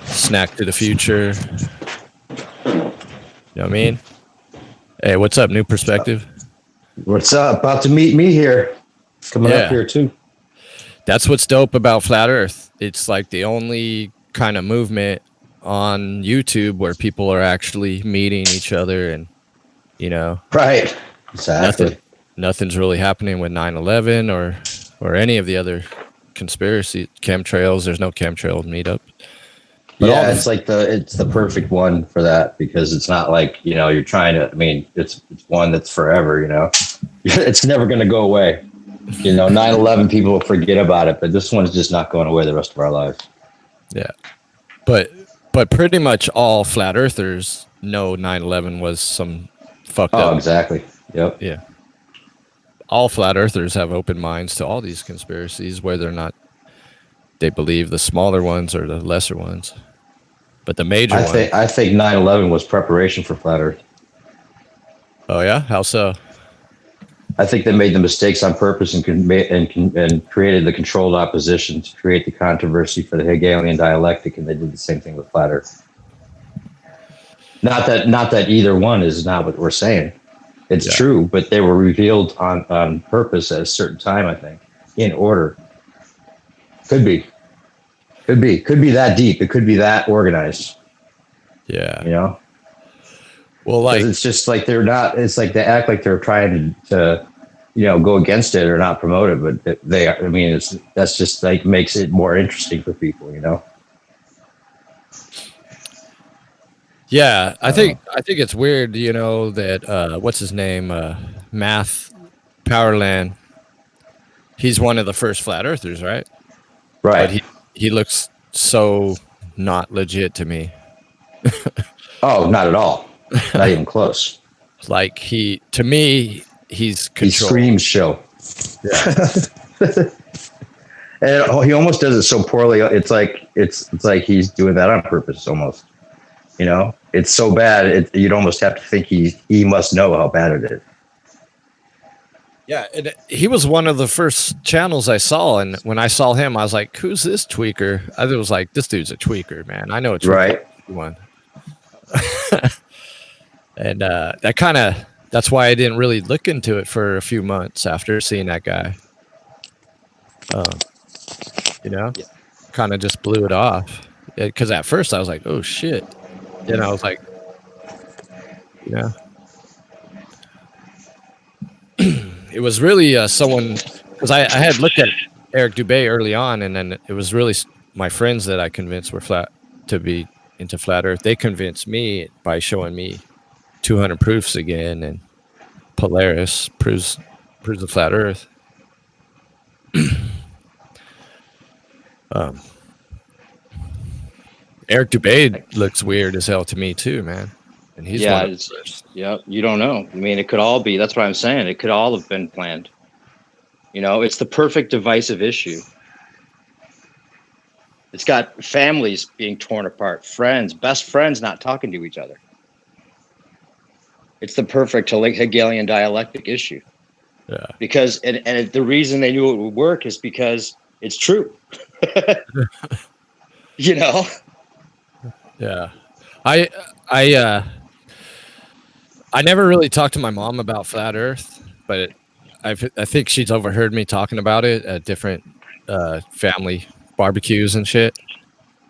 Snack to the Future. You know what I mean? Hey, what's up, New Perspective? What's up? About to meet me here. Coming up here too. That's what's dope about Flat Earth. It's like the only kind of movement on YouTube where people are actually meeting each other, and right, exactly. Nothing's really happening with 9/11 or any of the other conspiracy chemtrails. There's no chemtrail meetup. But yeah, it's the perfect one for that, because it's not like you're trying to. I mean, it's one that's forever. It's never going to go away. 9/11 people will forget about it, but this one's just not going away the rest of our lives. Yeah, but pretty much all flat earthers know 9/11 was some fucked up. Oh, exactly. Yep. Yeah. All flat earthers have open minds to all these conspiracies, whether or not they believe the smaller ones or the lesser ones. But the major one. I think 9/11 was preparation for flat Earth. Oh yeah, how so? I think they made the mistakes on purpose and created the controlled opposition to create the controversy for the Hegelian dialectic, and they did the same thing with flat Earth. Not that either one is not what we're saying. It's true, but they were revealed on purpose at a certain time, I think, in order. Could be that deep. It could be that organized. Yeah. Well, like it's just like they're not. It's like they act like they're trying to go against it or not promote it, but they. I mean, that's just like makes it more interesting for people. Yeah, I think it's weird. That what's his name, Math Powerland. He's one of the first flat earthers, right? Right. But he looks so not legit to me. Oh, not at all. Not even close. Like he's controlled. He screams show. Yeah. And he almost does it so poorly. It's like he's doing that on purpose almost. It's so bad. You'd almost have to think he must know how bad it is. Yeah, and he was one of the first channels I saw, and when I saw him, I was like, "Who's this tweaker?" I was like, "This dude's a tweaker, man. I know a tweaker." Right. One. And that's why I didn't really look into it for a few months after seeing that guy. Kind of just blew it off. Because at first I was like, "Oh shit," then I was like, it was really someone, because I had looked at Eric Dubé early on, and then it was really my friends that I convinced were to be into flat Earth. They convinced me by showing me 200 proofs again, and Polaris proves the flat Earth. Eric Dubay looks weird as hell to me too, man. And he's Yeah, one of it's, yeah, you don't know. I mean, it could all be. That's what I'm saying. It could all have been planned. You know, it's the perfect divisive issue. It's got families being torn apart, friends, best friends not talking to each other. It's the perfect Hegelian dialectic issue. Yeah. Because and the reason they knew it would work is because it's true. You know. Yeah. I never really talked to my mom about flat Earth, but I think she's overheard me talking about it at different family barbecues and shit.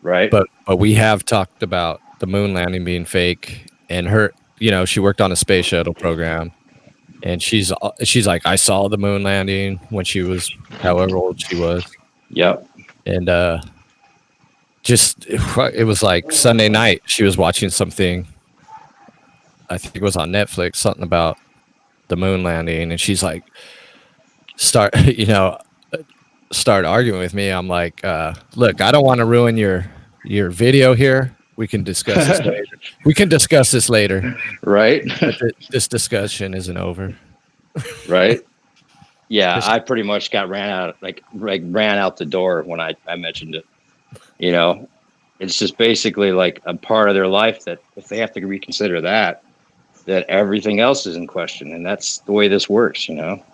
Right. But we have talked about the moon landing being fake, and her, you know, she worked on a space shuttle program, and she's like, I saw the moon landing when she was however old she was. Yep. And just it was like Sunday night. She was watching something. I think it was on Netflix, something about the moon landing, and she's like, start arguing with me. I'm like, look, I don't want to ruin your video here. We can discuss this later. Right. But this discussion isn't over. Right. Yeah, I pretty much got ran out the door when I mentioned it. You know, it's just basically like a part of their life that if they have to reconsider that everything else is in question. And that's the way this works, you know.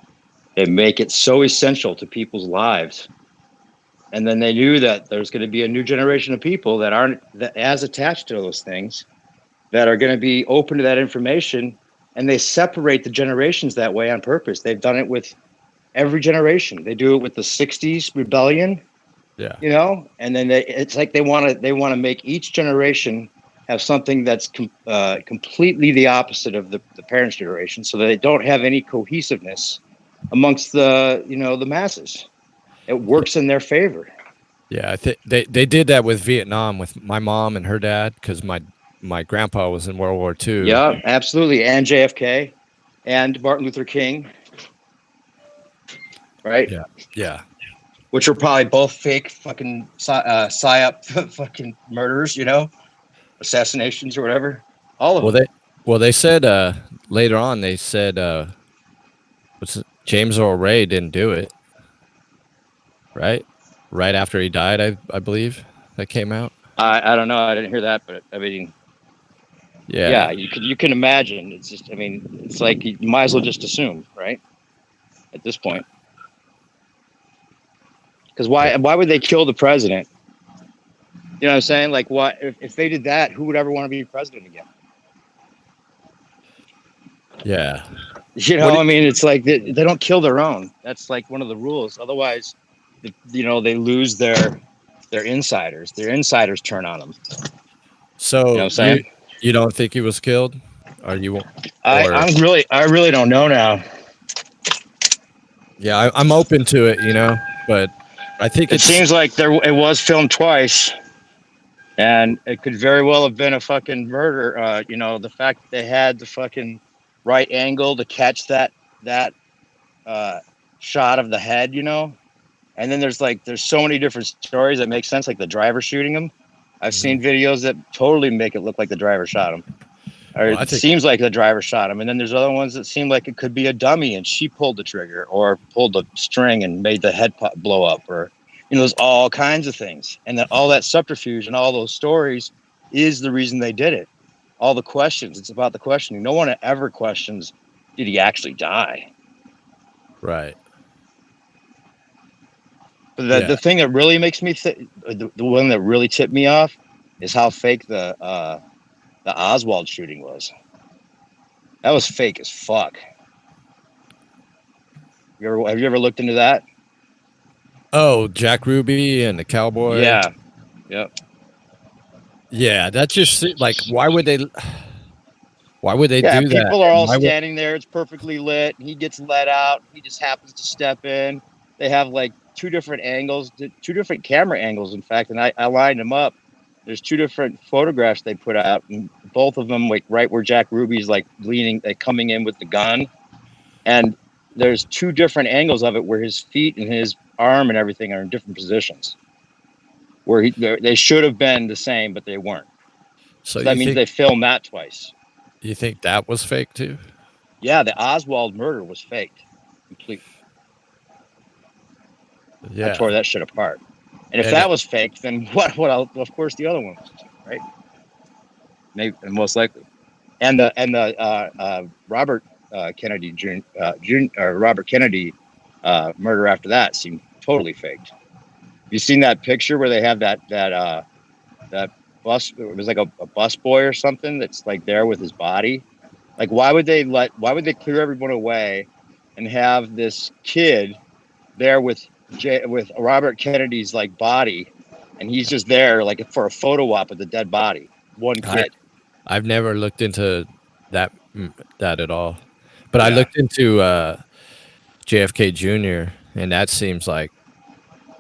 They make it so essential to people's lives. And then they knew that there's going to be a new generation of people that aren't as attached to those things, that are going to be open to that information. And they separate the generations that way on purpose. They've done it with every generation. They do it with the 60s rebellion. Yeah. You know, and then it's like they want to make each generation have something that's completely the opposite of the parents' generation, so that they don't have any cohesiveness amongst the masses. It works in their favor. Yeah, I think they did that with Vietnam with my mom and her dad, because my grandpa was in World War II. Yeah, absolutely, and JFK, and Martin Luther King, right? Yeah. Which are probably both fake fucking psyop fucking murders, you know, assassinations or whatever. All of them. They said later on, they said James Earl Ray didn't do it, right after he died, I believe that came out. I don't know, I didn't hear that, but I mean, yeah, you can imagine. It's just, I mean, it's like you might as well just assume, right, at this point. Because why would they kill the president? You know what I'm saying? Like, what if they did that? Who would ever want to be president again? Yeah. You know, I mean, it's like they don't kill their own. That's like one of the rules. Otherwise, they lose their insiders. Their insiders turn on them. So you know what I'm saying? You don't think he was killed? Or you? I really don't know now. Yeah, I'm open to it, you know, but I think it seems like it was filmed twice, and it could very well have been a fucking murder. You know, the fact that they had the fucking right angle to catch that shot of the head, you know, and then there's so many different stories that make sense, like the driver shooting him. I've seen videos that totally make it look like the driver shot him. Or it seems like the driver shot him. And then there's other ones that seem like it could be a dummy and she pulled the trigger or pulled the string and made the head blow up, or, you know, there's all kinds of things. And then all that subterfuge and all those stories is the reason they did it. All the questions. It's about the questioning. No one ever questions, did he actually die? Right. But the thing that really makes me the one that really tipped me off is how fake the Oswald shooting was. That was fake as fuck. Have you ever looked into that? Oh, Jack Ruby and the cowboy. Yeah. Yep. Yeah, that just like, why would they do that? People are all standing there. It's perfectly lit. He gets let out. He just happens to step in. They have like two different camera angles, in fact, and I lined them up. There's two different photographs they put out, and both of them like right where Jack Ruby's like leaning, like coming in with the gun, and there's two different angles of it where his feet and his arm and everything are in different positions. where they should have been the same, but they weren't. So that means they filmed that twice. You think that was fake too? Yeah, the Oswald murder was faked completely. Yeah. I tore that shit apart. And if that was fake, then what? Of course, the other one was too, right? Maybe, most likely. And the Robert Kennedy Robert Kennedy murder after that seemed totally faked. You seen that picture where they have that bus? It was like a bus boy or something that's like there with his body. Like, why would they clear everyone away and have this kid there with Robert Kennedy's like body, and he's just there like for a photo op with a dead body? One kid. I've never looked into that at all, but I looked into JFK Jr. and that seems like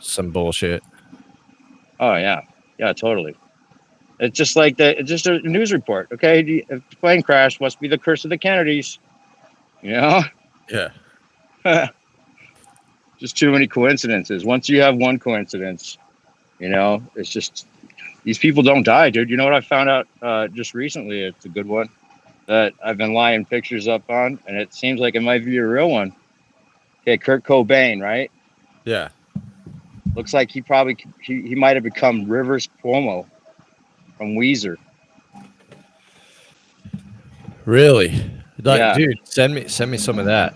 some bullshit. Oh yeah, totally. It's just like it's just a news report. Okay, the plane crash must be the curse of the Kennedys. You know? Yeah. Just too many coincidences. Once you have one coincidence, it's just these people don't die, dude. You know what I found out just recently? It's a good one that I've been lining pictures up on, and it seems like it might be a real one. Okay, Kurt Cobain, right? Yeah. Looks like he might have become Rivers Cuomo from Weezer. Really? Yeah. Dude, send me some of that.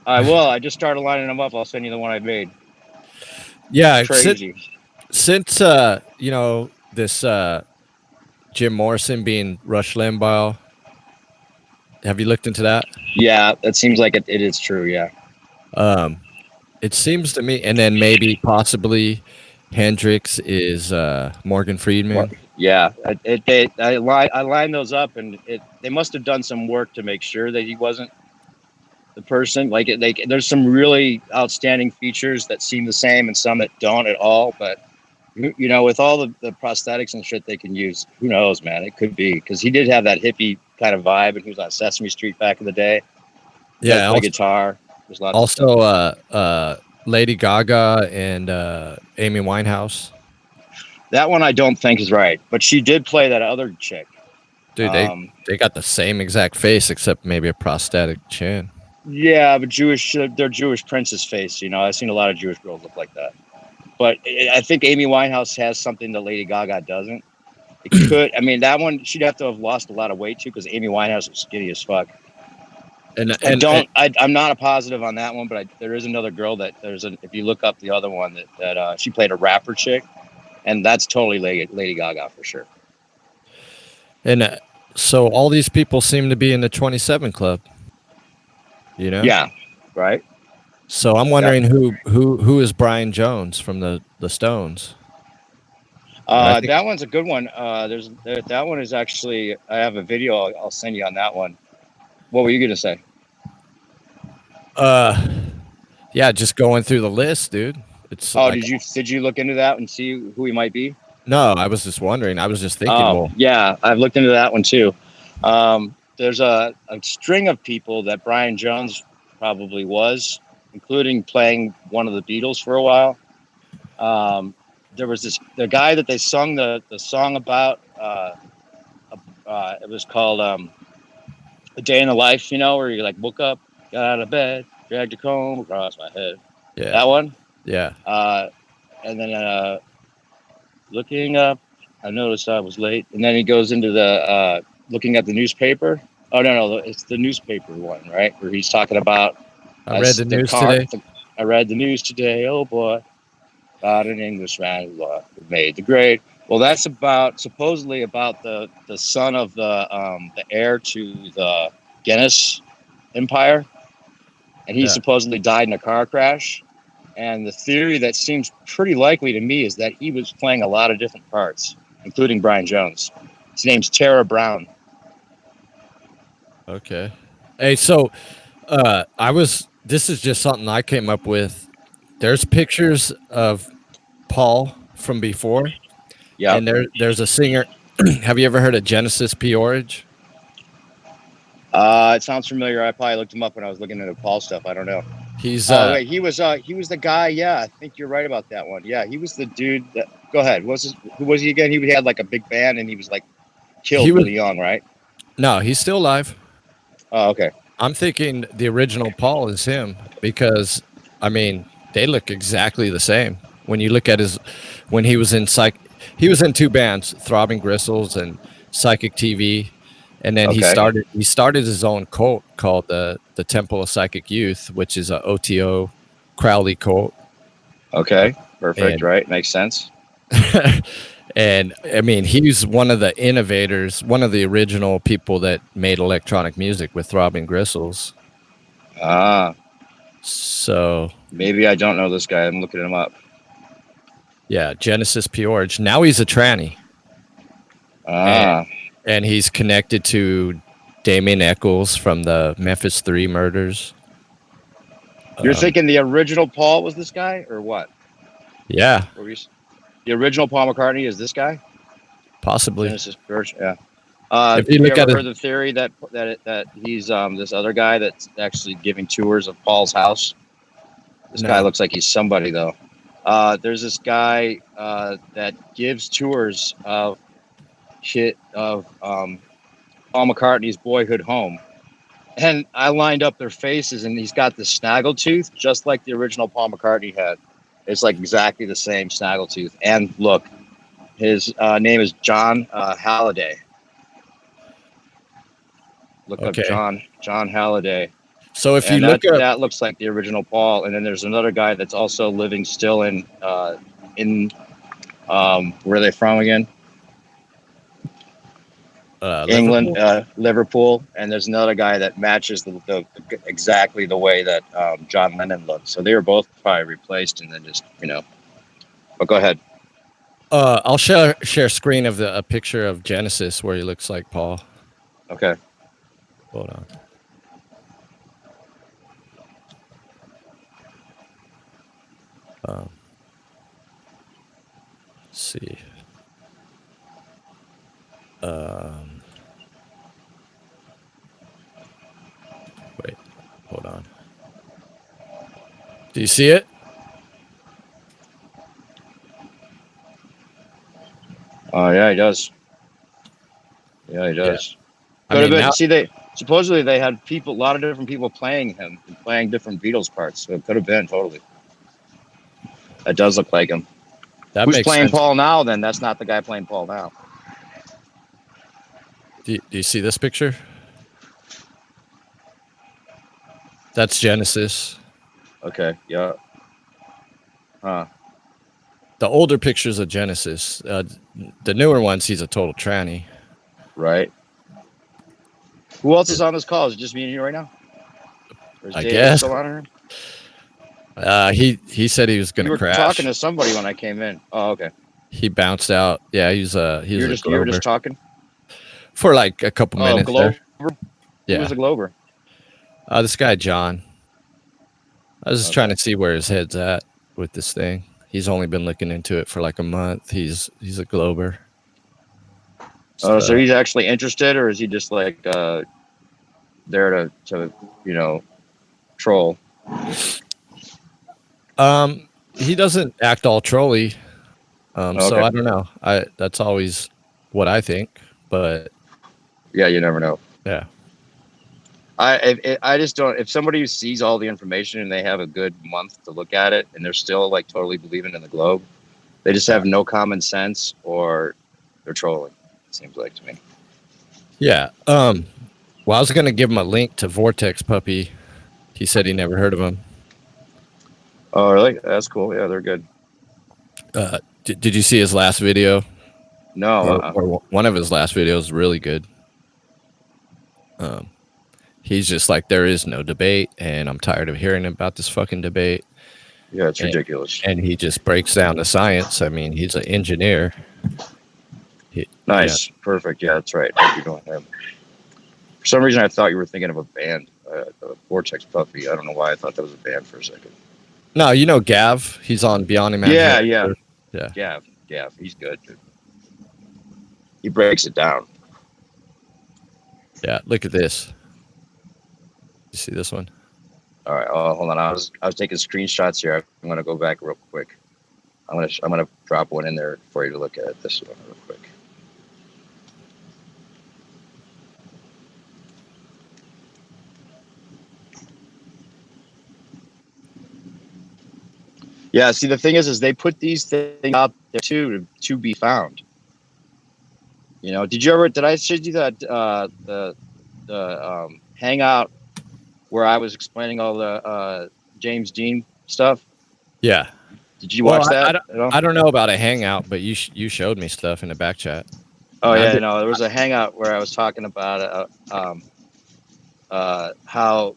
I will. I just started lining them up. I'll send you the one I made. Yeah, it's crazy. Since this Jim Morrison being Rush Limbaugh, have you looked into that? Yeah, that seems like it is true. Yeah. It seems to me, and then maybe possibly Hendrix is Morgan Freeman. Yeah, I lined those up, and they must have done some work to make sure that he wasn't the person. Like there's some really outstanding features that seem the same, and some that don't at all. But with all the prosthetics and shit they can use, who knows, man? It could be because he did have that hippie kind of vibe, and he was on Sesame Street back in the day. Yeah, play guitar. There's lots also of stuff. Lady Gaga and Amy Winehouse. That one I don't think is right, but she did play that other chick. Dude, they got the same exact face except maybe a prosthetic chin. Yeah, but they're Jewish princess face. I've seen a lot of Jewish girls look like that. But I think Amy Winehouse has something that Lady Gaga doesn't. It could. I mean, that one she'd have to have lost a lot of weight too, because Amy Winehouse is skinny as fuck. I'm not a positive on that one, but there is another girl if you look up the other one that she played a rapper chick, and that's totally Lady Gaga for sure. And so all these people seem to be in the 27 Club. Yeah, right. So I'm wondering who is Brian Jones from the Stones? That one's a good one. That one is actually, I have a video I'll send you on that one. What were you gonna say? Yeah, just going through the list, dude. It's did you look into that and see who he might be? No, I was just wondering. I was just thinking. Yeah, I've looked into that one too. There's a string of people that Brian Jones probably was, including playing one of the Beatles for a while. There was the guy that they sung the song about. It was called "A Day in the Life," where you like woke up, got out of bed, dragged a comb across my head. Yeah, that one. Yeah. And then looking up, I noticed I was late, and then he goes into the looking at the newspaper. Oh no, it's the newspaper one, right? Where he's talking about. I read the news today. I read the news today. Oh boy, about an Englishman who made the grade. Well, that's supposedly about the son of the heir to the Guinness empire, and he supposedly died in a car crash. And the theory that seems pretty likely to me is that he was playing a lot of different parts, including Brian Jones. His name's Tara Brown. Okay. Hey, so this is just something I came up with. There's pictures of Paul from before. Yeah. And there's a singer. Have you ever heard of Genesis P-Orridge? It sounds familiar. I probably looked him up when I was looking into Paul stuff. I don't know. He's Oh wait, he was the guy. Yeah, I think you're right about that one. Yeah, he was the dude. That, go ahead. Who was he again? He had like a big band, and he was like he killed was really young, right? no, he's still alive. Oh, okay. I'm thinking the original Paul is him because I mean they look exactly the same. When you look at when he was in he was in two bands, Throbbing Gristles and Psychic TV, and then he Okay. started his own cult called the Temple of Psychic Youth, which is a OTO Crowley cult, Okay. Perfect. and Right. Makes sense. and I mean he's one of the innovators, one of the original people that made electronic music with Throbbing Gristles. Ah, So maybe I don't know this guy. I'm looking him up. yeah, Genesis Piorge. Now he's a tranny, Ah, and he's connected to Damien Eccles from the Memphis 3 murders. you're thinking the original Paul was this guy, or what? Yeah, Or the original Paul McCartney is this guy? possibly. Genesis Church. Yeah. If Have you you look at ever it, heard the theory that he's this other guy that's actually giving tours of Paul's house? This guy no. looks like he's somebody though. There's this guy that gives tours of Paul McCartney's boyhood home, and I lined up their faces, and he's got the snaggletooth just like the original Paul McCartney had. It's like exactly the same snaggletooth and look. His name is John Halliday. Look up Okay. John Halliday. So if you And look up, that looks like the original Paul. And then there's another guy that's also living still in where are they from again? England, Liverpool? Liverpool. And there's another guy that matches the exactly the way that John Lennon looked. So they were both probably replaced, and then just But go ahead. I'll share screen of a picture of Genesis where he looks like Paul. Okay. Hold on. Let's see. Wait, hold on. Do you see it? Oh yeah, he does. Yeah, he does. I Could have mean, been. now, See, supposedly they had a lot of different people playing him, and playing different Beatles parts. So it could have been totally. That does look like him. that Who's makes playing sense. Paul now? Then that's not the guy playing Paul now. Do you see this picture? That's Genesis. Okay. Yeah. Huh. The older pictures of Genesis. The newer ones, he's a total tranny. Right. Who else is on this call? Is it just me and you right now? Or is I Dave guess. still on here? He said he was going You to were crash. talking to somebody when I came in. Oh, okay. He bounced out. Yeah, he was a You were Glober just talking. for like a couple minutes Glober. there. Who Yeah. was a Glober? This guy John. I was just Okay. trying to see where his head's at with this thing. He's only been looking into it for like a month. He's a Glober. Oh, so he's actually interested, or is he just like there to troll? He doesn't act all trolly. So Okay. I don't know. That's always what I think, but Yeah, you never know. yeah. I just don't. If somebody sees all the information and they have a good month to look at it, and they're still like totally believing in the globe, they just have no common sense, or they're trolling. It seems like to me. Yeah. Well, I was gonna give him a link to Vortex Puppy. He said he never heard of him. Oh, really? That's cool. Yeah, they're good. Did you see his last video? No. Or one of his last videos is really good. He's just like, there is no debate, and I'm tired of hearing about this fucking debate. Yeah, it's ridiculous. And he just breaks down the science. I mean, he's an engineer. Nice. Yeah. Perfect. Yeah, that's right. I'd be going him. For some reason, I thought you were thinking of a band, Vortex Puppy. I don't know why I thought that was a band for a second. No, you know Gav. He's on Beyond Imagination. Yeah. Gav. He's good, dude. He breaks it down. Yeah, look at this. You see this one? All right. Oh, hold on. I was taking screenshots here. I'm gonna go back real quick. I'm gonna drop one in there for you to look at. This one real quick. Yeah. See, the thing is they put these things out there too to be found. You know, did I send you that the hangout where I was explaining all the James Dean stuff? Yeah. Did you Well, watch that at all? I don't know about a hangout, but you showed me stuff in the back chat. Oh And I yeah, did. no, there was a hangout where I was talking about how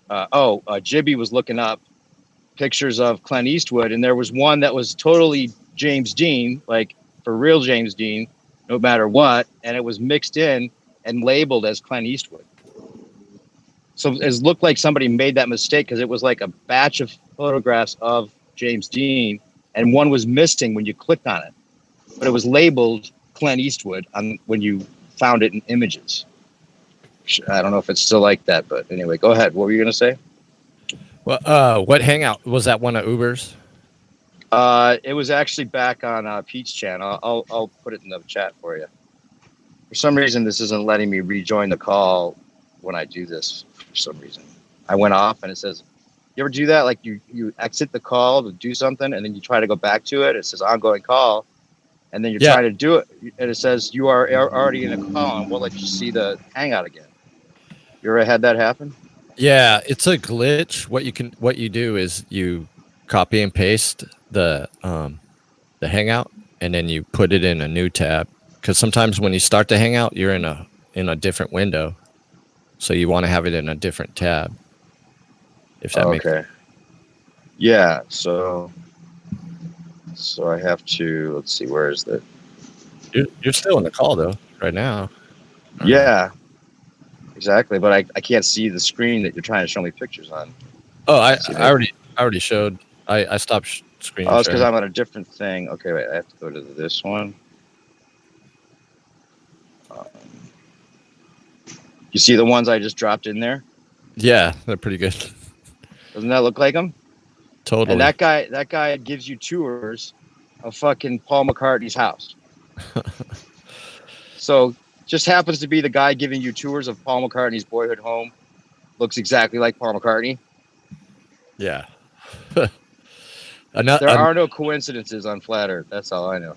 Jibby was looking up pictures of Clint Eastwood, and there was one that was totally James Dean, like for real James Dean, no matter what, and it was mixed in and labeled as Clint Eastwood. So it looked like somebody made that mistake because it was like a batch of photographs of James Dean, and one was missing when you clicked on it, but it was labeled Clint Eastwood when you found it in images. I don't know if it's still like that, but anyway, go ahead. What were you gonna say? Well, what hangout was that? One of Uber's? It was actually back on Pete's channel. I'll put it in the chat for you. For some reason, this isn't letting me rejoin the call when I do this. For some reason, I went off and it says, "You ever do that? Like you exit the call to do something, and then you try to go back to it. It says ongoing call, and then you're Yeah. trying to do it, and it says you are already in a call, and we'll let you see the hangout again." You ever had that happen? Yeah, it's a glitch. What you do is you copy and paste the hangout, and then you put it in a new tab. Because sometimes when you start the hangout, you're in a different window, so you want to have it in a different tab. If that makes sense. Okay. Yeah. So I have to. Let's see. Where is the? You're still in the call though, right now. Yeah. Exactly, but I can't see the screen that you're trying to show me pictures on. Oh, I See, already showed. I stopped screen oh, it's because sharing. I'm on a different thing. Okay, wait, I have to go to this one. You see the ones I just dropped in there? Yeah, they're pretty good. Doesn't that look like them? Totally. And that guy gives you tours of fucking Paul McCartney's house. So just happens to be the guy giving you tours of Paul McCartney's boyhood home. Looks exactly like Paul McCartney. Yeah. There are no coincidences on Flat Earth. That's all I know.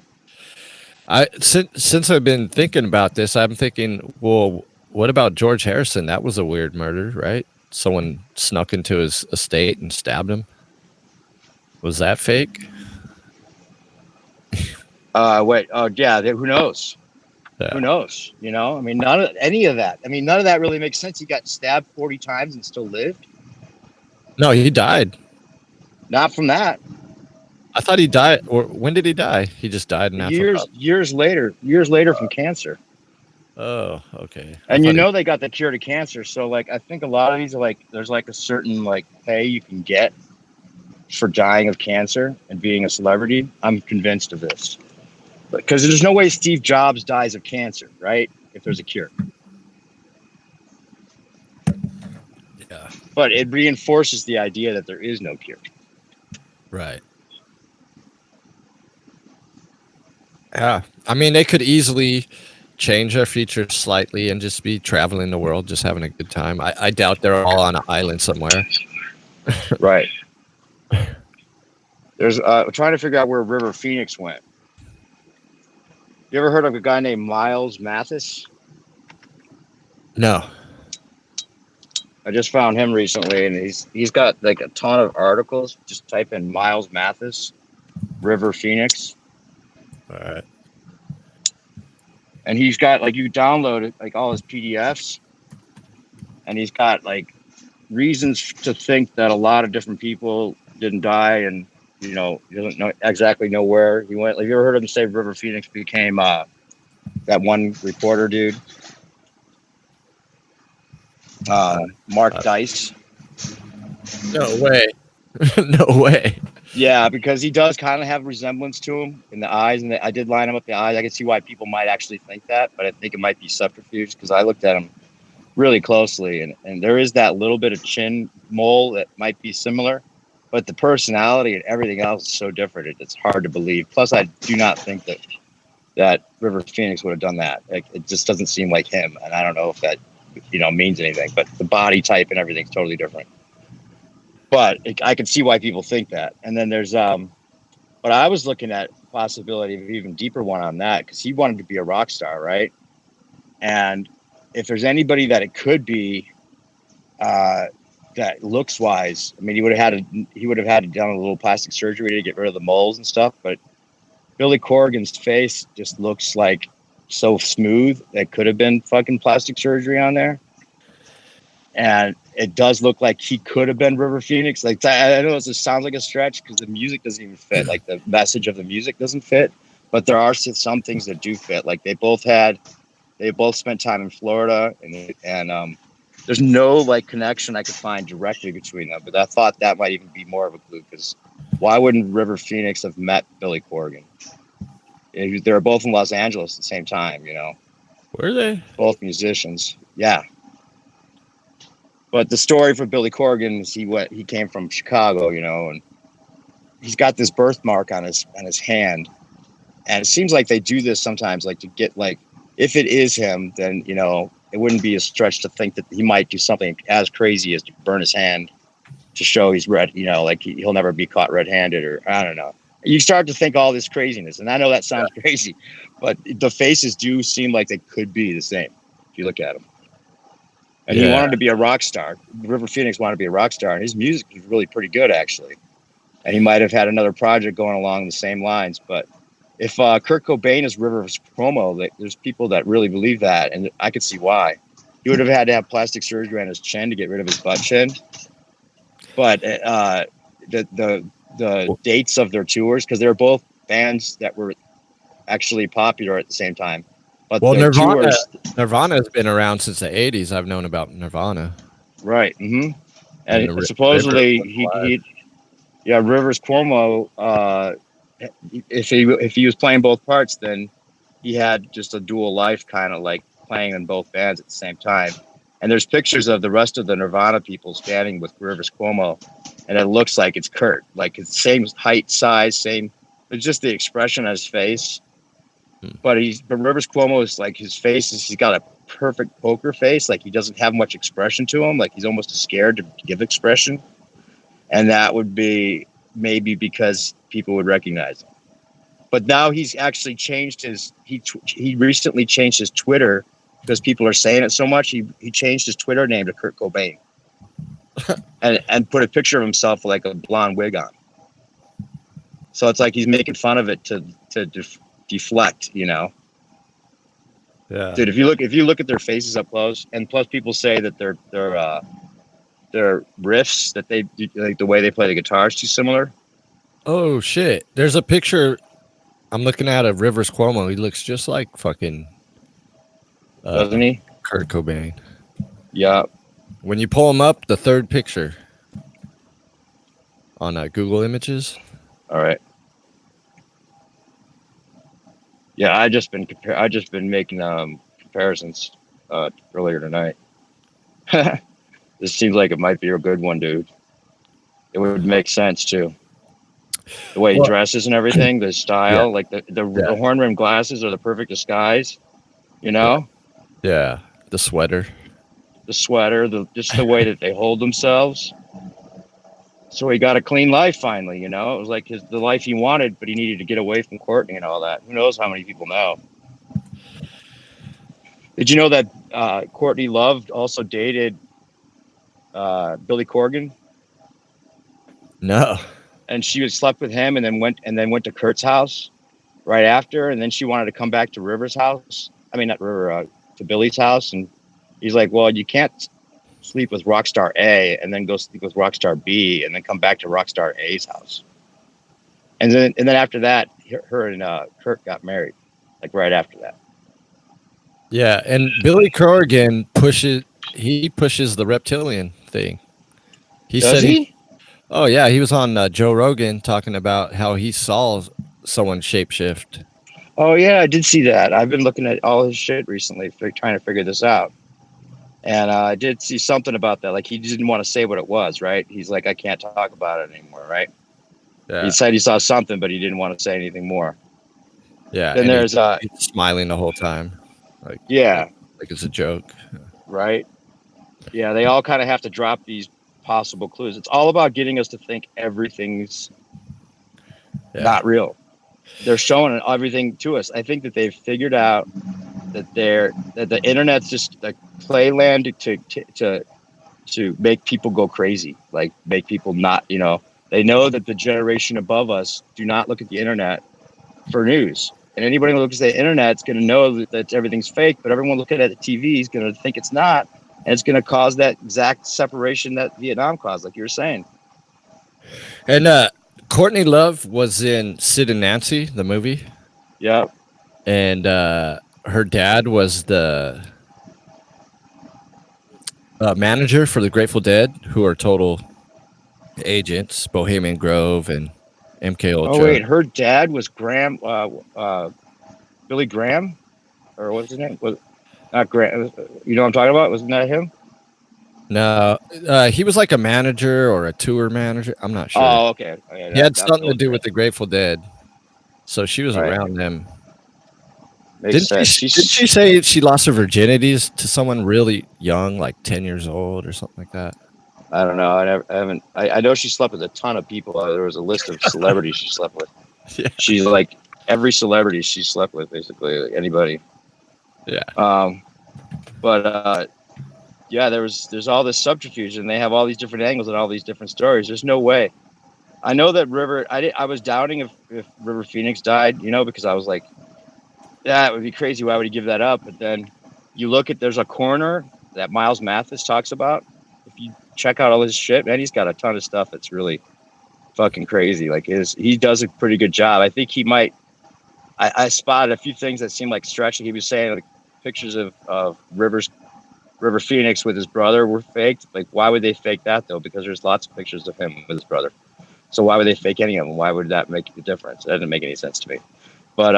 Since I've been thinking about this, I'm thinking, well, what about George Harrison? That was a weird murder, right? Someone snuck into his estate and stabbed him. Was that fake? Wait. Oh, yeah. Who knows? Yeah. Who knows? You know, I mean, none of that really makes sense. He got stabbed 40 times and still lived. No, he died. Not from that. I thought he died. Or when did he die? He just died in years later from cancer. Oh, okay. And they got the cure to cancer. So like, I think a lot of these are like, there's like a certain like pay you can get for dying of cancer and being a celebrity. I'm convinced of this. Because there's no way Steve Jobs dies of cancer, right? If there's a cure. Yeah. But it reinforces the idea that there is no cure. Right. Yeah. I mean, they could easily change their features slightly and just be traveling the world, just having a good time. I doubt they're all on an island somewhere. Right. There's trying to figure out where River Phoenix went. You ever heard of a guy named Miles Mathis? No. I just found him recently, and he's got like a ton of articles. Just type in Miles Mathis, River Phoenix. All right. And he's got like, you download like all his PDFs, and he's got like reasons to think that a lot of different people didn't die, and he doesn't exactly know where he went. Like, you ever heard him say River Phoenix became that one reporter dude, Mark Dice? No way. No way. Yeah, because he does kind of have resemblance to him in the eyes, and I did line him up the eyes. I can see why people might actually think that, but I think it might be subterfuge because I looked at him really closely, and there is that little bit of chin mole that might be similar, but the personality and everything else is so different. It's hard to believe. Plus, I do not think that River Phoenix would have done that. Like, it just doesn't seem like him, and I don't know if that means anything. But the body type and everything's totally different. But I can see why people think that. And then there's but I was looking at the possibility of an even deeper one on that, because he wanted to be a rock star, right? And if there's anybody that it could be, that looks wise, I mean, he would have had to done a little plastic surgery to get rid of the moles and stuff. But Billy Corgan's face just looks like so smooth that could have been fucking plastic surgery on there. And it does look like he could have been River Phoenix. Like, I know it sounds like a stretch because the music doesn't even fit. Like, the message of the music doesn't fit. But there are some things that do fit. Like, they both spent time in Florida, and there's no like connection I could find directly between them. But I thought that might even be more of a clue, because why wouldn't River Phoenix have met Billy Corgan? They were both in Los Angeles at the same time, Were they? Both musicians. Yeah. But the story for Billy Corgan is he came from Chicago, and he's got this birthmark on his hand. And it seems like they do this sometimes, like to get, like, if it is him, then, it wouldn't be a stretch to think that he might do something as crazy as to burn his hand to show he's red, like he'll never be caught red-handed, or I don't know. You start to think all this craziness, and I know that sounds crazy, but the faces do seem like they could be the same if you look at them. And he wanted to be a rock star. River Phoenix wanted to be a rock star, and his music was really pretty good, actually. And he might have had another project going along the same lines. But if Kurt Cobain is Rivers Cuomo, there's people that really believe that, and I could see why. He would have had to have plastic surgery on his chin to get rid of his butt chin. But the dates of their tours, because they're both bands that were actually popular at the same time. But Nirvana has been around since the 80s. I've known about Nirvana. Right. Mm-hmm. And supposedly Rivers Cuomo, if he was playing both parts, then he had just a dual life, kind of like playing in both bands at the same time. And there's pictures of the rest of the Nirvana people standing with Rivers Cuomo, and it looks like it's Kurt, like it's same height, size, same. It's just the expression on his face. But Rivers Cuomo is like, his face he's got a perfect poker face. Like, he doesn't have much expression to him. Like, he's almost scared to give expression. And that would be maybe because people would recognize him. But now he's actually changed he recently changed his Twitter, because people are saying it so much. He changed his Twitter name to Kurt Cobain and put a picture of himself with like a blonde wig on. So it's like he's making fun of it to deflect, Yeah. Dude, if you look at their faces up close, and plus people say that their riffs that they do, like the way they play the guitar, is too similar. Oh shit! There's a picture I'm looking at of Rivers Cuomo. He looks just like fucking doesn't he? Kurt Cobain. Yeah. When you pull him up, the third picture on Google Images. All right. Yeah, I just been making comparisons earlier tonight. This seems like it might be a good one, dude. It would make sense too. The way he dresses and everything, the style, like the horn rimmed glasses are the perfect disguise. Yeah, the sweater, just the way that they hold themselves. So he got a clean life finally, It was like the life he wanted, but he needed to get away from Courtney and all that. Who knows how many people know? Did you know that Courtney Love also dated Billy Corgan? No. And she had slept with him, and then went to Kurt's house right after, and then she wanted to come back to River's house. I mean, not River, to Billy's house, and he's like, "Well, you can't sleep with Rockstar A and then go sleep with Rockstar B and then come back to Rockstar A's house." And then after that, her and Kurt got married, like right after that. Yeah, and Billy Corgan pushes the reptilian thing. Does he? Oh yeah, he was on Joe Rogan talking about how he saw someone shapeshift. Oh yeah, I did see that. I've been looking at all his shit recently, trying to figure this out. And I did see something about that. Like he didn't want to say what it was, right? He's like, I can't talk about it anymore, right? Yeah. He said he saw something, but he didn't want to say anything more. Yeah. Then And there's he's smiling the whole time. Like it's a joke. right. Yeah, they all kind of have to drop these possible clues. It's all about getting us to think everything's not real. They're showing everything to us. I think that they've figured out that the internet's just a playland to make people go crazy, like make people not, they know that the generation above us do not look at the internet for news. And anybody who looks at the internet is going to know that everything's fake, but everyone looking at the TV is going to think it's not. And it's going to cause that exact separation that Vietnam caused, like you were saying. And Courtney Love was in Sid and Nancy, the movie. Yeah. And her dad was the manager for the Grateful Dead, who are total agents, Bohemian Grove and MK Ultra. Oh wait, her dad was Graham, Billy Graham, or what's his name? Was not Graham? You know what I'm talking about? Wasn't that him? No, he was like a manager or a tour manager. I'm not sure. Oh, okay. Yeah, he had something to do with the Grateful Dead, so she was Right. around them. Makes sense. Didn't she say she lost her virginities to someone really young, like 10 years old or something like that? I don't know. I haven't. I know she slept with a ton of people. There was a list of celebrities she slept with. Yeah. She's like every celebrity she slept with, basically, like anybody. Yeah. But yeah, there's all this subterfuge, and they have all these different angles and all these different stories. There's no way. I know that River. I was doubting if River Phoenix died, because I was like, yeah, it would be crazy. Why would he give that up? But then you look at there's a coroner that Miles Mathis talks about. If you check out all his shit, man, he's got a ton of stuff that's really fucking crazy. Like he does a pretty good job. I think he might. I spotted a few things that seemed like stretching. He was saying like pictures of River Phoenix with his brother were faked. Like, why would they fake that though? Because there's lots of pictures of him with his brother. So why would they fake any of them? Why would that make a difference? That didn't make any sense to me. But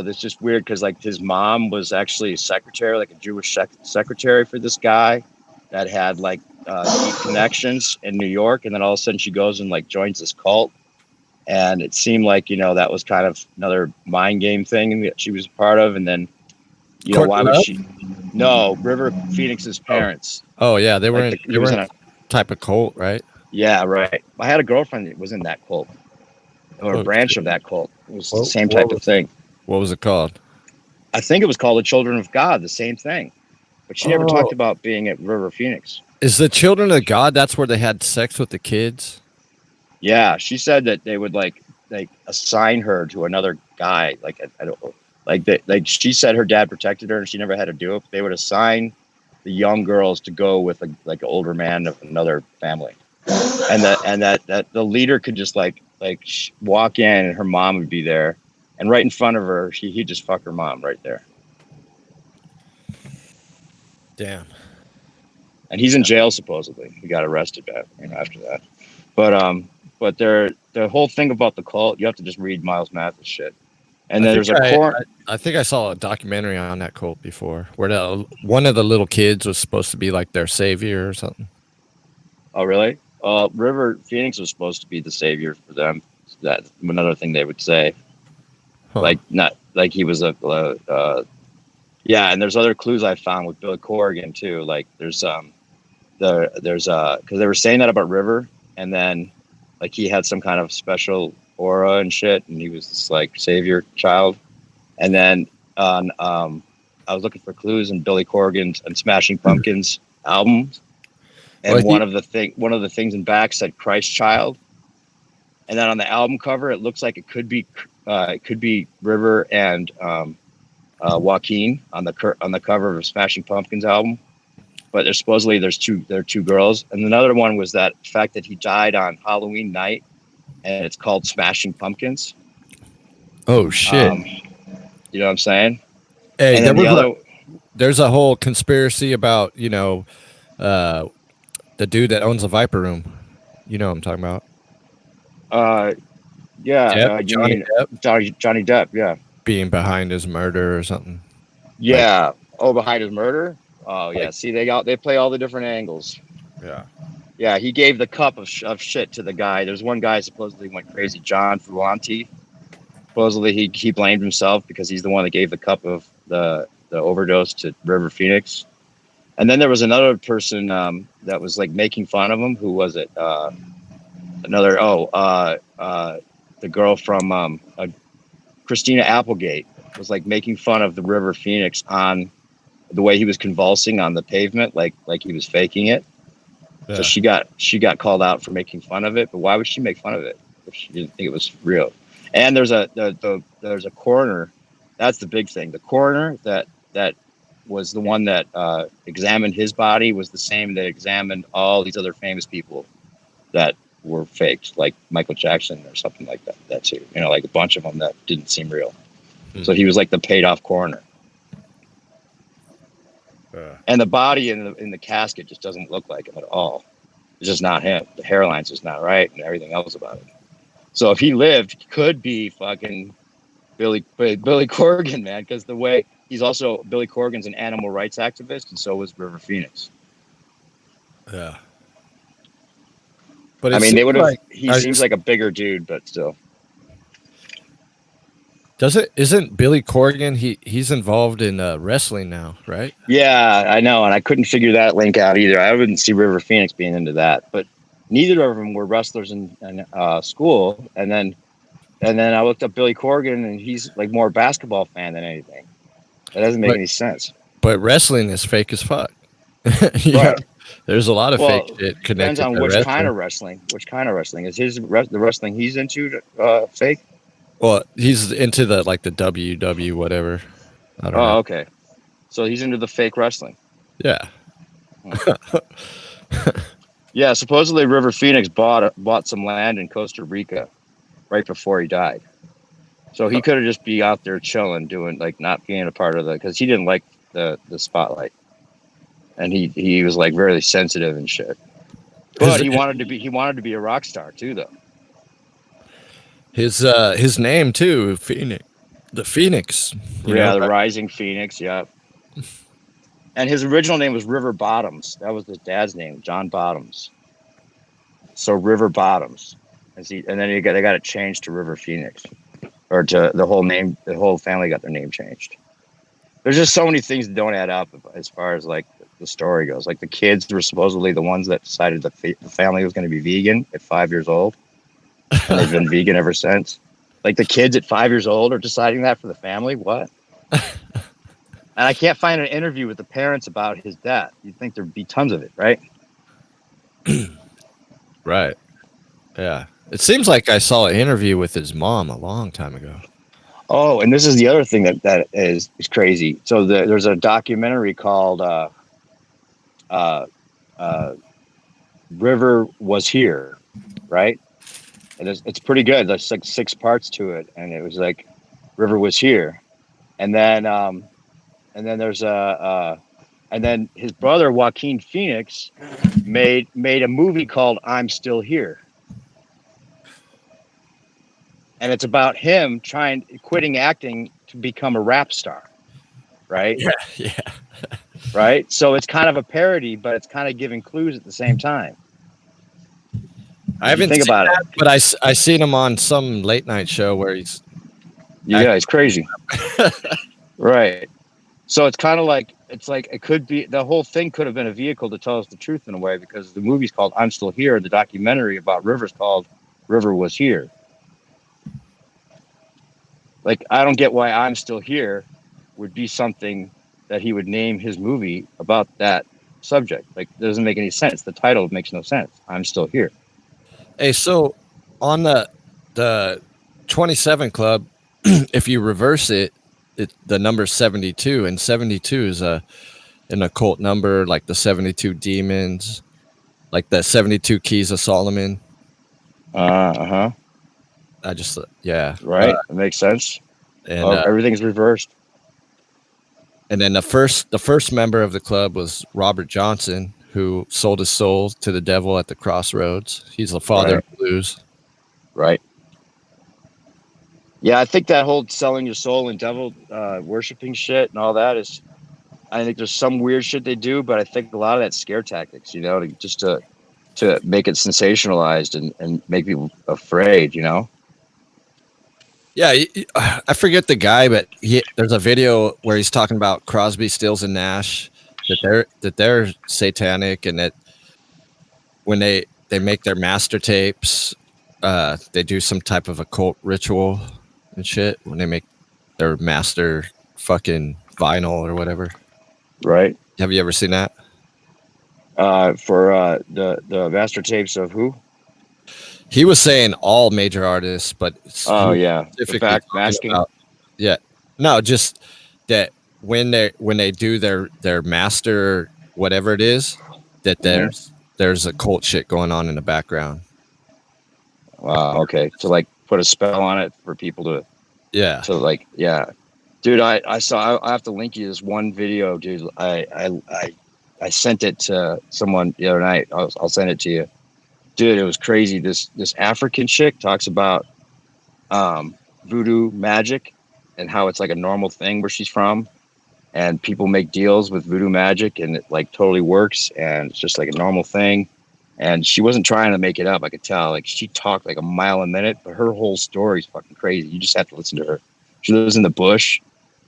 that's just weird because like his mom was actually a secretary, like a Jewish secretary for this guy that had like deep connections in New York, and then all of a sudden she goes and like joins this cult, and it seemed like that was kind of another mind game thing that she was a part of, and then why would she? No, River Phoenix's parents. Oh yeah, they were they were in a type of cult, right? Yeah, right. I had a girlfriend that was in that cult, or a branch of that cult. It was the same type of thing. What was it called? I think it was called the Children of God, the same thing. But she never talked about being at River Phoenix. Is the Children of God, that's where they had sex with the kids? Yeah, she said that they would like assign her to another guy. Like I don't know. Like she said her dad protected her and she never had to do it. They would assign the young girls to go with an older man of another family. And that the leader could just walk in and her mom would be there. And right in front of her, he'd just fuck her mom right there. Damn. And he's in jail supposedly. He got arrested after that. But the whole thing about the cult, you have to just read Miles Mathis shit. And then there's I think I saw a documentary on that cult before, where one of the little kids was supposed to be like their savior or something. Oh, really? River Phoenix was supposed to be the savior for them. That's another thing they would say. Huh. Not like he was yeah. And there's other clues I found with Billy Corrigan too. Like there's because they were saying that about River, and then like he had some kind of special aura and shit, and he was this like savior child. And then I was looking for clues in Billy Corrigan's and Smashing Pumpkins albums, and one of the things in back said Christ Child, and then on the album cover it looks like it could be River and Joaquin on the cover of Smashing Pumpkins album. But there are two girls, and another one was that fact that he died on Halloween night, and it's called Smashing Pumpkins. Oh shit! You know what I'm saying? Hey, there's a whole conspiracy about the dude that owns the Viper Room. You know what I'm talking about? Yeah, Johnny Depp. Johnny Depp, yeah, being behind his murder or something. Yeah, Oh, behind his murder? Oh yeah. See, they play all the different angles. Yeah. Yeah, he gave the cup of shit to the guy. There's one guy supposedly went crazy, John Fruanti. Supposedly he blamed himself because he's the one that gave the cup of the overdose to River Phoenix. And then there was another person that was like making fun of him. Who was it? The girl from Christina Applegate was like making fun of the River Phoenix on the way he was convulsing on the pavement, like he was faking it. So Yeah. she got called out for making fun of it. But why would she make fun of it if she didn't think it was real? And there's a coroner. That's the big thing. The coroner that was the one that examined his body was the same that examined all these other famous people that were faked, like Michael Jackson or something like that. That too, like a bunch of them that didn't seem real. So he was like the paid off coroner. And the body in the casket just doesn't look like him at all. It's just not him. The hairline's just not right, and everything else about it. So if he lived, he could be fucking Billy Corgan, man, because the way he's also Billy Corgan's an animal rights activist, and so was River Phoenix. Yeah. But I mean, they would have. He I seems like a bigger dude, but still. Isn't Billy Corgan? He's involved in wrestling now, right? Yeah, I know, and I couldn't figure that link out either. I wouldn't see River Phoenix being into that, but neither of them were wrestlers in school. And then I looked up Billy Corgan, and he's like more a basketball fan than anything. That doesn't make any sense. But wrestling is fake as fuck. Right. There's a lot of fake shit connected. Depends on to which wrestling. kind of wrestling. Which kind of wrestling is the wrestling he's into fake? Well, he's into the WW whatever. I don't know. Oh, okay. So he's into the fake wrestling. Yeah. Yeah. Supposedly, River Phoenix bought some land in Costa Rica right before he died. So he could have just be out there chilling, doing like not being a part of because he didn't like the spotlight, and he was like very sensitive and shit. But he wanted to be a rock star too, though. His name too, Phoenix, the Phoenix. The Rising Phoenix. Yeah. And his original name was River Bottoms. That was his dad's name, John Bottoms. So River Bottoms, and then they got it changed to River Phoenix, or to the whole name. The whole family got their name changed. There's just so many things that don't add up as far as like the story goes. Like the kids were supposedly the ones that decided that the family was going to be vegan at 5 years old, and they've been vegan ever since. Like the kids at 5 years old are deciding that for the family. What? And I can't find an interview with the parents about his death. You'd think there'd be tons of it, right? Right. Yeah. It seems like I saw an interview with his mom a long time ago. Oh, and this is the other thing that is crazy. So there's a documentary called River Was Here, right? And it's pretty good. There's like 6 parts to it, and it was like River Was Here, and then there's and then his brother Joaquin Phoenix made a movie called I'm Still Here. And it's about him quitting acting to become a rap star, right? Yeah. Right. So it's kind of a parody, but it's kind of giving clues at the same time. I haven't think about that, it, but I seen him on some late night show where he's. Yeah, he's crazy. Right. So it's kind of like it could be the whole thing could have been a vehicle to tell us the truth in a way, because the movie's called I'm Still Here. The documentary about River's called River Was Here. Like, I don't get why I'm Still Here would be something that he would name his movie about that subject. Like, it doesn't make any sense. The title makes no sense. I'm Still Here. Hey, so on the 27 Club, if you reverse it, the number 72, and 72 is an occult number, like the 72 demons, like the 72 keys of Solomon. I just right. It makes sense. And everything's reversed. And then the first member of the club was Robert Johnson, who sold his soul to the devil at the crossroads. He's the father of blues. Right. Yeah, I think that whole selling your soul and devil worshiping shit and all that is I think there's some weird shit they do, but I think a lot of that's scare tactics, you know, to make it sensationalized and make people afraid, you know. Yeah, I forget the guy, but there's a video where he's talking about Crosby, Stills, and Nash, that they're satanic, and that when they make their master tapes, they do some type of occult ritual and shit when they make their master fucking vinyl or whatever. Right. Have you ever seen that? For the master tapes of who? He was saying all major artists, but Oh he was yeah, the specifically talking masking. about no, just that when they do their master whatever it is, that there's a cult shit going on in the background. Wow. Okay. To like put a spell on it for people to Yeah. like dude. I saw. I have to link you this one video, dude. I sent it to someone the other night. I'll send it to you, dude. It was crazy. This African chick talks about voodoo magic and how it's like a normal thing where she's from, and people make deals with voodoo magic and it like totally works, and it's just like a normal thing. And she wasn't trying to make it up. I could tell. Like she talked like a mile a minute, but her whole story is fucking crazy. You just have to listen to her. She lives in the bush,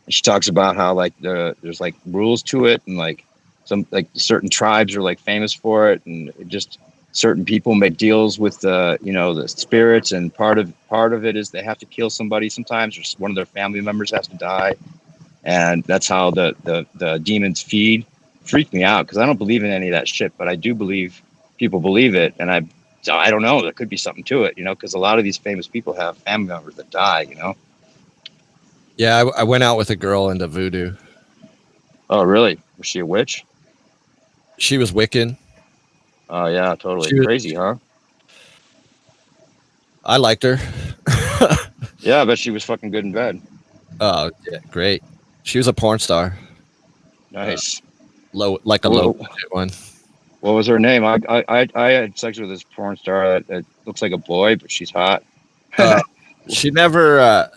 and she talks about how like there's like rules to it, and like some like certain tribes are like famous for it, and it just certain people make deals with the the spirits, and part of it is they have to kill somebody sometimes, or one of their family members has to die, and that's how the demons feed. Freaked me out because I don't believe in any of that shit, but I do believe people believe it, and I don't know. There could be something to it, because a lot of these famous people have family members that die. Yeah, I went out with a girl into voodoo. Oh, really? Was she a witch? She was Wiccan. Oh yeah, totally She was, crazy, huh? I liked her. Yeah, I bet she was fucking good in bed. Oh, yeah, great. She was a porn star. Nice. Low What, budget one. what was her name? I had sex with this porn star that looks like a boy, but she's hot. She never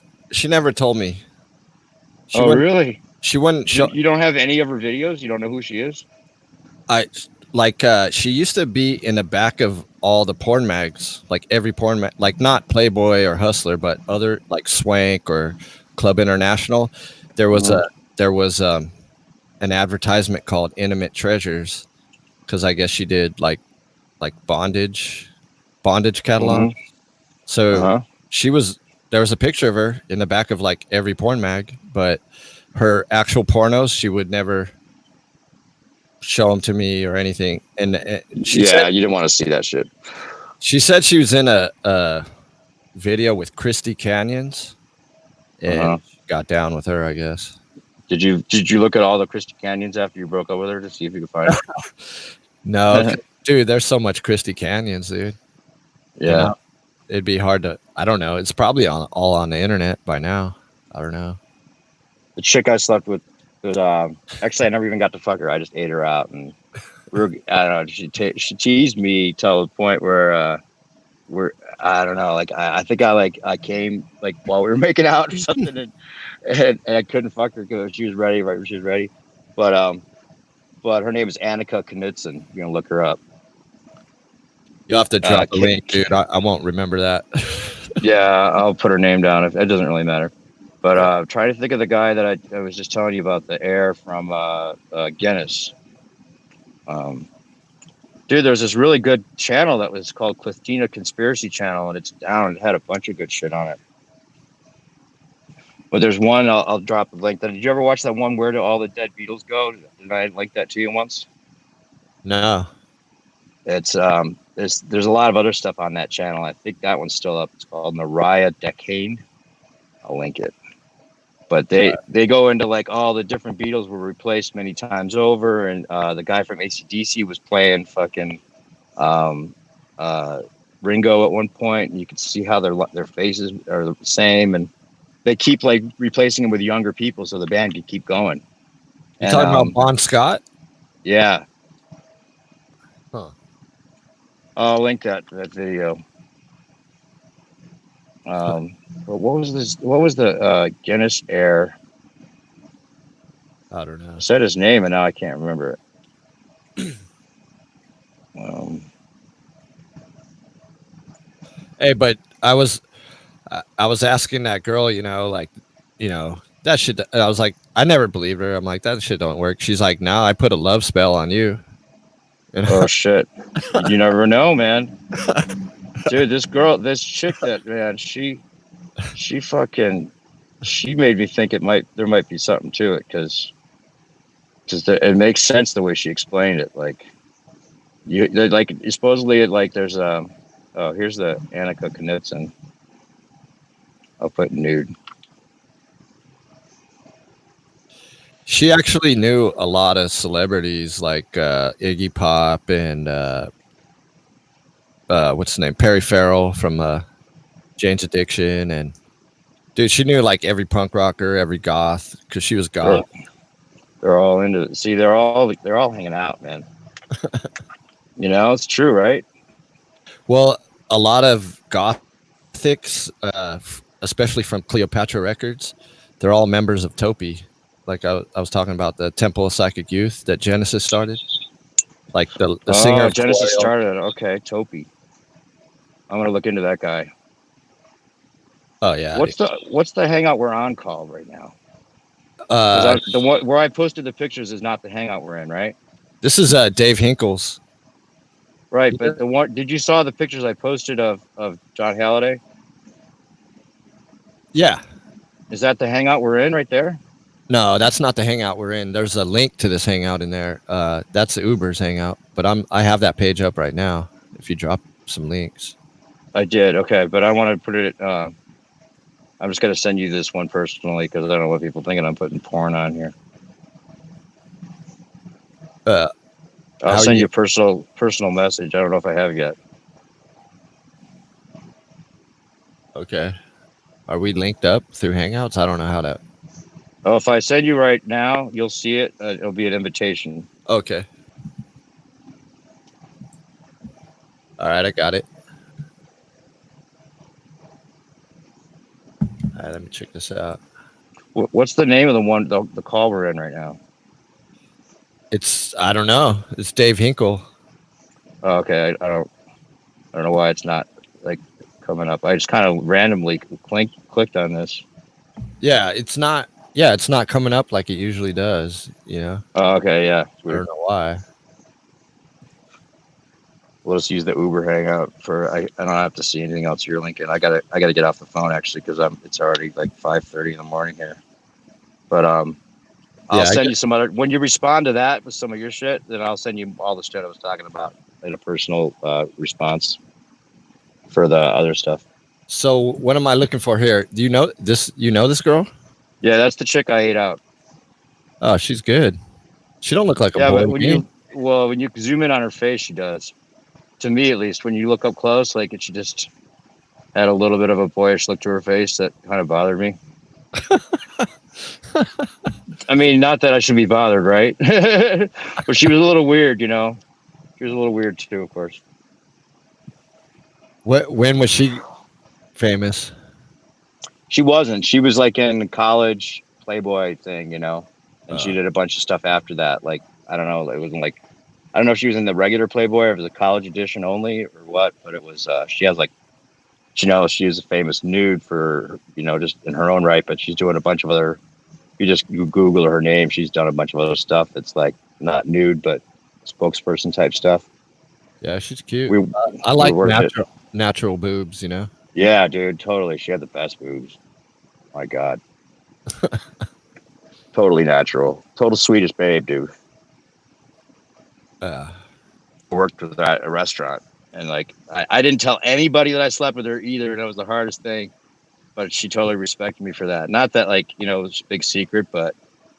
told me. She Oh, wouldn't. really? She wouldn't show. You don't have any of her videos? You don't know who she is? I like. She used to be in the back of all the porn mags, like every porn mag, like not Playboy or Hustler, but other like Swank or Club International. There was Mhm. an advertisement called Intimate Treasures because I guess she did like bondage catalog. Mhm. So Uh-huh. there was a picture of her in the back of like every porn mag, but her actual pornos, she would never show them to me or anything. And Yeah, you didn't want to see that shit. she said she was in a video with Christy Canyons Uh-huh. and she got down with her, I guess. Did you look at all the Christy Canyons after you broke up with her to see if you could find her? No, dude, there's so much Christy Canyons, dude. Yeah. It'd be hard to. I don't know. It's probably all on the internet by now. I don't know. The chick I slept with was actually I never even got to fuck her. I just ate her out, and I don't know. She teased me till the point where I don't know. Like I think I came like while we were making out or something, and I couldn't fuck her because she was ready right when she was ready. But her name is Annika Knudsen. You're gonna look her up. You'll have to drop a link, dude. I won't remember that. Yeah, I'll put her name down. If it doesn't really matter. But try to think of the guy that I was just telling you about, the heir from Guinness. Dude, there's this really good channel that was called Cliftina Conspiracy Channel, and it's down. It had a bunch of good shit on it. But there's one, I'll drop the link. Did you ever watch that one, Where Do All the Dead Beatles Go? Did I link that to you once? No. It's there's a lot of other stuff on that channel. I think that one's still up. It's called Mariah Decane. I'll link it. But they go into like all the different Beatles were replaced many times over, and the guy from AC/DC was playing fucking Ringo at one point, and you could see how their faces are the same, and they keep like replacing him with younger people so the band could keep going. You talking about Bon Scott? Yeah. Huh. I'll link that video. But what was this? What was the Guinness heir? I don't know. I said his name and now I can't remember it. Hey, but I was asking that girl, like, that shit. I was like, I never believed her. I'm like, that shit don't work. She's like, no, I put a love spell on you. Oh shit! You never know, man. Dude, this chick, that man, she fucking, she made me think there might be something to it because it makes sense the way she explained it. Like like supposedly like there's oh, here's the Annika Knudsen. I'll put nude. She actually knew a lot of celebrities like Iggy Pop and what's his name, Perry Farrell from Jane's Addiction, and dude, she knew like every punk rocker, every goth, because she was goth. They're all into it. See, they're all hanging out, man. It's true, right? Well, a lot of gothics, especially from Cleopatra Records, they're all members of Topi. Like I was talking about the Temple of Psychic Youth that Genesis started. Like the singer Oh, of Genesis Coil. started. Okay, Topi. I'm gonna look into that guy. Oh yeah. What's the hangout we're on called right now? Uh, Because the one where I posted the pictures is not the hangout we're in, right? this is Dave Hinkle's. Right, but the one, did you saw the pictures I posted of John Halliday? Yeah. Is that the hangout we're in right there? No, that's not the hangout we're in. There's a link to this hangout in there. That's the Uber's hangout. But I have that page up right now. If you drop some links. I did. Okay, but I want to put it. I'm just gonna send you this one personally because I don't know what people thinking I'm putting porn on here. I'll send you a personal message. I don't know if I have yet. Okay. Are we linked up through Hangouts? I don't know how to. Oh, if I send you right now, you'll see it. It'll be an invitation. Okay. All right, I got it. All right, let me check this out. What's the name of the call we're in right now? I don't know. It's Dave Hinkle. Oh, okay. I don't know why it's not like coming up. I just kind of randomly clicked on this. Yeah, it's not. Yeah, it's not coming up like it usually does. Oh, okay. Yeah. I don't know why. We'll just use the Uber Hangout for. I don't have to see anything else you're linking. I gotta get off the phone actually because it's already like 5:30 in the morning here. But I'll send you some other. When you respond to that with some of your shit, then I'll send you all the shit I was talking about in a personal response for the other stuff. So what am I looking for here? Do you know this? You know this girl? Yeah, that's the chick I ate out. Oh, she's good. She don't look like a boy. Yeah, but when you zoom in on her face, she does. To me, at least, when you look up close, like she just had a little bit of a boyish look to her face that kind of bothered me. I mean, not that I should be bothered, right? But she was a little weird, She was a little weird too, of course. When was she famous? She wasn't. She was like in college Playboy thing, and she did a bunch of stuff after that. Like, I don't know. It wasn't like, I don't know if she was in the regular Playboy or if it was a college edition only or what, but it was, she has like, she was a famous nude for, just in her own right, but she's doing a bunch of other, you Google her name, she's done a bunch of other stuff that's like not nude, but spokesperson type stuff. Yeah, she's cute. I like natural boobs, Yeah, dude, totally. She had the best boobs. My God. Totally natural. Total sweetest babe, dude. Worked with her at a restaurant. And like, I didn't tell anybody that I slept with her either. And it was the hardest thing. But she totally respected me for that. Not that like, it was a big secret, but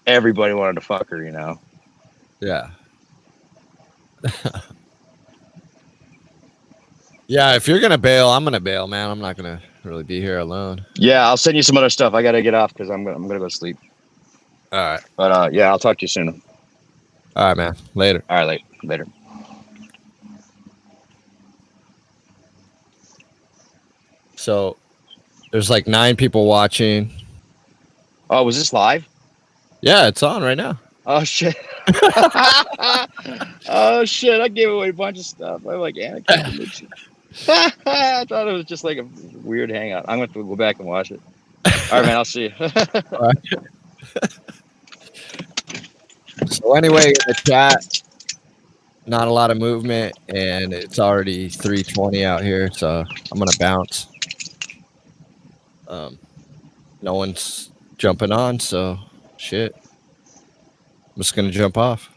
everybody wanted to fuck her, Yeah. Yeah, if you're going to bail, I'm going to bail, man. I'm not going to really be here alone. Yeah, I'll send you some other stuff. I got to get off because I'm going to go sleep. All right. But yeah, I'll talk to you soon. All right, man. Later. All right, later. So there's like 9 people watching. Oh, was this live? Yeah, it's on right now. Oh shit. Oh shit! I gave away a bunch of stuff. I'm like Anakin convention. I thought it was just like a weird hangout. I'm going to go back and watch it. All right, man. I'll see you. So anyway, in the chat, not a lot of movement, and it's already 3:20 out here, so I'm gonna bounce. No one's jumping on, so shit. I'm just gonna jump off.